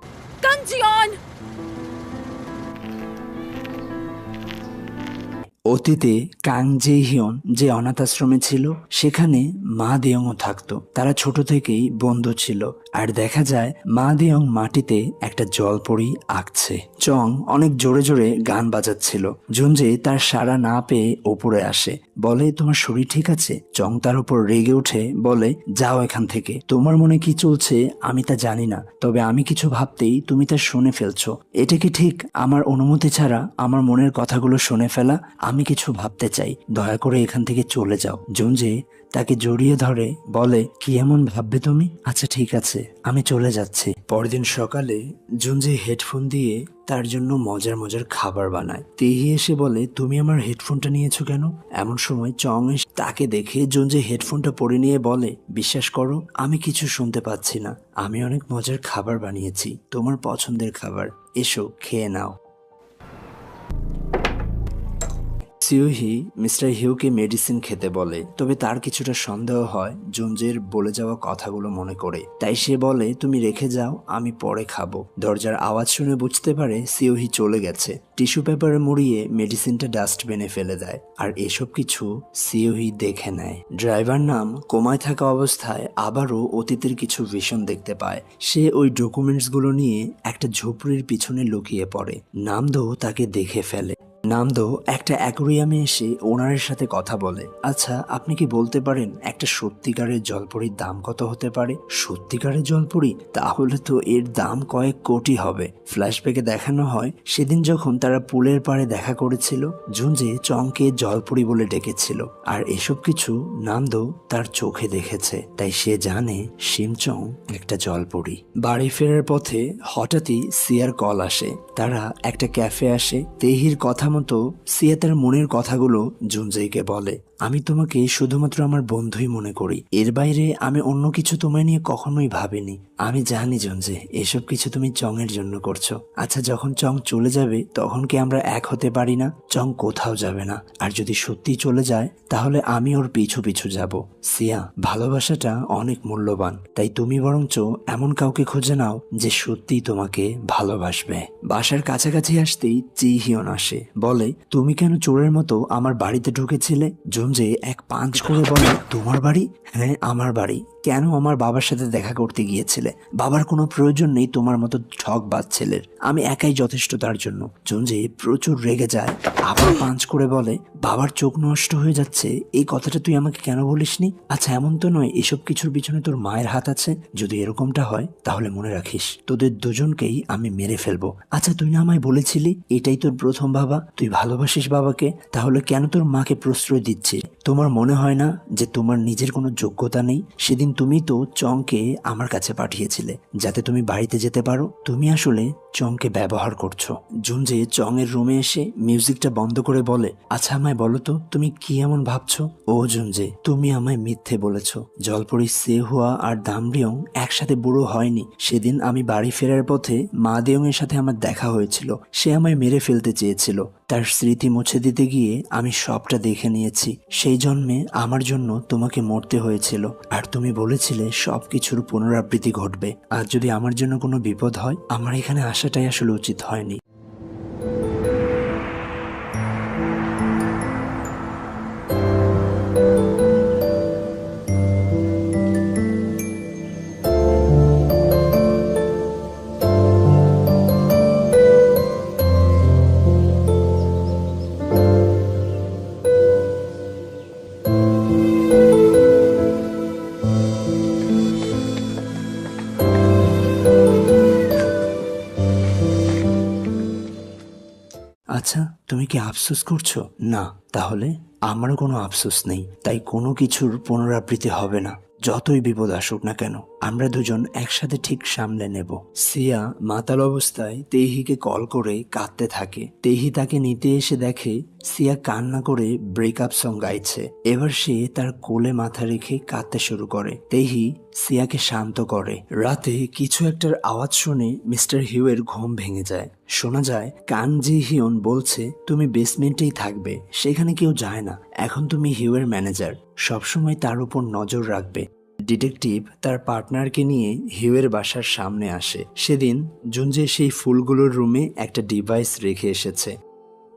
Speaker 1: অতীতে কাং জে হিয়ন যে অনাথ আশ্রমে ছিল সেখানে মা দেয়ংও থাকতো। তারা ছোট থেকেই বন্ধু ছিল। আর দেখা যায় মা দেয়ং মাটিতে একটা জলপরি আঁকছে। চং অনেক জোরে জোরে গান বাজাচ্ছিল। জুনজে তার সাড়া না পেয়ে ওপরে আসে, বলে তোমার শরীর ঠিক আছে? চং তার উপর রেগে উঠে বলে, যাও এখান থেকে, তোমার মনে কি চলছে আমি তা জানি না, তবে আমি কিছু ভাবতেই তুমি তা শুনে ফেলছো। এটা কি ঠিক আমার অনুমতি ছাড়া আমার মনের কথাগুলো শুনে ফেলা? আমি কিছু ভাবতে চাই, দয়া করে এখান থেকে চলে যাও। জুনজে তাকে জড়িয়ে ধরে বলে, কি এমন ভাববে তুমি? আচ্ছা ঠিক আছে, আমি চলে যাচ্ছি। পরদিন সকালে জুনজে হেডফোন দিয়ে তার জন্য মজার মজার খাবার বানায়। তেহি এসে বলে, তুমি আমার হেডফোনটা নিয়েছো কেন? এমন সময় চং তাকে দেখে জুনজে হেডফোনটা পরে নিয়ে বলে, বিশ্বাস করো আমি কিছু শুনতে পাচ্ছি না। আমি অনেক মজার খাবার বানিয়েছি, তোমার পছন্দের খাবার, এসো খেয়ে নাও। সিউহি মিস্টার হিউকে মেডিসিন খেতে বলে, তবে তার কিছুটা সন্দেহ হয় জুনজের বলে যাওয়া কথাগুলো মনে করে। তাই সে বলে, তুমি রেখে যাও, আমি পরে খাবো। দরজার আওয়াজ শুনে বুঝতে পারে সিউহি চলে গেছে। টিস্যু পেপারে মুড়িয়ে মেডিসিনটা ডাস্টবিনে ফেলে দেয়। আর এসব কিছু সিউহি দেখে নেয়। ড্রাইভার নাম কোমায় থাকা অবস্থায় আবারও অতীতের কিছু ভিশন দেখতে পায়। সে ওই ডকুমেন্টসগুলো নিয়ে একটা ঝুপড়ির পিছনে লুকিয়ে পড়ে। নামদো তাকে দেখে ফেলে। নামদো একটা অ্যাকোরিয়ামে এসে ওনারের সাথে কথা বলে, আচ্ছা আপনি কি বলতে পারেন একটা সত্যিকারের জলপরির দাম কত হতে পারে? সত্যিকারের জলপরি? তাহলে তো এর দাম কয়েক কোটি হবে। ফ্ল্যাশব্যাকে দেখানো হয় সেদিন যখন তারা পুলের পাড়ে দেখা করেছিল, জুনজে চংকে জলপরি বলে ডেকেছিল। আর এসব কিছু নামদো তার চোখে দেখেছে, তাই সে জানে শিমচং একটা জলপরি। বাড়ি ফেরার পথে হঠাৎই সিয়ার কল আসে। তারা একটা ক্যাফে আসে। তেহির কথা মতো সিয়া তার মনের কথাগুলো জুনজেইকে বলে, আমি তোমাকে শুধুমাত্র আমার বন্ধুই মনে করি, এর বাইরে আমি অন্য কিছু তোমায় নিয়ে কখনোই ভাবিনি। আমি জানি জুনজে এসব কিছু তুমি চং এর জন্য করছো। আচ্ছা যখন চং চলে যাবে তখন কি আমরা এক হতে পারি না? চং কোথাও যাবে না, আর যদি সত্যি চলে যায় তাহলে আমি ওর পিছু পিছু যাব। সিয়া, ভালোবাসাটা অনেক মূল্যবান, তাই তুমি বরঞ্চ এমন কাউকে খুঁজে নাও যে সত্যিই তোমাকে ভালোবাসবে। বাসার কাছাকাছি আসতেই চি হিয়ন আসে, বলে, তুমি কেন চোরের মতো আমার বাড়িতে ঢুকেছিলে? জুনজে এক পাঞ্চ করে বলে, তোমার বাড়ি? হ্যাঁ আমার বাড়ি। কেন আমার বাবার সাথে দেখা করতে গিয়েছিলে? বাবার কোনো প্রয়োজন নেই তোমার মতো ঠকবাজ ছেলের, আমি একাই যথেষ্ট তার জন্য। জুনজে প্রচুর রেগে যায়, আবার পাঞ্চ করে বলে, বাবার চোখ নষ্ট হয়ে যাচ্ছে এই কথাটা তুই আমাকে কেন বলিসনি? আচ্ছা এমন তো নয় এসব কিছুর পিছনে তোর মায়ের হাত আছে? যদি এরকমটা হয় তাহলে মনে রাখিস তোদের দুজনকেই আমি মেরে ফেলবো। আচ্ছা তুই না আমায় বলেছিলি এটাই তোর প্রথম বাবা, তুই ভালোবাসিস বাবাকে, তাহলে কেন তোর মাকে প্রশ্রয় দিচ্ছিস? তোমার মনে হয় না যে তোমার নিজের কোনো যোগ্যতা নেই? সেদিন তুমি তো চংকে আমার কাছে পাঠিয়েছিলে যাতে তুমি বাড়িতে যেতে পারো। তুমি আসলে চংকে ব্যবহার করছো। জুনজে চং এর রুমে এসে মিউজিকটা বন্ধ করে বলে, আচ্ছা আমায় বলো তো তুমি কি এমন ভাবছো? ও জুনজে, তুমি আমায় মিথ্যে বলেছো। জলপরি সেহুয়া আর দামরিয়ং একসাথে বুড়ো হয়নি। সেদিন আমি বাড়ি ফেরার পথে মা দেয়ং এর সাথে আমার দেখা হয়েছিল। সে আমায় মেরে ফেলতে চেয়েছিল। তার স্মৃতি মুছে দিতে গিয়ে আমি সবটা দেখে নিয়েছি। সেই জন্মে আমার জন্য তোমাকে মরতে হয়েছিল। আর তুমি বলেছিলে সবকিছুর পুনরাবৃত্তি ঘটবে। আর যদি আমার জন্য কোনো বিপদ হয়, আমার এখানে আসাটাই আসলে উচিত হয়নি। আচ্ছা তুমি কি আফসোস করছো? না, তাহলে আমারও কোনো আফসোস নেই। তাই কোনো কিছুর পুনরাবৃত্তি হবে না। যতই বিপদ আসুক না কেন আমরা দুজন একসাথে ঠিক সামলে নেব। সিয়া মাতাল অবস্থায় তেহিকে কল করে কাঁদতে থাকে। তেহি তাকে নিতে এসে দেখে সিয়া কান্না করে ব্রেকআপ সং গাইছে। এবার সে তার কোলে মাথা রেখে কাঁদতে শুরু করে। তেহি সিয়াকে শান্ত করে। রাতে কিছু একটার আওয়াজ শুনে মিস্টার হিউয়ের ঘুম ভেঙে যায়। শোনা যায় কান জি হিয়ন বলছে, তুমি বেসমেন্টেই থাকবে, সেখানে কেউ যায় না। এখন তুমি হিউয়ের ম্যানেজার, সবসময় তার উপর নজর রাখবে। ডিটেকটিভ তার পার্টনারকে নিয়ে হিউয়ের বাসার সামনে আসে। সেদিন জুনজে সেই ফুলগুলোর রুমে একটা ডিভাইস রেখে এসেছে।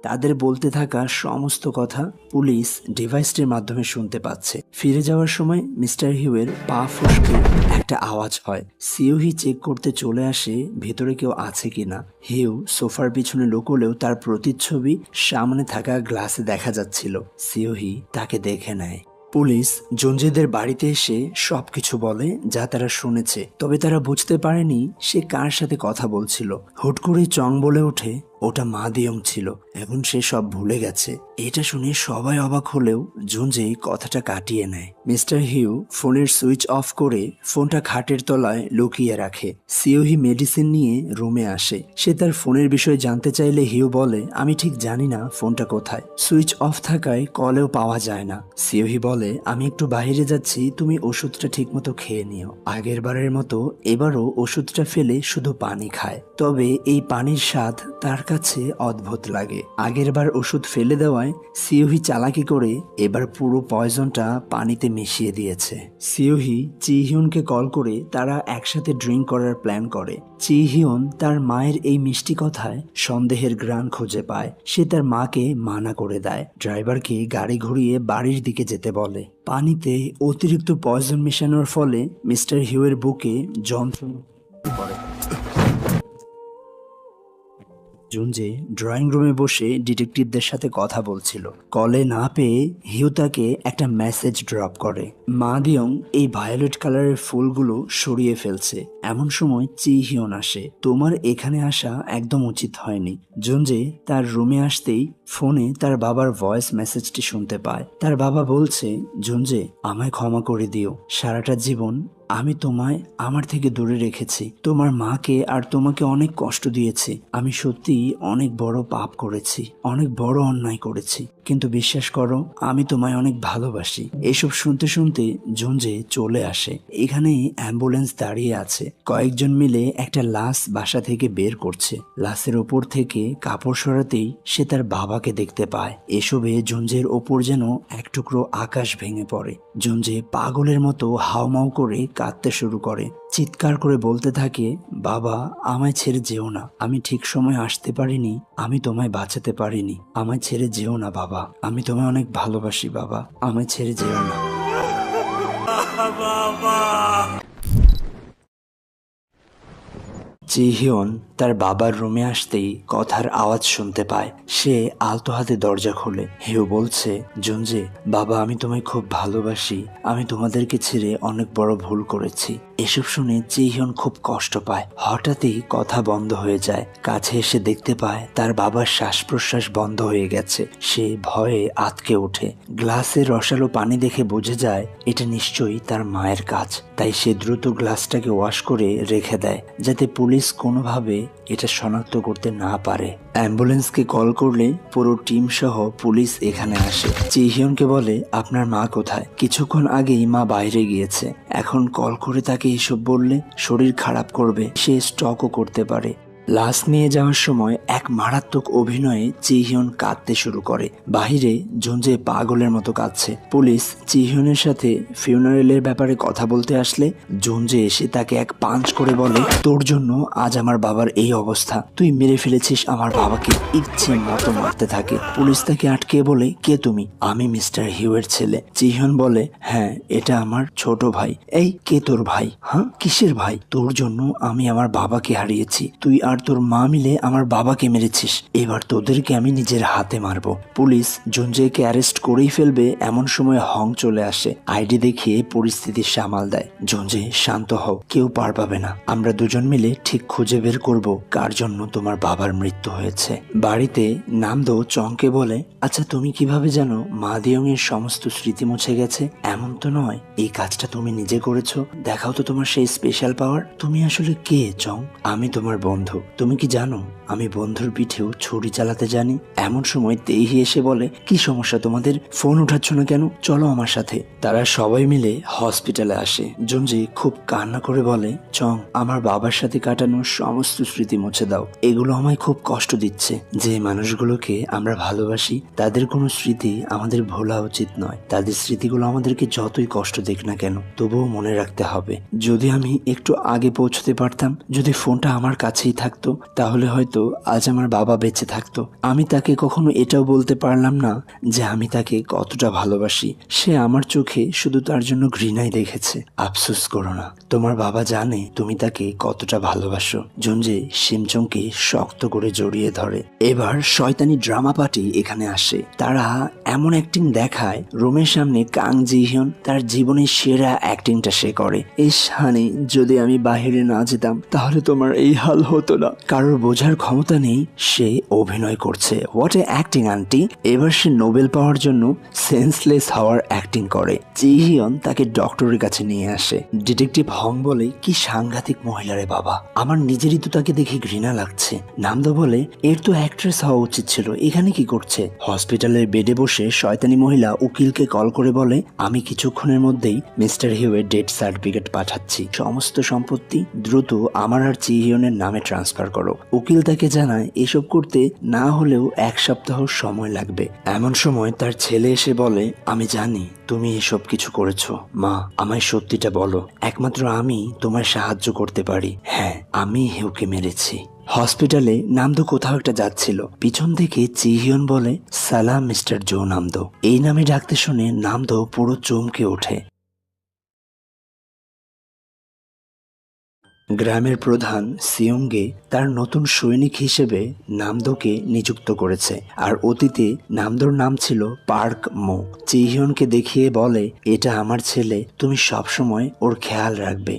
Speaker 1: তাদের বলতে থাকা সমস্ত কথা পুলিশ ডিভাইসটির মাধ্যমে শুনতে পাচ্ছে। ফিরে যাওয়ার সময় মিস্টার হিউয়ের পা ফসকে একটা আওয়াজ হয়। সিওহি চেক করতে চলে আসে ভেতরে কেউ আছে কিনা। হিউ সোফার পিছনে লুকোলেও তার প্রতিচ্ছবি সামনে থাকা গ্লাসে দেখা যাচ্ছিল। সিওহি তাকে দেখে নেয়। পুলিশ জঞ্জেদের বাড়িতে এসে সবকিছু বলে যা তারা শুনেছে, তবে তারা বুঝতে পারেনি সে কার সাথে কথা বলছিল। হুট করে চং বলে ওঠে, ওটা মা দিয়ং ছিল, এখন সে সব ভুলে গেছে। এটা শুনে সবাই অবাক হলেও জঞ্জে কথাটা কাটিয়ে নেয়। মিস্টার হিউ ফোনের সুইচ অফ করে ফোনটা খাটের তলায় লুকিয়ে রাখে। সিওহি মেডিসিন নিয়ে রুমে আসে। সে তার ফোনের বিষয়ে জানতে চাইলে হিউ বলে, আমি ঠিক জানি না ফোনটা কোথায়, সুইচ অফ থাকায় কলেও পাওয়া যায় না। সিওহি বলে, আমি একটু বাইরে যাচ্ছি, তুমি ওষুধটা ঠিকমতো খেয়ে নিও। আগের বারের মতো এবারও ওষুধটা ফেলে শুধু পানি খায়, তবে এই পানির স্বাদ তার কাছে অদ্ভুত লাগে। আগের বার ওষুধ ফেলে দেওয়ায় সিওহি চালাকি করে এবার পুরো পয়জনটা পানিতে মিশিয়ে দিয়েছে। সিওহি চিহিউনকে কল করে তারা একসাথে ড্রিঙ্ক করার প্ল্যান করে। চিহিউন তার মায়ের এই মিষ্টি কথায় সন্দেহের ঘ্রাণ খুঁজে পায়। সে তার মাকে মানা করে দেয়, ড্রাইভারকে গাড়ি ঘুরিয়ে বাড়ির দিকে যেতে বলে। পানিতে অতিরিক্ত পয়জন মেশানোর ফলে মিস্টার হিউয়ের বুকে যন্ত্রণা করে। জুনজে ড্রয়িং রুমে বসে ডিটেকটিভদের সাথে কথা বলছিল। কলে না পেয়ে হিউ তাকে একটা মেসেজ ড্রপ করে। মা দিয়ং এই ভায়োলেট কালারের ফুলগুলো সরিয়ে ফেলছে। এমন সময় চি হিয়ন আসে। তোমার এখানে আসা একদম উচিত হয়নি। জুনজে তার রুমে আসতেই ফোনে তার বাবার ভয়েস মেসেজটি শুনতে পায়। তার বাবা বলছে, জুনজে আমায় ক্ষমা করে দিও, সারাটা জীবন আমি তোমায় আমার থেকে দূরে রেখেছি, তোমার মাকে আর তোমাকে অনেক কষ্ট দিয়েছি। আমি সত্যি অনেক বড় পাপ করেছি, অনেক বড় অন্যায় করেছি, কিন্তু বিশ্বাস করো আমি তোমায় অনেক ভালোবাসি। এসব শুনতে শুনতে জুনজে চলে আসে। এখানে অ্যাম্বুলেন্স দাঁড়িয়ে আছে। কয়েকজন মিলে একটা লাশ বাসা থেকে বের করছে। লাশের ওপর থেকে কাপড় সরাতেই সে তার বাবাকে দেখতে পায়। এসবে জুনজের ওপর যেন এক টুকরো আকাশ ভেঙে পড়ে। জুনজে পাগলের মতো হাউমাউ করে কাঁদতে শুরু করে, চিৎকার করে বলতে থাকে, বাবা আমায় ছেড়ে যেও না, আমি ঠিক সময় আসতে পারিনি, আমি তোমায় বাঁচাতে পারিনি, আমায় ছেড়ে যেও না বাবা, আমি তোমায় অনেক ভালোবাসি বাবা, আমায় ছেড়ে যেও না। জিহিয়ন তার বাবার রুমে আসতেই কথার আওয়াজ শুনতে পায়। সে আলতো হাতে দরজা খোলে। হিউ বলছে, জুনজে বাবা আমি তোমায় খুব ভালোবাসি, আমি তোমাদেরকে ছেড়ে অনেক বড় ভুল করেছি। এসব শুনে জিহিয়ন খুব কষ্ট পায়। হঠাৎই কথা বন্ধ হয়ে যায়। কাছে এসে দেখতে পায় তার বাবার শ্বাস প্রশ্বাস বন্ধ হয়ে গেছে। সে ভয়ে আতকে ওঠে। গ্লাসের রসালো পানি দেখে বুঝে যায় এটা নিশ্চয়ই তার মায়ের কাজ। তাই সে দ্রুত গ্লাসটাকে ওয়াশ করে রেখে দেয়, যাতে পুলিশ কোনোভাবে এটা শনাক্ত করতে না পারে। অ্যাম্বুলেন্সকে কল করলে পুরো টিম সহ পুলিশ এখানে আসে। জিহিয়নকে বলে, আপনার মা কোথায়? কিছুক্ষণ আগেই মা বাইরে গিয়েছে, এখন কল করে তাকে এসব বললে শরীর খারাপ করবে, সে স্ট্রোকও করতে পারে। লাশ নিয়ে যাওয়ার সময় এক মারাত্মক অভিনয়ে চিহিয়ন কাঁদতে শুরু করে। বাহিরে জুনজে পাগলের মতো কাঁদছে। পুলিশ চিহিয়নের সাথে ফিউনারেলের ব্যাপারে কথা বলতে আসলে জুনজে এসে তাকে এক পাঞ্চ করে বলে, তোর জন্য আজ আমার বাবার এই অবস্থা, তুই মেরে ফেলেছিস আমার বাবাকে। ইচ্ছে মতো মারতে থাকে। পুলিশ তাকে আটকে বলে, কে তুমি? আমি মিস্টার হিউয়ের ছেলে। চিহিয়ন বলে, হ্যাঁ এটা আমার ছোট ভাই। এই কে তোর ভাই? হ্যাঁ কিসের ভাই? তোর জন্য আমি আমার বাবাকে হারিয়েছি, তুই আর তোর মা মিলে আমার বাবাকে মেরেছিস, এবার তোদেরকে আমি নিজের হাতে মারবো। পুলিশ জুনজেকে অ্যারেস্ট করেই ফেলবে এমন সময় হং চলে আসে। আইডি দেখিয়ে পরিস্থিতি সামাল দেয়। জুনজে শান্ত হও, কেউ পার পাবে না, আমরা দুজন মিলে ঠিক খুঁজে বের করব কার জন্য তোমার বাবার মৃত্যু হয়েছে। বাড়িতে নামদো চংকে বলে, আচ্ছা তুমি কিভাবে জানো মা দিয়ং এর সমস্ত স্মৃতি মুছে গেছে? এমন তো নয়, এই কাজটা তুমি নিজে করেছো, দেখাও তো তোমার সেই স্পেশাল পাওয়ার। তুমি আসলে কে চং? আমি তোমার বন্ধু, তুমি কি জানো আমি বন্ধুর পিঠেও ছুরি চালাতে জানি। এমন সময় তেহি এসে বলে, কি সমস্যা তোমাদের? ফোন উঠাচ্ছ না কেন? চলো আমার সাথে। তারা সবাই মিলে হসপিটালে আসে। জুনজি খুব কান্না করে বলে, চং আমার বাবার সাথে কাটানো সমস্ত স্মৃতি মুছে দাও, এগুলো আমায় খুব কষ্ট দিচ্ছে। যে মানুষগুলোকে আমরা ভালোবাসি তাদের কোনো স্মৃতি আমাদের ভোলা উচিত নয়। তাদের স্মৃতিগুলো আমাদেরকে যতই কষ্ট দিক না কেন তবুও মনে রাখতে হবে। যদি আমি একটু আগে পৌঁছতে পারতাম, যদি ফোনটা আমার কাছেই থাকতো থাকতো তাহলে হয়তো আজ আমার বাবা বেঁচে থাকতো। আমি তাকে কখনো এটাও বলতে পারলাম না যে আমি তাকে কতটা ভালোবাসি। সে আমার চোখে শুধু তার জন্য ঘৃণাই দেখেছে। আফসোস করো না, তোমার বাবা জানে তুমি তাকে কতটা ভালোবাসো। জুনজে শিমচংকে শক্ত করে জড়িয়ে ধরে। এবার শয়তানি ড্রামা পার্টি এখানে আসে। তারা এমন অ্যাক্টিং দেখায়, রুমের সামনে কাং জিহিয়ন তার জীবনের সেরা অ্যাক্টিংটা সে করে। এই হানি, যদি আমি বাহিরে না যেতাম তাহলে তোমার এই হাল হতো না। কারোর বোঝার ক্ষমতা নেই সে অভিনয় করছে। What a acting aunty. এবার সে নোবেল পাওয়ার জন্য সেন্সলেস হওয়ার অ্যাক্টিং করে। জিহিয়ন তাকে ডক্টরের কাছে নিয়ে আসে। ডিটেকটিভ হং বলে, কি সাংঘাতিক মহিলা রে বাবা, আমার নিজেরই তো তাকে দেখে ঘৃণা লাগছে। নামদো বলে, এর তো অ্যাক্ট্রেস হওয়া উচিত ছিল, এখানে কি করছে? হসপিটালের বেডে বসে শয়তানি মহিলা উকিলকে কল করে বলে, আমি কিছুক্ষণের মধ্যেই মিস্টার হিউয়ের ডেথ সার্টিফিকেট পাঠাচ্ছি। সমস্ত সম্পত্তি দ্রুত আমার আর জিহিয়নের নামে ট্রান্সফার করো। উকিল তাকে জানায় এসব করতে না হলেও 1 সপ্তাহ সময় লাগবে। এমন সময় তার ছেলে এসে বলে, আমি জানি তুমি এসব কিছু করেছো মা, আমায় সত্যিটা বলো। একমাত্র আমি তোমার সাহায্য করতে পারি। হ্যাঁ, আমি হিউকে মেরেছি। হসপিটালে নামদো কোথাও একটা যাচ্ছিল। পিছন থেকে জিহিয়ন বলে, সালাম মিস্টার জো নামদো। এই নামে ডাকতে শুনে নামদো পুরো চমকে ওঠে। গ্রামের প্রধান সিয়ংগে তার নতুন সৈনিক হিসেবে নামদোকে নিযুক্ত করেছে। আর অতীতে নামদোর নাম ছিল পার্ক মো। জিহিয়নকে দেখিয়ে বলে, এটা আমার ছেলে, তুমি সবসময় ওর খেয়াল রাখবে।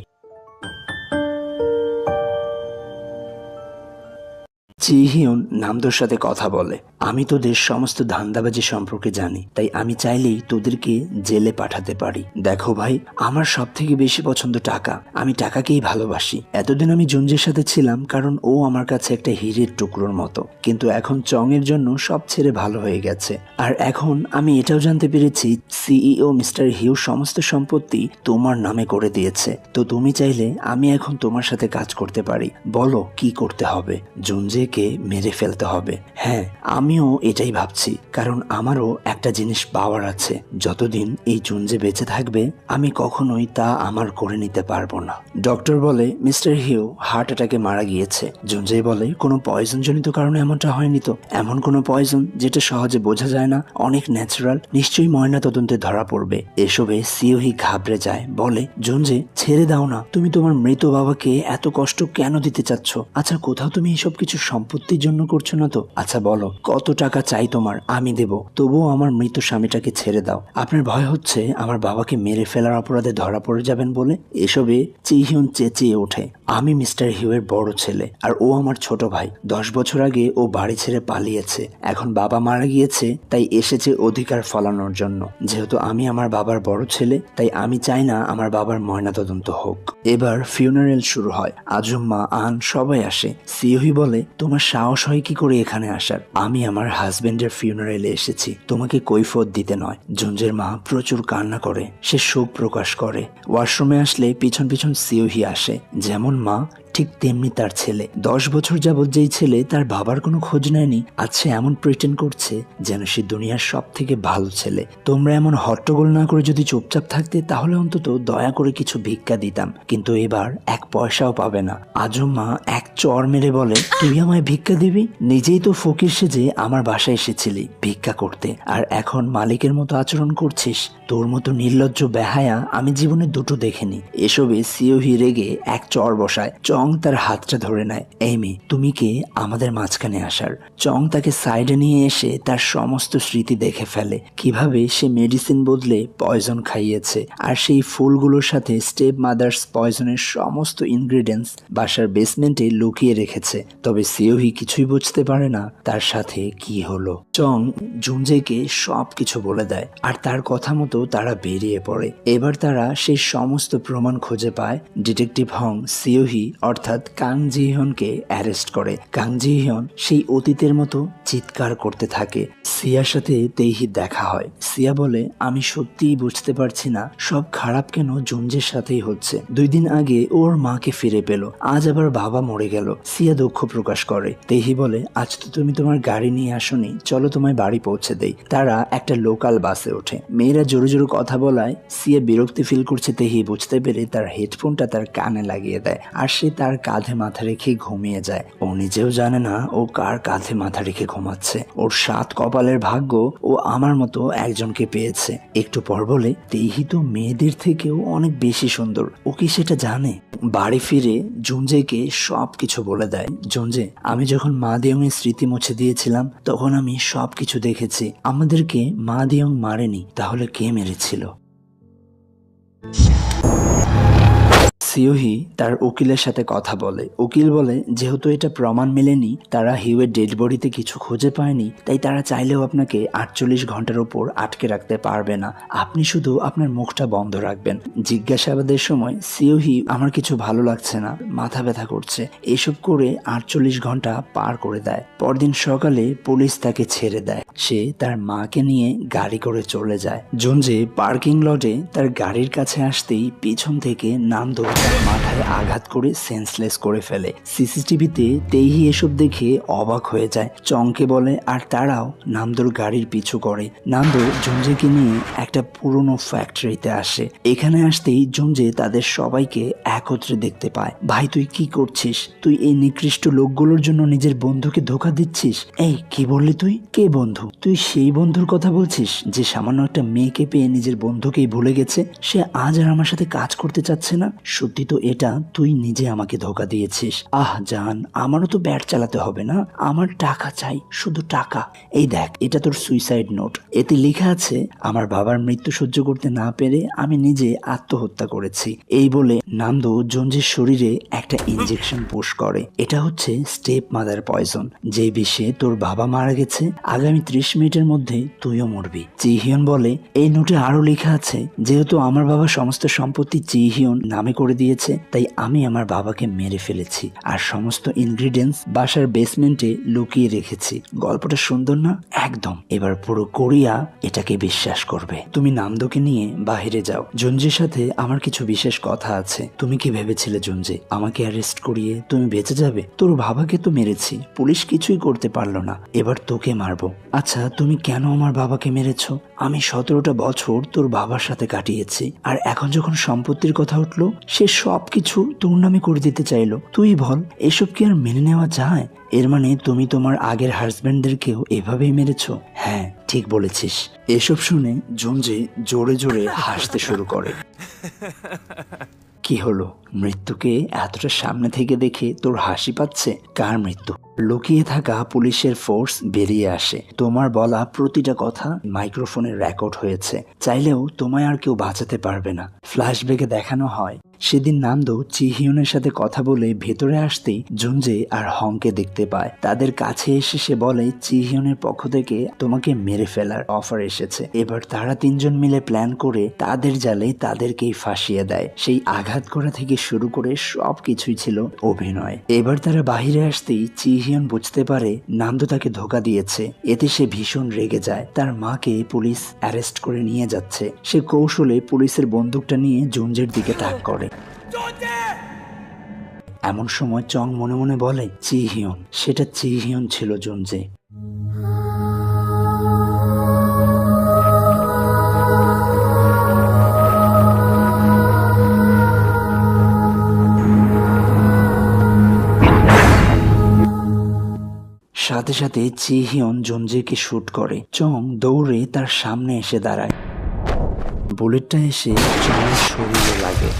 Speaker 1: জিহিয়ন নামদোর সাথে কথা বলে, আমি তোদের সমস্ত ধান্দাবাজি সম্পর্কে জানি, তাই আমি চাইলেই তোদেরকে জেলে পাঠাতে পারি। দেখো ভাই, আমার সব থেকে বেশি পছন্দ টাকা। আমি টাকাকেই ভালোবাসি। এতদিন আমি জুনজের সাথে ছিলাম কারণ ও আমার কাছে একটা হীরের টুকরোর মতো, কিন্তু এখন চং এর জন্য সব ছেড়ে ভালো হয়ে গেছে। আর এখন আমি এটাও জানতে পেরেছি সিইও মিস্টার হিউ সমস্ত সম্পত্তি তোমার নামে করে দিয়েছে। তো তুমি চাইলে আমি এখন তোমার সাথে কাজ করতে পারি। বলো কি করতে হবে? জুনজেকে মেরে ফেলতে হবে। হ্যাঁ, আমিও এটাই ভাবছি, কারণ আমারও একটা জিনিস পাওয়ার আছে। যতদিন এই জুনজে বেঁচে থাকবে আমি কখনোই তা আমার করে নিতে পারবো না। ডক্টর বলে, মিস্টার হিউ হার্ট অ্যাটাকে মারা গিয়েছে। জুনজে বলে, কোনো পয়জন জনিত কারণে এমনটা হয়নি তো? এমন কোনো পয়জন যেটা সহজে বোঝা যায় না, অনেক ন্যাচারাল, নিশ্চয়ই ময়না তদন্তে ধরা পড়বে। এসবে সিওহি ঘাবড়ে যায়, বলে, জুনজে ছেড়ে দাও না, তুমি তোমার মৃত বাবাকে এত কষ্ট কেন দিতে চাচ্ছ? আচ্ছা, কোথাও তুমি এসব কিছু সম্পত্তির জন্য করছো না তো? আচ্ছা বলো, কত টাকা চাই তোমার? আমি দেব, তবুও আমার মৃত স্বামীটাকে ছেড়ে দাও। আপনার ভয় হচ্ছে আমার বাবাকে মেরে ফেলার অপরাধে ধরা পড়ে যাবেন বলে? এসবে চিহিয়ন চেঁচিয়ে ওঠে, আমি মিস্টার হিউয়ের বড় ছেলে আর ও আমার ছোট ভাই। 10 বছর আগে ও বাড়ি ছেড়ে পালিয়েছে। এখন বাবা মারা গিয়েছে, তাই এসেছে অধিকার ফলানোর জন্য। যেহেতু আমি আমার বাবার বড় ছেলে, তাই আমি চাই না আমার বাবার ময়নাতদন্ত হোক। এবার ফিউনারেল শুরু হয়। আজম্মা, আন সবাই আসে। সিওহি বলে, তোমার সাহস হয় কি করে এখানে আসার? আমি আমার হাজবেন্ডের ফিউনারেলে এসেছি, তোমাকে কৈফিয়ত দিতে নয়। জুনজের মা প্রচুর কান্না করে, সে শোক প্রকাশ করে। ওয়াশরুমে আসলে পিছন পিছন সিওহি আসে। যেমন মা ঠিক তেমনি তার ছেলে। 10 বছর যাবৎ যেই ছেলে তার বাবার কোনো খোঁজ নেয়নি, আজ সে এমন প্রিটেন্ড করছে যেন সে দুনিয়ার সব থেকে ভালো ছেলে। তোমরা এমন হট্টগোল না করে যদি চুপচাপ থাকতে, তাহলে অন্তত দয়া করে কিছু ভিক্ষা দিতাম, কিন্তু এবার 1 পয়সাও পাবে না। আজম্মা এক চর মেরে বলে, তুই আমায় ভিক্ষা দিবি? নিজেই তো ফকির সেজে আমার বাসায় এসেছিলি ভিক্ষা করতে, আর এখন মালিকের মতো আচরণ করছিস? তোর মতো নির্লজ্জ বেহায়া আমি জীবনে দুটো দেখিনি। এসবে সিওহি রেগে এক চর বসায়। চং তার হাতটা ধরে নেয়, এই মেয়ে, তুমি কে আমাদের মাঝখানে আসার? চং তাকে সাইডে নিয়ে এসে তার সমস্ত স্মৃতি দেখে ফেলে, কিভাবে সে মেডিসিন বদলে পয়জন খাইয়েছে, আর সেই ফুলগুলোর সাথে স্টেপ মাদার্স পয়জনের সমস্ত ইনগ্রিডিয়েন্টস বাসার বেসমেন্টে লুকিয়ে রেখেছে। তবে সিওহি কিছুই বুঝতে পারে না তার সাথে কি হলো। চং জুনজেকে সব কিছু বলে দেয়, আর তার কথা মতো তারা বেরিয়ে পড়ে। এবার তারা সেই সমস্ত প্রমাণ খুঁজে পায়। ডিটেকটিভ হং সিওহি অর্থাৎ কাং জিহিয়নকে অ্যারেস্ট করে। কাং জিহিয়ন সেই অতীতের মতো চিৎকার করতে থাকে, সিয়ার সাথে তেহির দেখা হয়। সিয়া বলে, আমি সত্যিই বুঝতে পারছি না সব খারাপ কেন জঞ্জের সাথেই হচ্ছে। 2 দিন আগে ওর মাকে ফিরে পেল, আজ আবার বাবা মরে গেল। সিয়া দুঃখ প্রকাশ করে। তেহি বলে, আজ তো তুমি তোমার গাড়ি নিয়ে আসোনি, চলো তোমায় বাড়ি পৌঁছে দেই। তারা একটা লোকাল বাসে ওঠে। মেয়েরা জোরে জোরে কথা বলায় সিয়া বিরক্তি ফিল করছে। তেহি বুঝতে পেরে তার হেডফোনটা তার কানে লাগিয়ে দেয়, আর সে তার কাঁধে মাথা রেখে ঘুমিয়ে যায়। ও নিজেও জানে না ও কার কাঁধে মাথা রেখে ঘুমাচ্ছে। ওর 7 কপালের ভাগ্য ও আমার মতো একজনকে পেয়েছে। একটু পর বলে, তেহি তো মেয়েদের থেকেও অনেক বেশি সুন্দর, ও কি সেটা জানে? বাড়ি ফিরে জুনজেকে সবকিছু বলে দেয়। জুনজে, আমি যখন মা দিয়ং এর স্মৃতি মুছে দিয়েছিলাম তখন আমি সবকিছু দেখেছি। আমাদেরকে মা দিয়ং মারেনি, তাহলে কে মেরেছিল? সিওহি তার উকিলের সাথে কথা বলে। উকিল বলে, যেহেতু এটা প্রমাণ মেলেনি, তারা হিউয়ের ডেড বডিতে কিছু খুঁজে পায়নি, তাই তারা চাইলেও আপনাকে 48 ঘন্টার উপর আটকে রাখতে পারবে না। আপনি শুধু আপনার মুখটা বন্ধ রাখবেন। জিজ্ঞাসাবাদের সময় সিওহি, আমার কিছু ভালো লাগছে না, মাথা ব্যথা করছে, এসব করে 48 ঘন্টা পার করে দেয়। পরদিন সকালে পুলিশ তাকে ছেড়ে দেয়। সে তার মাকে নিয়ে গাড়ি করে চলে যায়। জুনজে পার্কিং লটে তার গাড়ির কাছে আসতেই পিছন থেকে নামদো তার মাথায় আঘাত করে সেন্সলেস করে ফেলে। সিসিটিভিতে তেহি এসব দেখে অবাক হয়ে যায়। চংকে বলে, আর তারাও নামদোর গাড়ির পিছু করে। নামদো জুনজেকে নিয়ে একটা পুরনো ফ্যাক্টরিতে আসে। এখানে আসতেই জুনজে তাদের সবাইকে একত্রে দেখতে পায়। ভাই, তুই কি করছিস? তুই এই নিকৃষ্ট লোকগুলোর জন্য নিজের বন্ধুকে ধোকা দিচ্ছিস? এই কি বললি তুই? কে বন্ধু? তুই সেই বন্ধুর কথা বলছিস যে সামান্য একটা মেয়েকে পেয়ে নিজের বন্ধুকেই ভুলে গেছে? সে আজ আর আমার সাথে কাজ করতে চাচ্ছে না। সত্যি তো এটা তুই নিজে আমাকে ধোকা দিয়েছিস। আহ জান, আমারও তো ব্যাট চালাতে হবে না, আমার টাকা চাই, শুধু টাকা। এই দেখ, এটা তোর সুইসাইড নোট। এতে লেখা আছে, আমার বাবার মৃত্যু সহ্য করতে না পেরে আমি নিজে আত্মহত্যা করেছি। এই বলে নামদো জঞ্জের শরীরে একটা ইনজেকশন পুশ করে। এটা হচ্ছে স্টেপ মাদার পয়জন, যে বিষে তোর বাবা মারা গেছে। আগামী 30 মিনিটের মধ্যে তুইও মরবি। জিহিয়ন বলে, এই নোটে আরো লেখা আছে, যেহেতু আমার বাবা সমস্ত সম্পত্তি জিহিয়ন নামে করে দিয়েছে, তাই আমি আমার বাবাকে মেরে ফেলেছি আর সমস্ত ইনগ্রিডিয়েন্টস বাসার বেসমেন্টে লুকিয়ে রেখেছি। গল্পটা সুন্দর না? একদম। এবার পুরো কোরিয়া এটাকে বিশ্বাস করবে। তুমি নামদোকে নিয়ে বাহিরে যাও। জুনজির সাথে আমার কিছু বিশেষ কথা আছে। তুমি কি ভেবেছিলে জুনজি, আমাকে অ্যারেস্ট করিয়ে তুমি বেঁচে যাবে? তোর বাবাকে তো মেরেছি, পুলিশ কিছুই করতে পারলো না, এবার তোকে মারবো। আচ্ছা, তুমি কেন আমার বাবাকে মেরেছো? আমি 17টা বছর তোর বাবার সাথে কাটিয়েছি, আর এখন যখন সম্পত্তির কথা উঠলো, সে সবকিছু তোর নামে করে দিতে চাইলো। তুই বল, এসব কি আর মেনে নেওয়া যায়? এর মানে তুমি তোমার আগের হাজবেন্ডদেরকেও এভাবেই মেরেছো? হ্যাঁ, ঠিক বলেছিস। এসব শুনে জুনজে জোরে জোরে হাসতে শুরু করে। কি হলো? মৃত্যুকে এতটা সামনে থেকে দেখে তোর হাসি পাচ্ছে? কার মৃত্যু? লুকিয়ে থাকা পুলিশের ফোর্স বেরিয়ে আসে। তোমার বলা প্রতিটা কথা মাইক্রোফোনে রেকর্ড হয়েছে। চাইলেও তোমায় আর কেউ বাঁচাতে পারবে না। ফ্ল্যাশব্যাকে দেখানো হয়, সেদিন নামদো চিহিয়নের সাথে কথা বলে ভেতরে আসতেই জুনজে আর হংকে দেখতে পায়। তাদের কাছে এসে সে বলে, চিহিয়নের পক্ষ থেকে তোমাকে মেরে ফেলার অফার এসেছে। এবার তারা 3 জন মিলে প্ল্যান করে তাদের জালে তাদেরকেই ফাঁসিয়ে দেয়। সেই আঘাত করা থেকে শুরু করে সবকিছুই ছিল অভিনয়। এবার তারা বাহিরে আসতেই চিহিয়ন বুঝতে পারে নামদো তাকে ধোকা দিয়েছে। এতে সে ভীষণ রেগে যায়। তার মাকে পুলিশ অ্যারেস্ট করে নিয়ে যাচ্ছে। সে কৌশলে পুলিশের বন্দুকটা নিয়ে জুনজের দিকে তাক করে। এমন সময় চং মনে মনে বলে, চিহিয়ন। সেটা চিহিয়ন ছিল জুনজে। সাথে সাথে চিহিয়ন জুনজেকে শুট করে। চং দৌড়ে তার সামনে এসে দাঁড়ায়। বুলেটটা এসে চংয়ের শরীরে লাগে।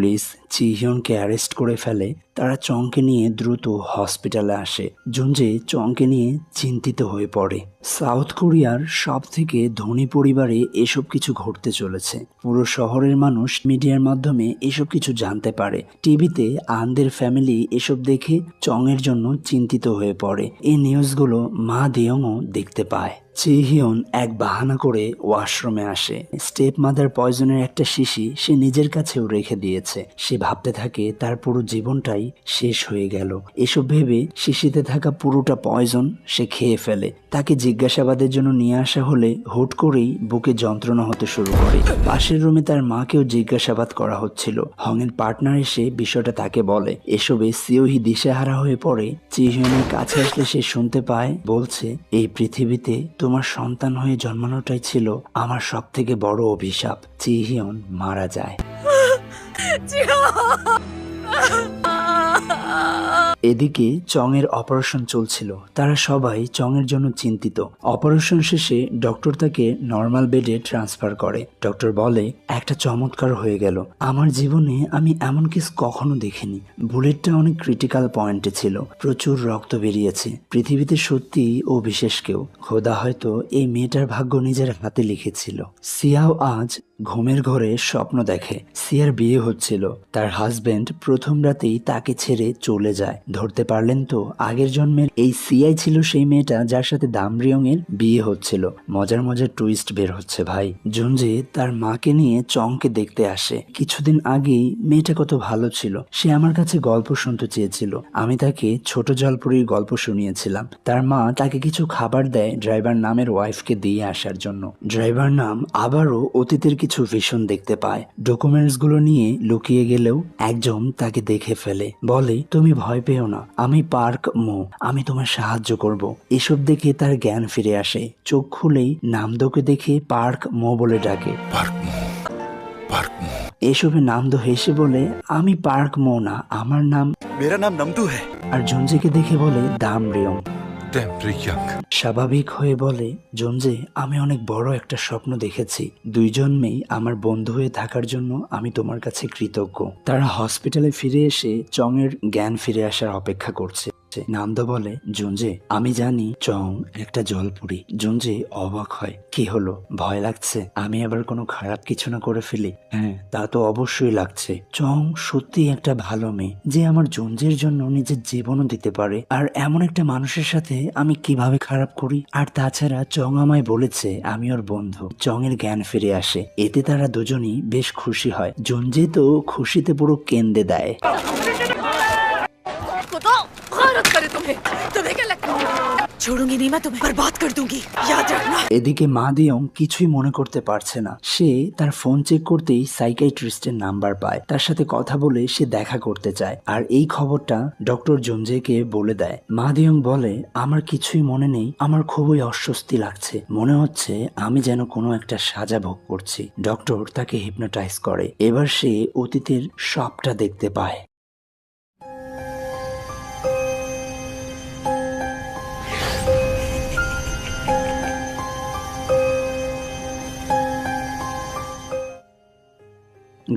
Speaker 1: পুলিশ চিহিয়নকে অ্যারেস্ট করে ফেলে, তারা চংকে নিয়ে দ্রুত হসপিটালে আসে। জুনজে চংকে নিয়ে চিন্তিত হয়ে পড়ে। সাউথ কোরিয়ার সব থেকে ধনী পরিবারে এসব কিছু ঘটতে চলেছে। পুরো শহরের মানুষ মিডিয়ার মাধ্যমে এসব কিছু জানতে পারে। টিভিতে আনদের ফ্যামিলি এসব দেখে চংয়ের জন্য চিন্তিত হয়ে পড়ে। এই নিউজগুলো মা দিয়ংও দেখতে পায়। চিহিয়ন এক বাহানা করে ওয়াশরুমে আসে। স্টেপ মাদার পয়জনের একটা শিশি সে নিজের কাছেও রেখে দিয়েছে। সে ভাবতে থাকে তার পুরো জীবনটাই শেষ হয়ে গেল। এসব ভেবে শিশিতে থাকা পুরোটা পয়জন সে খেয়ে ফেলে। তাকে জিজ্ঞাসাবাদের জন্য নিয়ে আসা হলে হুট করেই বুকে যন্ত্রণা হতে শুরু করে। পাশের রুমে তার মাকেও জিজ্ঞাসাবাদ করা হচ্ছিল। হংয়ের পার্টনার এসে বিষয়টা তাকে বলে। এসবে সিওহি দিশেহারা হয়ে পড়ে। চিহিয়নের কাছে আসলে সে শুনতে পায় বলছে, এই পৃথিবীতে তোমার সন্তান হয়ে জন্মানোটাই ছিল আমার সব থেকে বড় অভিশাপ। চিহিয়ন মারা যায়। এদিকে চং এর অপারেশন চলছিল। তারা সবাই চং এর জন্য চিন্তিত। অপারেশন শেষে ডক্টর তাকে নর্মাল বেডে ট্রান্সফার করে। ডক্টর বলে, একটা চমৎকার হয়ে গেল। আমার জীবনে আমি এমন কিছু কখনো দেখিনি। বুলেটটা অনেক ক্রিটিক্যাল পয়েন্টে ছিল, প্রচুর রক্ত বেরিয়েছে। পৃথিবীতে সত্যি ও বিশেষ কেউ। খোদা হয়তো এই মেয়েটার ভাগ্য নিজের হাতে লিখেছিল। সিয়াও আজ ঘুমের ঘরে স্বপ্ন দেখে সিয়ার বিয়ে হচ্ছিল। তার হাজবেন্ড প্রথম রাতেই তাকে ছেড়ে চলে যায়। ধরতে পারলেন তো, আগের জন্মের এই সিয়াই ছিল সেই মেয়েটা যার সাথে দামরিয়ং এর বিয়ে হচ্ছিল। মজার মজার টুইস্ট বের হচ্ছে ভাই। জুনজে তার মাকে নিয়ে চংকে দেখতে আসে। কিছুদিন আগেই মেয়েটা কত ভালো ছিল। সে আমার কাছে গল্প শুনতে চেয়েছিল। আমি তাকে ছোট জলপুরির গল্প শুনিয়েছিলাম। তার মা তাকে কিছু খাবার দেয় ড্রাইভার নামের ওয়াইফকে দিয়ে আসার জন্য। ড্রাইভার নাম আবারও অতীতের কিছু ভিশন দেখতে পায়। ডকুমেন্টস গুলো নিয়ে লুকিয়ে গেলেও একজন তাকে দেখে ফেলে। বলে, তুমি ভয় পেও না, আমি পার্ক মো, আমি তোমার সাহায্য করব। এসব দেখে তার জ্ঞান ফিরে আসে। চোখ খুলেই নামদোকে দেখে পার্ক মো বলে ডাকে। এসবে নামদো হেসে বলে, আমি পার্ক মো না, আমার নাম
Speaker 2: मेरा नाम नमदू है।
Speaker 1: আর জুনজেকে দেখে বলে দামরিয়ং। স্বাভাবিক হয়ে বলে, জুনজে আমি অনেক বড় একটা স্বপ্ন দেখেছি। দুইজন মেয়ে আমার বন্ধু হয়ে থাকার জন্য আমি তোমার কাছে কৃতজ্ঞ। তারা হসপিটালে ফিরে এসে চং এর জ্ঞান ফিরে আসার অপেক্ষা করছে। নামদো বলে, জুনজে আমি জানি চং একটা জলপুরি। জুনজে অবাক হয়, কি হলো, ভয় লাগছে আমি আবার কোনো খারাপ কিছু না করে ফেলি? হ্যাঁ, তা তো অবশ্যই লাগছে। চং সত্যি একটা ভালো মেয়ে যে আমার জুনজের জন্য নিজের জীবনও দিতে পারে। আর এমন একটা মানুষের সাথে আমি কিভাবে খারাপ করি? আর তাছাড়া চং আমায় বলেছে আমি ওর বন্ধু। চং এর জ্ঞান ফিরে আসে। এতে তারা দুজনই বেশ খুশি হয়। জুনজে তো খুশিতে পুরো কেঁদে দেয়।
Speaker 3: छोड़ूंगी नहीं मैं तुम्हें, बर्बाद कर दूंगी, याद रखना।
Speaker 1: এদিকে মা দিয়ং কিছুই মনে করতে পারছে না। সে তার ফোন চেক করতেই সাইকিয়াট্রিস্টের নাম্বার পায়। তার সাথে কথা বলে সে দেখা করতে চায় আর এই খবরটা ডক্টর জুনজেকে বলে দেয়। মা দিয়ং বলে, আমার কিছুই মনে নেই, আমার খুবই অস্বস্তি লাগছে, মনে হচ্ছে আমি যেন কোনো একটা সাজা ভোগ করছি। ডক্টর তাকে হিপনোটাইজ করে। এবার সে অতীতের সবটা দেখতে পায়।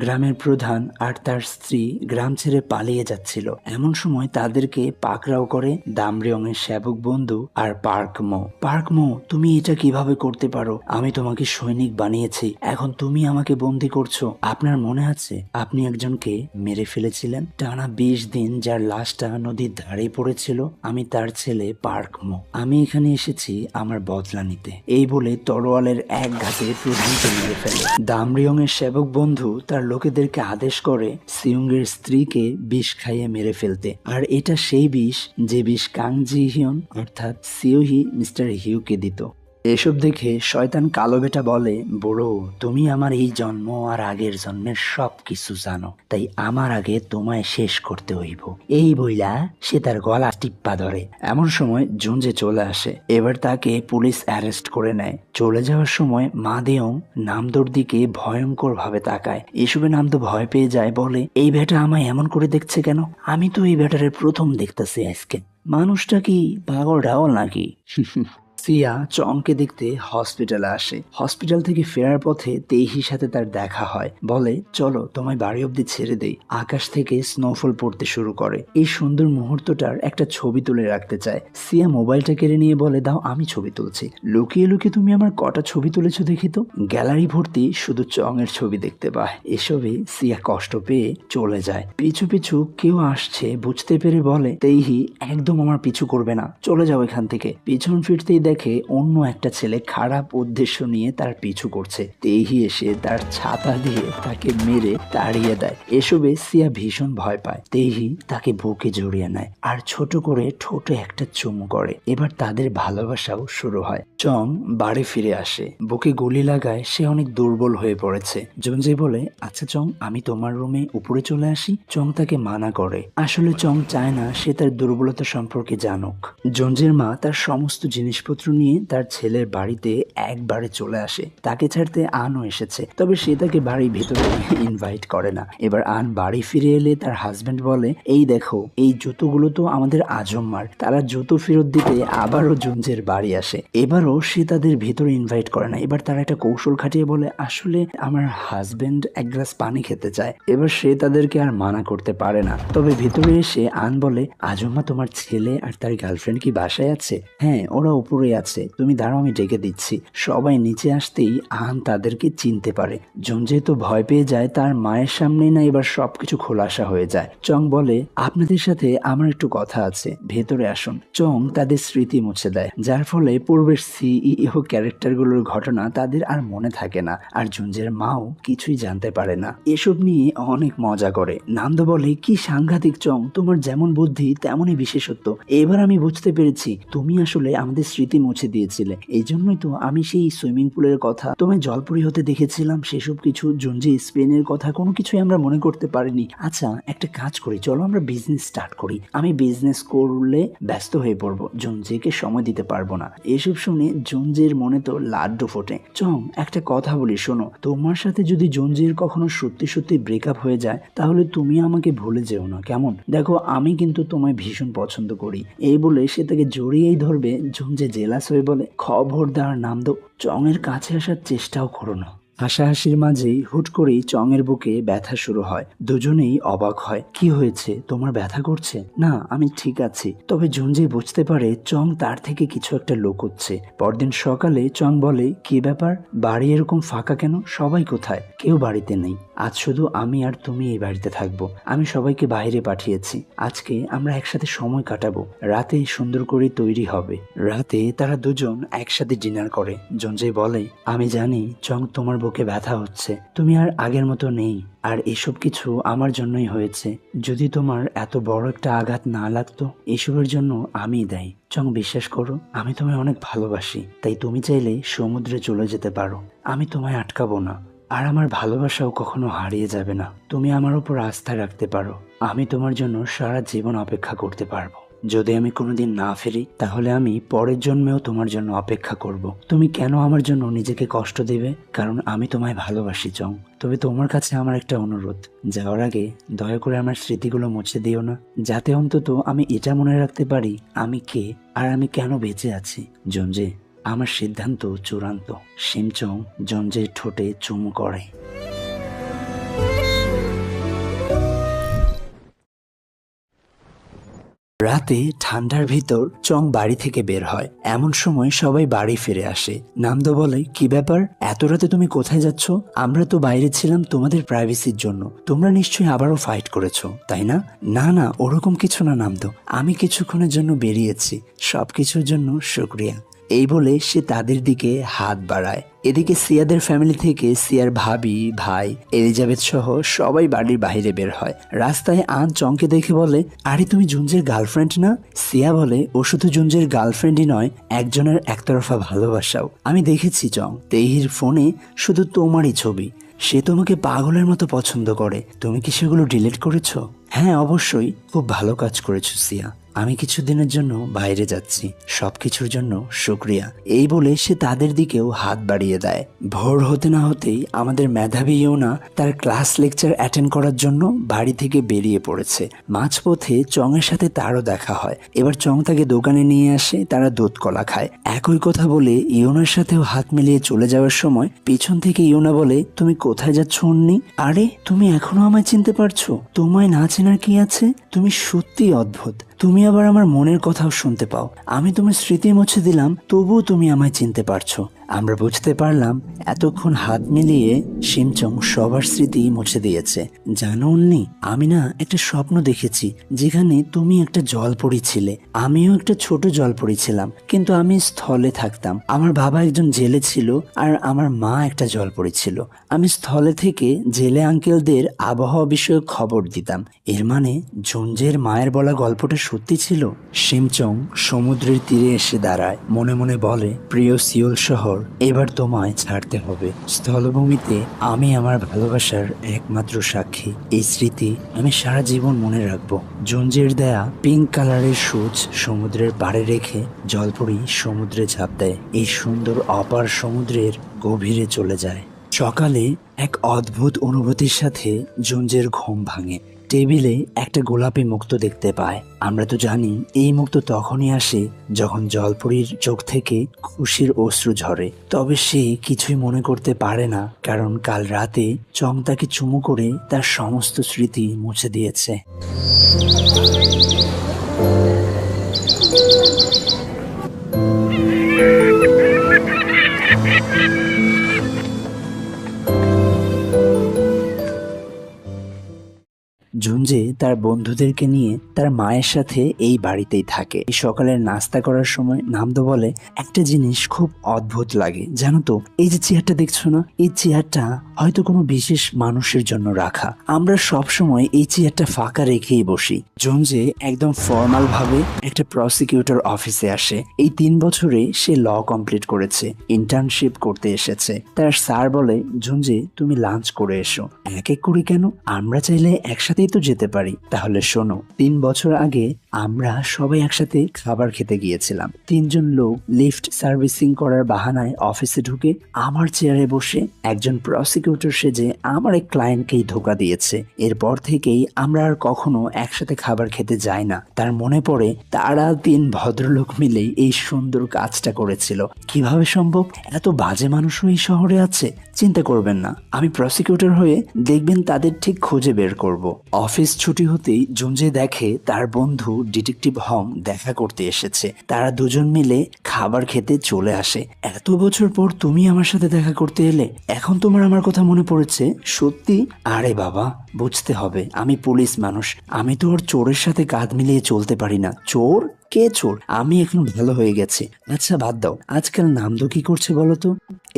Speaker 1: গ্রামের প্রধান আর তার স্ত্রী গ্রাম ছেড়ে পালিয়ে যাচ্ছিল। এমন সময় তাদেরকে পাকড়াও করে দামরিয়ং এর সেবক বন্ধু আর পার্ক মো তুমি এটা কিভাবে করতে পারো? আমি তোমাকে সৈনিক বানিয়েছি, এখন তুমি আমাকে বন্দি করছো। আপনার মনে আছে আপনি একজনকে মেরে ফেলেছিলেন? টানা 20 দিন যার লাশটা নদীর ধারে পড়েছিল আমি তার ছেলে পার্ক মো। আমি এখানে এসেছি আমার বদলা নিতে। এই বলে তরোয়ালের এক ঘাতে প্রধানকে মেরে ফেলে। দামরিয়ং এর সেবক বন্ধু তার লোকেদেরকে আদেশ করে সিউংয়ের স্ত্রীকে বিষ খাইয়ে মেরে ফেলতে। আর এটা সেই বিষ যে বিষ কাং জি হিয়ন অর্থাৎ সিওহি মিস্টার হিউকে দিত। এসব দেখে শয়তান কালো বেটা বলে, বুড়ো তুমি আমার এই জন্ম আর আগের জন্মের সব কিছু জানো, তাই আমার আগে তোমায় শেষ করতে হইব। এই বইলা সে তার গলা টিপ্পা ধরে। এমন সময় জুনজে চলে আসে। এবার তাকে পুলিশ অ্যারেস্ট করে নেয়। চলে যাওয়ার সময় মা দিয়ং নামদোর দিকে ভয়ঙ্কর ভাবে তাকায়। এসবে নামদো ভয় পেয়ে যায়, বলে, এই বেটা আমায় এমন করে দেখছে কেন? আমি তো এই বেটারের প্রথম দেখতেছি আজকে। মানুষটা কি পাগল ডাগল নাকি? সিয়া চংকে দেখতে হসপিটালে আসে। হসপিটাল থেকে ফেরার পথে তেইহির সাথে তার দেখা হয়। বলে চলো তোমায় বাড়ি অব্দি ছেড়ে দেই। আকাশ থেকে স্নোফল পড়তে শুরু করে। এই সুন্দর মুহূর্তটার একটা ছবি তুলে রাখতে চায়। সিয়া মোবাইলটা কেড়ে নিয়ে বলে দাও আমি ছবি তুলছি। লুকিয়ে লুকিয়ে তুমি আমার কটা ছবি তুলেছো দেখি তো। গ্যালারি ভর্তি শুধু চং এর ছবি দেখতে পায়। এসবে সিয়া কষ্ট পেয়ে চলে যায়। পিছু পিছু কেউ আসছে বুঝতে পেরে বলে তেইহি একদম আমার পিছু করবে না, চলে যাও এখান থেকে। পিছন ফিরতেই দেখে অন্য একটা ছেলে খারাপ উদ্দেশ্য নিয়ে তার পিছু করছে। তেইহি এসে তার ছাতা দিয়ে তাকে মেরে তাড়িয়ে দেয়। এসবে সিয়া ভীষণ ভয় পায়। তেইহি তাকে বুকে জড়িয়ে নেয় আর ছোট করে ঠোঁটে একটা চুমু করে। এবার তাদের ভালোবাসাও শুরু হয়। চং বাড়ি ফিরে আসে। বুকে গুলি লাগায় সে অনেক দুর্বল হয়ে পড়েছে। জঞ্জে বলে আচ্ছা চং আমি তোমার রুমে উপরে চলে আসি। চং তাকে মানা করে। আসলে চং চায় না সে তার দুর্বলতা সম্পর্কে জানুক। জঞ্জের মা তার সমস্ত জিনিসপত্র নিয়ে তার ছেলের বাড়িতে একবারে চলে আসে। তাকে ছাড়তে আনও এসেছে, তবে সে তাকে বাড়ির ভেতরে ইনভাইট করে না। এবার আন বাড়ি ফিরে এলে তার হাজবেন্ড বলে এই দেখো এই জুতোগুলো তো আমাদের আজম্মার। তারা জুতো ফেরত দিতে আবারও জঞ্জের বাড়ি আসে। এবারও সে তাদের ভেতরে ইনভাইট করে না। এবার তারা একটা কৌশল খাটিয়ে বলে আসলে আমার হাজবেন্ড এক গ্লাস পানি খেতে চায়। এবার সে তাদেরকে আর মানা করতে পারে না। তবে ভেতরে এসে আন বলে আজম্মা তোমার ছেলে আর তার গার্লফ্রেন্ড কি বাসায় আছে? হ্যাঁ ওরা উপরে আছে, তুমি দাঁড়াও আমি ডেকে দিচ্ছি। সবাই নিচে আসতেই আন তাদেরকে চিনতে পারে। জঞ্জে তো ভয় পেয়ে যায়। তার মায়ের সামনেই না এবার সবকিছু খোলাসা হয়ে যায়। চং বলে আপনাদের সাথে আমার একটু কথা আছে, ভেতরে আসুন। চং তাদের স্মৃতি মুছে দেয়, যার ফলে পূর্বের সিইও ক্যারেক্টারগুলোর ঘটনা তাদের আর মনে থাকে না। আর জঞ্জের মাও কিছুই জানতে পারে না। এসব নিয়ে অনেক মজা করে। নামদো বলে কি সাংঘাতিক চং, তোমার যেমন বুদ্ধি তেমনই বিশেষত্ব। এবার আমি বুঝতে পেরেছি তুমি আসলে আমাদের স্মৃতি মুছে দিয়েছিলে। এই জন্যই তো আমি সেই সুইমিং পুলের কথা, তোমায় জলপরি হতে দেখেছিলাম, সেসব কিছু জঞ্জে স্পেনের কথা কোনো কিছুই আমরা মনে করতে পারিনি। আচ্ছা একটা কাজ করি, চলো আমরা বিজনেস স্টার্ট করি। আমি বিজনেস করলে ব্যস্ত হয়ে পড়বো, জঞ্জেকে সময় দিতে পারবো না। এসব শুনে জঞ্জের মনে তো লাড্ডু ফোটে। চং একটা কথা বলি শোনো, তোমার সাথে যদি জঞ্জের কখনো সত্যি সত্যি ব্রেকআপ হয়ে যায় তাহলে তুমি আমাকে ভুলে যেও না, কেমন? দেখো আমি কিন্তু তোমায় ভীষণ পছন্দ করি। এই বলে সে তাকে জড়িয়েই ধরবে। জঞ্জে জেলাস হয়ে বলে খবরদার নামদো, চং এর কাছে আসার চেষ্টাও করো না। হাসাহাসির মাঝেই হুট করেই চং এর বুকে ব্যথা শুরু হয়। দুজনেই অবাক হয়। কি হয়েছে, তোমার ব্যথা করছে? না আমি ঠিক আছি। তবে জঞ্জে বুঝতে পারে চং তার থেকে কিছু একটা লুকোচ্ছে। পরদিন সকালে চং বলে কি ব্যাপার, বাড়ি এরকম ফাঁকা কেন? সবাই কোথায়? কেউ বাড়িতে নেই। আজ শুধু আমি আর তুমি এই বাড়িতে থাকবো। আমি সবাইকে বাইরে পাঠিয়েছি। আজকে আমরা একসাথে সময় কাটাবো। রাতে সুন্দর করে তৈরি হবে। রাতে তারা দুজন একসাথে ডিনার করে। জঞ্জে বলে আমি জানি চং তোমার বুকে ব্যথা হচ্ছে, তুমি আর আগের মতো নেই। আর এসব কিছু আমার জন্যই হয়েছে। যদি তোমার এত বড় একটা আঘাত না লাগতো, এসবের জন্য আমিই দায়ী। চং বিশ্বাস করো আমি তোমায় অনেক ভালোবাসি। তাই তুমি চাইলে সমুদ্রে চলে যেতে পারো, আমি তোমায় আটকাবো না। আর আমার ভালোবাসাও কখনো হারিয়ে যাবে না। তুমি আমার উপর আস্থা রাখতে পারো। আমি তোমার জন্য সারা জীবন অপেক্ষা করতে পারবো। যদি আমি কোনোদিন না ফিরি তাহলে আমি পরের জন্মেও তোমার জন্য অপেক্ষা করব। তুমি কেন আমার জন্য নিজেকে কষ্ট দেবে? কারণ আমি তোমায় ভালোবাসি চং। তবে তোমার কাছে আমার একটা অনুরোধ, যাওয়ার আগে দয়া করে আমার স্মৃতিগুলো মুছে দিও না, যাতে অন্তত আমি এটা মনে রাখতে পারি আমি কে আর আমি কেন বেঁচে আছি। জঞ্জে আমার সিদ্ধান্ত চূড়ান্ত। শিমচং জঞ্জের ঠোঁটে চুমু করে। রাতে ঠান্ডার ভিতর চং বাড়ি থেকে বের হয়। এমন সময় সবাই বাড়ি ফিরে আসে। নামদো বলে কি ব্যাপার, এত রাতে তুমি কোথায় যাচ্ছ? আমরা তো বাইরে ছিলাম তোমাদের প্রাইভেসির জন্য। তোমরা নিশ্চয়ই আবারও ফাইট করেছো তাই না? না না ওরকম কিছু না নামদো, আমি কিছুক্ষণের জন্য বেরিয়েছি। সবকিছুর জন্য শুকরিয়া। এই বলে সে তাদের দিকে হাত বাড়ায়। এদিকে সিয়াদের ফ্যামিলি থেকে সিয়ার ভাবি, ভাই, এলিজাবেথ সহ সবাই বাড়ির বাইরে বের হয়। রাস্তায় আন চংকে দেখে বলে আরে তুমি জুনজের গার্লফ্রেন্ড না? সিয়া বলে ও শুধু জুনজের গার্লফ্রেন্ডই নয়, একজনের একতরফা ভালোবাসাও। আমি দেখেছি চং, তেহির ফোনে শুধু তোমারই ছবি। সে তোমাকে পাগলের মতো পছন্দ করে। তুমি কি সেগুলো ডিলিট করেছো? হ্যাঁ অবশ্যই, খুব ভালো কাজ করেছো সিয়া। আমি কিছুদিনের জন্য বাইরে যাচ্ছি, সবকিছুর জন্য শুক্রিয়া। এই বলে সে তাদের দিকেও হাত বাড়িয়ে দেয়। ভোর হতে না হতেই আমাদের মেধাবী ইয়োনা তার ক্লাস লেকচার অ্যাটেন্ড করার জন্য বাড়ি থেকে বেরিয়ে পড়েছে। মাঝপথে চংয়ের সাথে তারও দেখা হয়। এবার চং তাকে দোকানে নিয়ে আসে, তারা দুধ কলা খায়। একই কথা বলে ইয়োনার সাথেও হাত মিলিয়ে চলে যাওয়ার সময় পিছন থেকে ইয়োনা বলে, তুমি কোথায় যাচ্ছ অন্নি? আরে তুমি এখনো আমায় চিনতে পারছো? তোমায় না চেনার কি আছে? তুমি সত্যি অদ্ভুত। তুমি আবার আমার মনের কথাও শুনতে পাও। আমি তোমার স্মৃতি মুছে দিলাম, তবুও তুমি আমায় চিনতে পারছো। আমরা বুঝতে পারলাম এতক্ষণ হাত মিলিয়ে শিমচং সবার স্মৃতি মুছে দিয়েছে। জানো অন্নি, আমি না একটা স্বপ্ন দেখেছি যেখানে তুমি একটা জলপরী ছিলে, আমিও একটা ছোট জলপরী ছিলাম, কিন্তু আমি স্থলে থাকতাম। আমার বাবা একজন জেলে ছিল আর আমার মা একটা জলপরী ছিল। আমি স্থলে থেকে জেলে আঙ্কেলদের আবহাওয়া বিষয়ক খবর দিতাম। এর মানে জঞ্জের মায়ের বলা গল্পটা সত্যি ছিল। শিমচং সমুদ্রের তীরে এসে দাঁড়ায়, মনে মনে বলে, প্রিয় সিওল শহর, এবার তোমায় ছাড়তে হবে। স্থলভূমিতে আমি আমার ভালোবাসার একমাত্র সাক্ষী। এই স্মৃতি আমি সারা জীবন মনে রাখবো। জঞ্জের দেয়া পিঙ্ক কালারের সূচ সমুদ্রের পাড়ে রেখে জলপরি সমুদ্রে ঝাঁপ দেয়। এই সুন্দর অপার সমুদ্রের গভীরে চলে যায়। সকালে এক অদ্ভুত অনুভূতির সাথে জঞ্জের ঘুম ভাঙে। টেবিলে একটা গোলাপি মুক্ত দেখতে পায়। আমরা তো জানি এই মুক্ত তখনই আসে যখন জলপরীর চোখ থেকে খুশির অশ্রু ঝরে। তবে সে কিছুই মনে করতে পারে না, কারণ কাল রাতে চং তাকে চুমু করে তার সমস্ত স্মৃতি মুছে দিয়েছে। জুনজে তার বন্ধুদেরকে নিয়ে তার মায়ের সাথে এই বাড়িতেই থাকে। এই সকালের নাস্তা করার সময় নামদো বলে, একটা জিনিস খুব অদ্ভুত লাগে জানো তো, এই যে চেয়ারটা দেখছো না, এই চেয়ারটা হয়তো কোনো বিশেষ মানুষের জন্য রাখা। আমরা সব সময় এই চেয়ারটা ফাঁকা রেখেই বসি। জুনজে একদম ফর্মাল ভাবে একটা প্রসিকিউটর অফিসে আসে। এই 3 বছরে সে ল কমপ্লিট করেছে, ইন্টার্নশিপ করতে এসেছে। তার স্যার বলে, জুনজে তুমি লাঞ্চ করে এসো। এক এক করে কেন? আমরা চাইলে একসাথেই তো যেতে পারি। তাহলে শোনো, 3 বছর আগে আমরা সবাই একসাথে খাবার খেতে গিয়েছিলাম। 3 জন লোক লিফট সার্ভিসিং করার বাহানায় অফিসে ঢুকে আমার চেয়ারে বসে একজন প্রসিকিউটর সেজে আমার এক ক্লায়েন্টকেই ধোকা দিয়েছে। এরপর থেকেই আমরা আর কখনো একসাথে খাবার খেতে যাই না। তার মনে পড়ে তারা 3 ভদ্রলোক মিলেই এই সুন্দর কাজটা করেছিল। কিভাবে সম্ভব? এত বাজে মানুষও এই শহরে আছে। চিন্তা করবেন না, আমি প্রসিকিউটর হয়ে দেখবেন তাদের ঠিক খুঁজে বের করব। অফিস ছুটি হতেই জুনজে দেখে তার বন্ধু ডিটেকটিভ হং দেখা করতে এসেছে। তারা দুজন মিলে খাবার খেতে চলে আসে। এত বছর পর তুমি আমার সাথে দেখা করতে এলে, এখন তোমার আমার কথা মনে পড়েছে? সত্যি? আরে বাবা, বুঝতে হবে আমি পুলিশ মানুষ, আমি তো ওর চোরের সাথে কাঁধ মিলিয়ে চলতে পারি না। চোর? কে চোর? আমি এখন ভালো হয়ে গেছি। আচ্ছা বাদ দাও, আজকাল নামদো কি করছে বলো তো?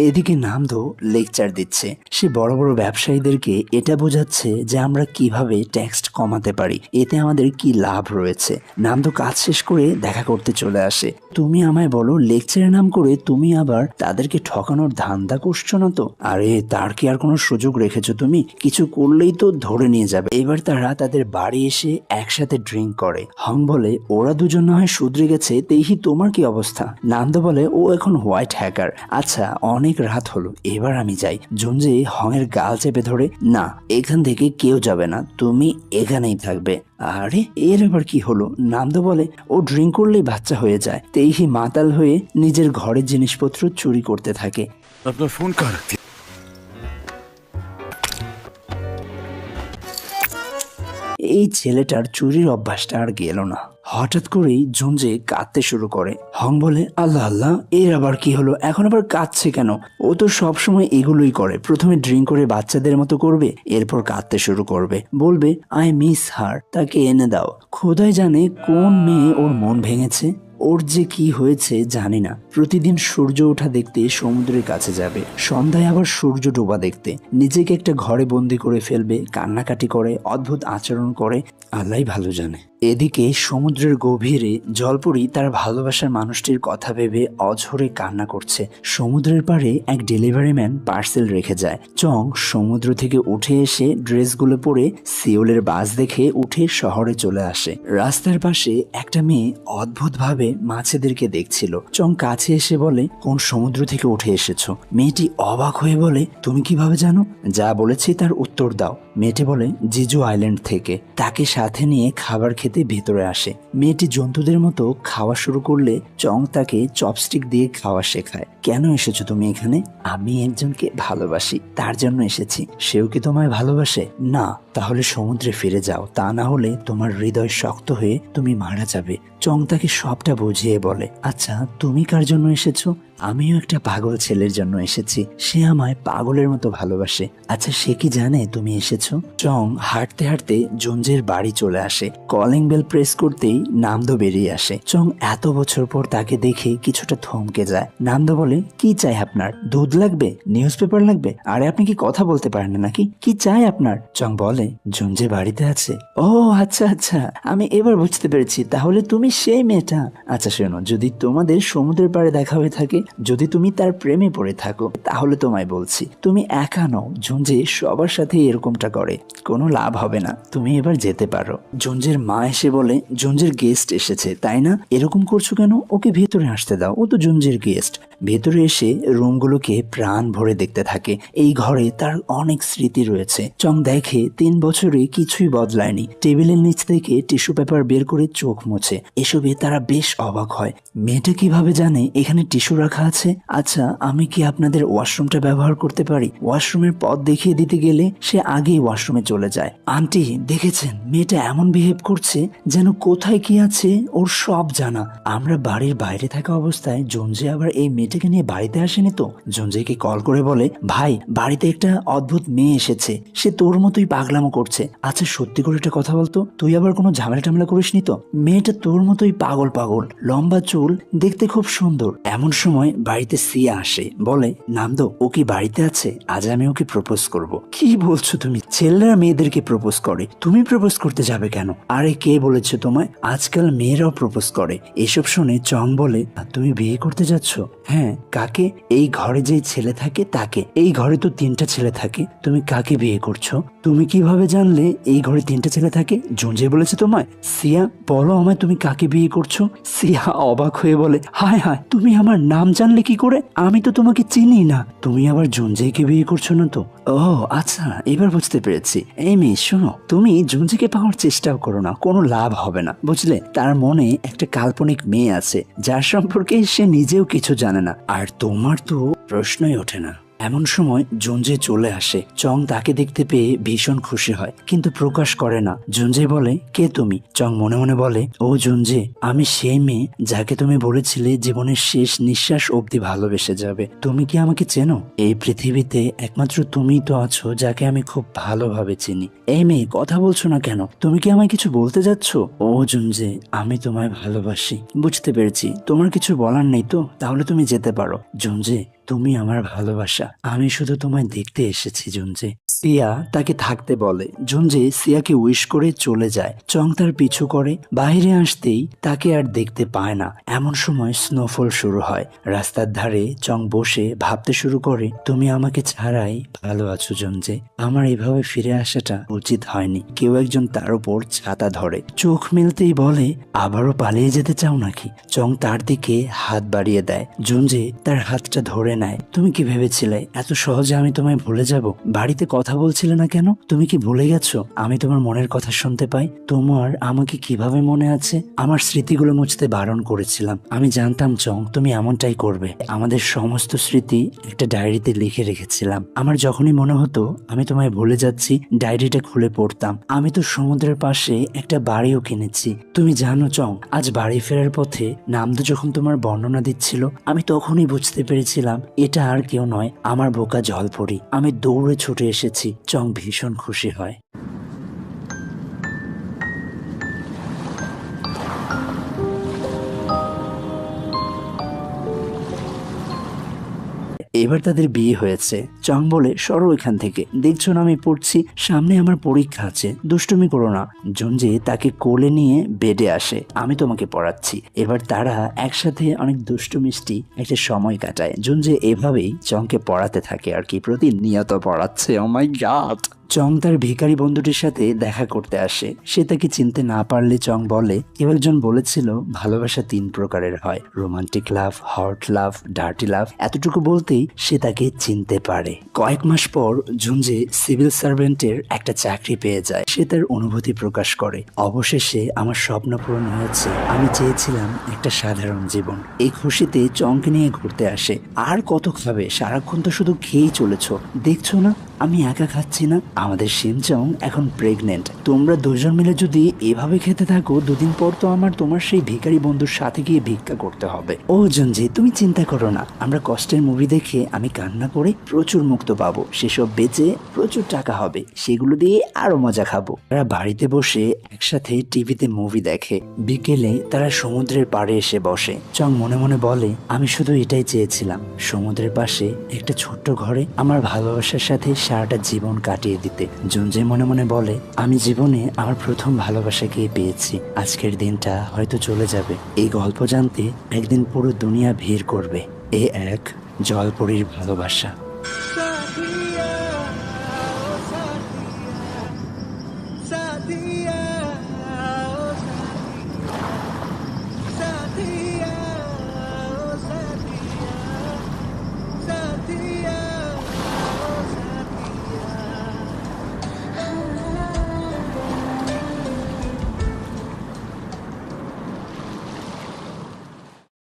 Speaker 1: এদিকে নামদো লেকচার দিচ্ছে। সে বড় বড় ব্যবসায়ীদেরকে এটা বোঝাচ্ছে যে আমরা কিভাবে ট্যাক্স কমাতে পারি, এতে আমাদের কি লাভ রয়েছে। নামদো কাজ শেষ করে দেখা করতে চলে আসে। তুমি আমায় বলো, লেকচারের নাম করে তুমি আবার তাদেরকে ঠকানোর ধান্দা করছো না তো? আরে তার কি আর কোনো সুযোগ রেখেছো তুমি? কিছু করলেই তো ধরে নিয়ে যাবে। এবার তারা তাদের বাড়ি এসে একসাথে ড্রিঙ্ক করে। হং বলে, ওরা দুজন না হয় শুধরে গেছে, তেহি তোমার কি অবস্থা? নামদো বলে, ও এখন হোয়াইট হ্যাকার। আচ্ছা অনেক রাত হলো, এবার আমি যাই। জুনজে হংয়ের গাল চেপে ধরে, না এখান থেকে কেউ যাবে না, তুমি এখানেই থাকবে। আরে এর আবার কি হলো? নামদো বলে, ও ড্রিঙ্ক করলেই বাচ্চা হয়ে যায়। তেহি মাতাল হয়ে নিজের ঘরের জিনিসপত্র চুরি করতে থাকে।
Speaker 2: अपना फोन कहाँ रखती?
Speaker 1: এই ছেলেটার চুরির অভ্যাসটা আর গেল না। হঠাৎ করেই জুনজে কাঁদতে শুরু করে। হং বলে, আল্লাহ আল্লাহ, এর আবার কি হলো? এখন আবার কাঁদছে কেন? ও তো সবসময় এগুলোই করে। প্রথমে ড্রিঙ্ক করে বাচ্চাদের মতো করবে, এরপর কাঁদতে শুরু করবে, বলবে আই মিস হার, তাকে এনে দাও। খোদাই জানে কোন মেয়ে ওর মন ভেঙেছে। ওর যে কি হয়েছে জানি না। প্রতিদিন সূর্য ওঠা দেখতে সমুদ্রের কাছে যাবে, সন্ধ্যায় আবার সূর্য ডোবা দেখতে। নিজেকে একটা ঘরে বন্দি করে ফেলবে, কান্নাকাটি করে, অদ্ভুত আচরণ করে, আল্লাহ ভালো জানে। এদিকে সমুদ্রের গভীরে জলপরি তার ভালোবাসার মানুষটির কথা ভেবে অঝরে কান্না করছে। সমুদ্রের পাড়ে এক ডেলিভারি ম্যান পার্সেল রেখে যায়। চং সমুদ্র থেকে উঠে এসে ড্রেসগুলো পরে সিওলের বাস দেখে উঠে শহরে চলে আসে। রাস্তার পাশে একটা মেয়ে অদ্ভুতভাবে মাছেদেরকে দেখছিল। চং কাছে এসে বলে, কোন সমুদ্র থেকে উঠে এসেছো? মেয়েটি অবাক হয়ে বলে, তুমি কিভাবে জানো? যা বলেছি তার উত্তর দাও। মেয়েটি বলে, জিজু আইল্যান্ড থেকে। তাকে সাথে নিয়ে খাবার খেতে ভেতরে আসে। মেয়েটি জন্তুদের মতো খাওয়া শুরু করলে চং তাকে চপস্টিক দিয়ে খাওয়া শেখায়। কেন এসেছো তুমি এখানে? আমি একজনকে ভালোবাসি, তার জন্য এসেছি। সেও কি তোমায় ভালোবাসে? না। তাহলে সমুদ্রে ফিরে যাও, তা না হলে তোমার হৃদয় শক্ত হয়ে তুমি মারা যাবে। চং তাকে সবটা বুঝিয়ে বলে, আচ্ছা তুমি কার জন্য এসেছো? আমিও একটা পাগল ছেলের জন্য এসেছি, সে আমায় পাগলের মতো ভালোবাসে। আচ্ছা সে কি জানে তুমি এসেছো? চং হাঁটতে হাঁটতে জঞ্জের বাড়ি চলে আসে। কলিং বেল প্রেস করতেই নামদো বেরিয়ে আসে। চং এত বছর পর তাকে দেখে কিছুটা থমকে যায়। নামদো বলে, কি চাই আপনার? দুধ লাগবে? নিউজ পেপার লাগবে? আরে আপনি কি কথা বলতে পারেন না নাকি? কি চাই আপনার? চং বলে, জঞ্জে বাড়িতে আছে। ও আচ্ছা আচ্ছা, আমি এবার বুঝতে পেরেছি, তাহলে তুমি সেই মেয়েটা। আচ্ছা শোনো, যদি তোমাদের সমুদ্রের পাড়ে দেখা হয়ে থাকে, যদি তুমি তার প্রেমে পড়ে থাকো, তাহলে তোমায় বলছি তুমি একা নও। জঞ্জে সবার সাথে এরকমটা করে, কোনো লাভ হবে না, তুমি এবার যেতে পারো। জঞ্জের মা এসে বলে, জঞ্জের গেস্ট এসেছে তাই না? এরকম করছো কেন? ওকে ভেতরে আসতে দাও, ও তো জঞ্জের গেস্ট। ভেতরে এসে রুমগুলোকে প্রাণ ভরে দেখতে থাকে। এই ঘরে তার অনেক স্মৃতি রয়েছে। চং দেখে 3 বছরে কিছুই বদলায়নি। টেবিলের নিচ থেকে টিস্যু পেপার বের করে চোখ মুছে। এসবে তারা বেশ অবাক হয়। মেয়েটা কিভাবে জানে এখানে টিস্যু রাখা আছে? আচ্ছা আমি কি আপনাদের ওয়াশরুমটা ব্যবহার করতে পারি? ওয়াশরুমের পথ দেখিয়ে দিতে গেলে সে আগেই ওয়াশরুমে চলে যায়। আন্টি দেখেছেন মেয়েটা এমন বিহেভ করছে যেন কোথায় কি আছে ওর সব জানা। আমরা বাড়ির বাইরে থাকা অবস্থায় জঞ্জে আবার এই মেয়েটাকে নিয়ে বাড়িতে আসেনি তো? জঞ্জেকে কল করে বলে, ভাই বাড়িতে একটা অদ্ভুত মেয়ে এসেছে, সে তোর মতোই পাগলামো করছে। আচ্ছা সত্যি করে একটা কথা বলতো, তুই আবার কোনো ঝামেলা টামেলা করিসনি তো? মেয়েটা তোর মতোই পাগল পাগল, লম্বা চুল, দেখতে খুব সুন্দর। এমন সময় বাড়িতে সিয়া আসে, বলে, নামদো ও কি বাড়িতে আছে? আজ আমি ওকে প্রপোজ করব। কি বলছো তুমি? ছেলেরা মেয়েদেরকে প্রপোজ করে, তুমি প্রপোজ করতে যাবে কেন? আরে কে বলেছে তোমায়? আজকাল মেয়েরাও প্রপোজ করে। এসব শুনে চং বলে, তুমি বিয়ে করতে যাচ্ছ? হ্যাঁ। কাকে? এই ঘরে যে ছেলে থাকে তাকে। এই ঘরে তো 3টা ছেলে থাকে, তুমি কাকে বিয়ে করছো? তুমি কিভাবে জানলে এই ঘরে 3টা ছেলে থাকে? জঞ্জে বলেছে তোমায়? সিয়া বলো আমায়, তুমি কাকে বিয়ে করছো? সিয়া অবাক হয়ে বলে, হায় হায়, তুমি আমার নাম জানলে কি করে? আমি তো তোমাকে চিনি না। তুমি আবার জঞ্জেকে বিয়ে করছো না তো? ও আচ্ছা, এবার বুঝতে পেরেছি। এই মেয়ে শোনো, তুমি জঞ্জেকে পাওয়ার চেষ্টাও করো না, কোনো লাভ হবে না, বুঝলে? তার মনে একটা কাল্পনিক মেয়ে আছে যার সম্পর্কে সে নিজেও কিছু জানে না, আর তোমার তো প্রশ্নই ওঠে না। এমন সময় জঞ্জে চলে আসে। চং তাকে দেখতে পেয়ে ভীষণ খুশি হয়, কিন্তু প্রকাশ করে না। জঞ্জে বলে, কে তুমি? চং মনে মনে বলে, ও জঞ্জে, আমি সেই মেয়ে যাকে তুমি বলেছিলে জীবনের শেষ নিঃশ্বাস অবধি ভালোবেসে যাবে। তুমি কি আমাকে চেনো? এই পৃথিবীতে একমাত্র তুমিই তো আছো যাকে আমি খুব ভালোভাবে চিনি। এই মেয়ে কথা বলছো না কেন? তুমি কি আমায় কিছু বলতে যাচ্ছ? ও জঞ্জে, আমি তোমায় ভালোবাসি। বুঝতে পেরেছি, তোমার কিছু বলার নেই তো, তাহলে তুমি যেতে পারো। জঞ্জে, তুমি আমার ভালোবাসা, আমি শুধু তোমায় দেখতে এসেছি জঞ্জে। সিয়া তাকে থাকতে বলে। জঞ্জে সিয়াকে উইশ করে চলে যায়। চং তার পিছু করে। বাইরে আসতেই তাকে আর দেখতে পায় না। এমন সময় স্নোফল শুরু হয়। রাস্তার ধারে চং বসে ভাবতে শুরু করে, তুমি আমাকে ছাড়াই ভালো আছো জঞ্জে। আমার এভাবে ফিরে আসাটা উচিত হয়নি। কেউ একজন তার উপর ছাতা ধরে। চোখ মেলতেই বলে, আবারও পালিয়ে যেতে চাও নাকি? চং তার দিকে হাত বাড়িয়ে দেয়। জঞ্জে তার হাতটা ধরে নেয়। তুমি কি ভেবেছিলে এত সহজে আমি তোমায় ভুলে যাব? বাড়িতে কথা বলছিলে না কেন? তুমি কি ভুলে গেছো আমি তোমার মনের কথা শুনতে পাই? তোমার আমাকে কিভাবে মনে আছে? আমার স্মৃতিগুলো মুছতে বারণ করেছিলাম। আমি জানতাম চং তুমি এমনটাই করবে। আমাদের সমস্ত স্মৃতি একটা ডায়েরিতে লিখে রেখেছিলাম। আমার যখনই মনে হতো আমি তোমায় ভুলে যাচ্ছি, ডায়েরিটা খুলে পড়তাম। আমি তো সমুদ্রের পাশে একটা বাড়িও কিনেছি। তুমি জানো চং, আজ বাড়ি ফেরার পথে নামদো যখন তোমার বর্ণনা দিচ্ছিল, আমি তখনই বুঝতে পেরেছিলাম এটা আর কেউ নয়, আমার বোকা জলপরি। আমি দৌড়ে ছুটে এসেছি। চং ভীষণ খুশি হয়। এবার তাদের বিয়ে হয়েছে। চং বলে, সরো এখান থেকে, দেখছো না আমি পড়ছি, সামনে আমার পরীক্ষা আছে, দুষ্টুমি করো না। জুনজে তাকে কোলে নিয়ে বেডে আসে, আমি তোমাকে পড়াচ্ছি। এবার তারা একসাথে অনেক দুষ্টু মিষ্টি একটা সময় কাটায়। জুনজে এভাবেই চংকে পড়াতে থাকে আর কি, প্রতিনিয়ত পড়াচ্ছে। ও মাই গড। চং তার ভিখারি বন্ধুটির সাথে দেখা করতে আসে। সে তাকে চিনতে না পারলে চং বলে, কেউ একজন বলেছিল ভালোবাসা 3 প্রকারের হয়, রোমান্টিক লাভ, হট লাভ, ডার্টি লাভ। এতটুকু বলতেই সে তাকে চিনতে পারে। কয়েক মাস পর জুনজে সিভিল সার্ভেন্টের একটা চাকরি পেয়ে যায়। সে তার অনুভূতি প্রকাশ করে, অবশেষে আমার স্বপ্ন পূরণ হয়েছে, আমি চেয়েছিলাম একটা সাধারণ জীবন। এই খুশিতে চংকে নিয়ে ঘুরতে আসে। আর কত খাবে, সারাক্ষণ তো শুধু খেয়েই চলেছ, দেখছো না আমি একা খাচ্ছি না। আমাদের শিমচং এখন প্রেগনেন্ট, তোমরা দুজন মিলে যদি এভাবে খেতে থাকো, দুদিন পর তো আমার তোমার সেই ভিখারি বন্ধুর সাথে গিয়ে ভিক্ষা করতে হবে। ও জঞ্জি, তুমি চিন্তা করো না, আমরা কষ্টের মুভি দেখে আমি কান্না করে প্রচুর মুক্ত পাবো, সেসব বেচে প্রচুর টাকা হবে, সেগুলো দিয়ে আরো মজা খাবো। তারা বাড়িতে বসে একসাথে টিভিতে মুভি দেখে। বিকেলে তারা সমুদ্রের পাড়ে এসে বসে। চং মনে মনে বলে, আমি শুধু এটাই চেয়েছিলাম, সমুদ্রের পাশে একটা ছোট্ট ঘরে আমার ভালোবাসার সাথে সারাটা জীবন কাটিয়ে দিতে। জুনজে মনে মনে বলে, আমি জীবনে আমার প্রথম ভালোবাসাকে পেয়েছি, আজকের দিনটা হয়তো চলে যাবে। এই গল্প জানতে একদিন পুরো দুনিয়া ভিড় করবে। এ এক জলপরীর ভালোবাসা।
Speaker 4: साथिया, साथिया,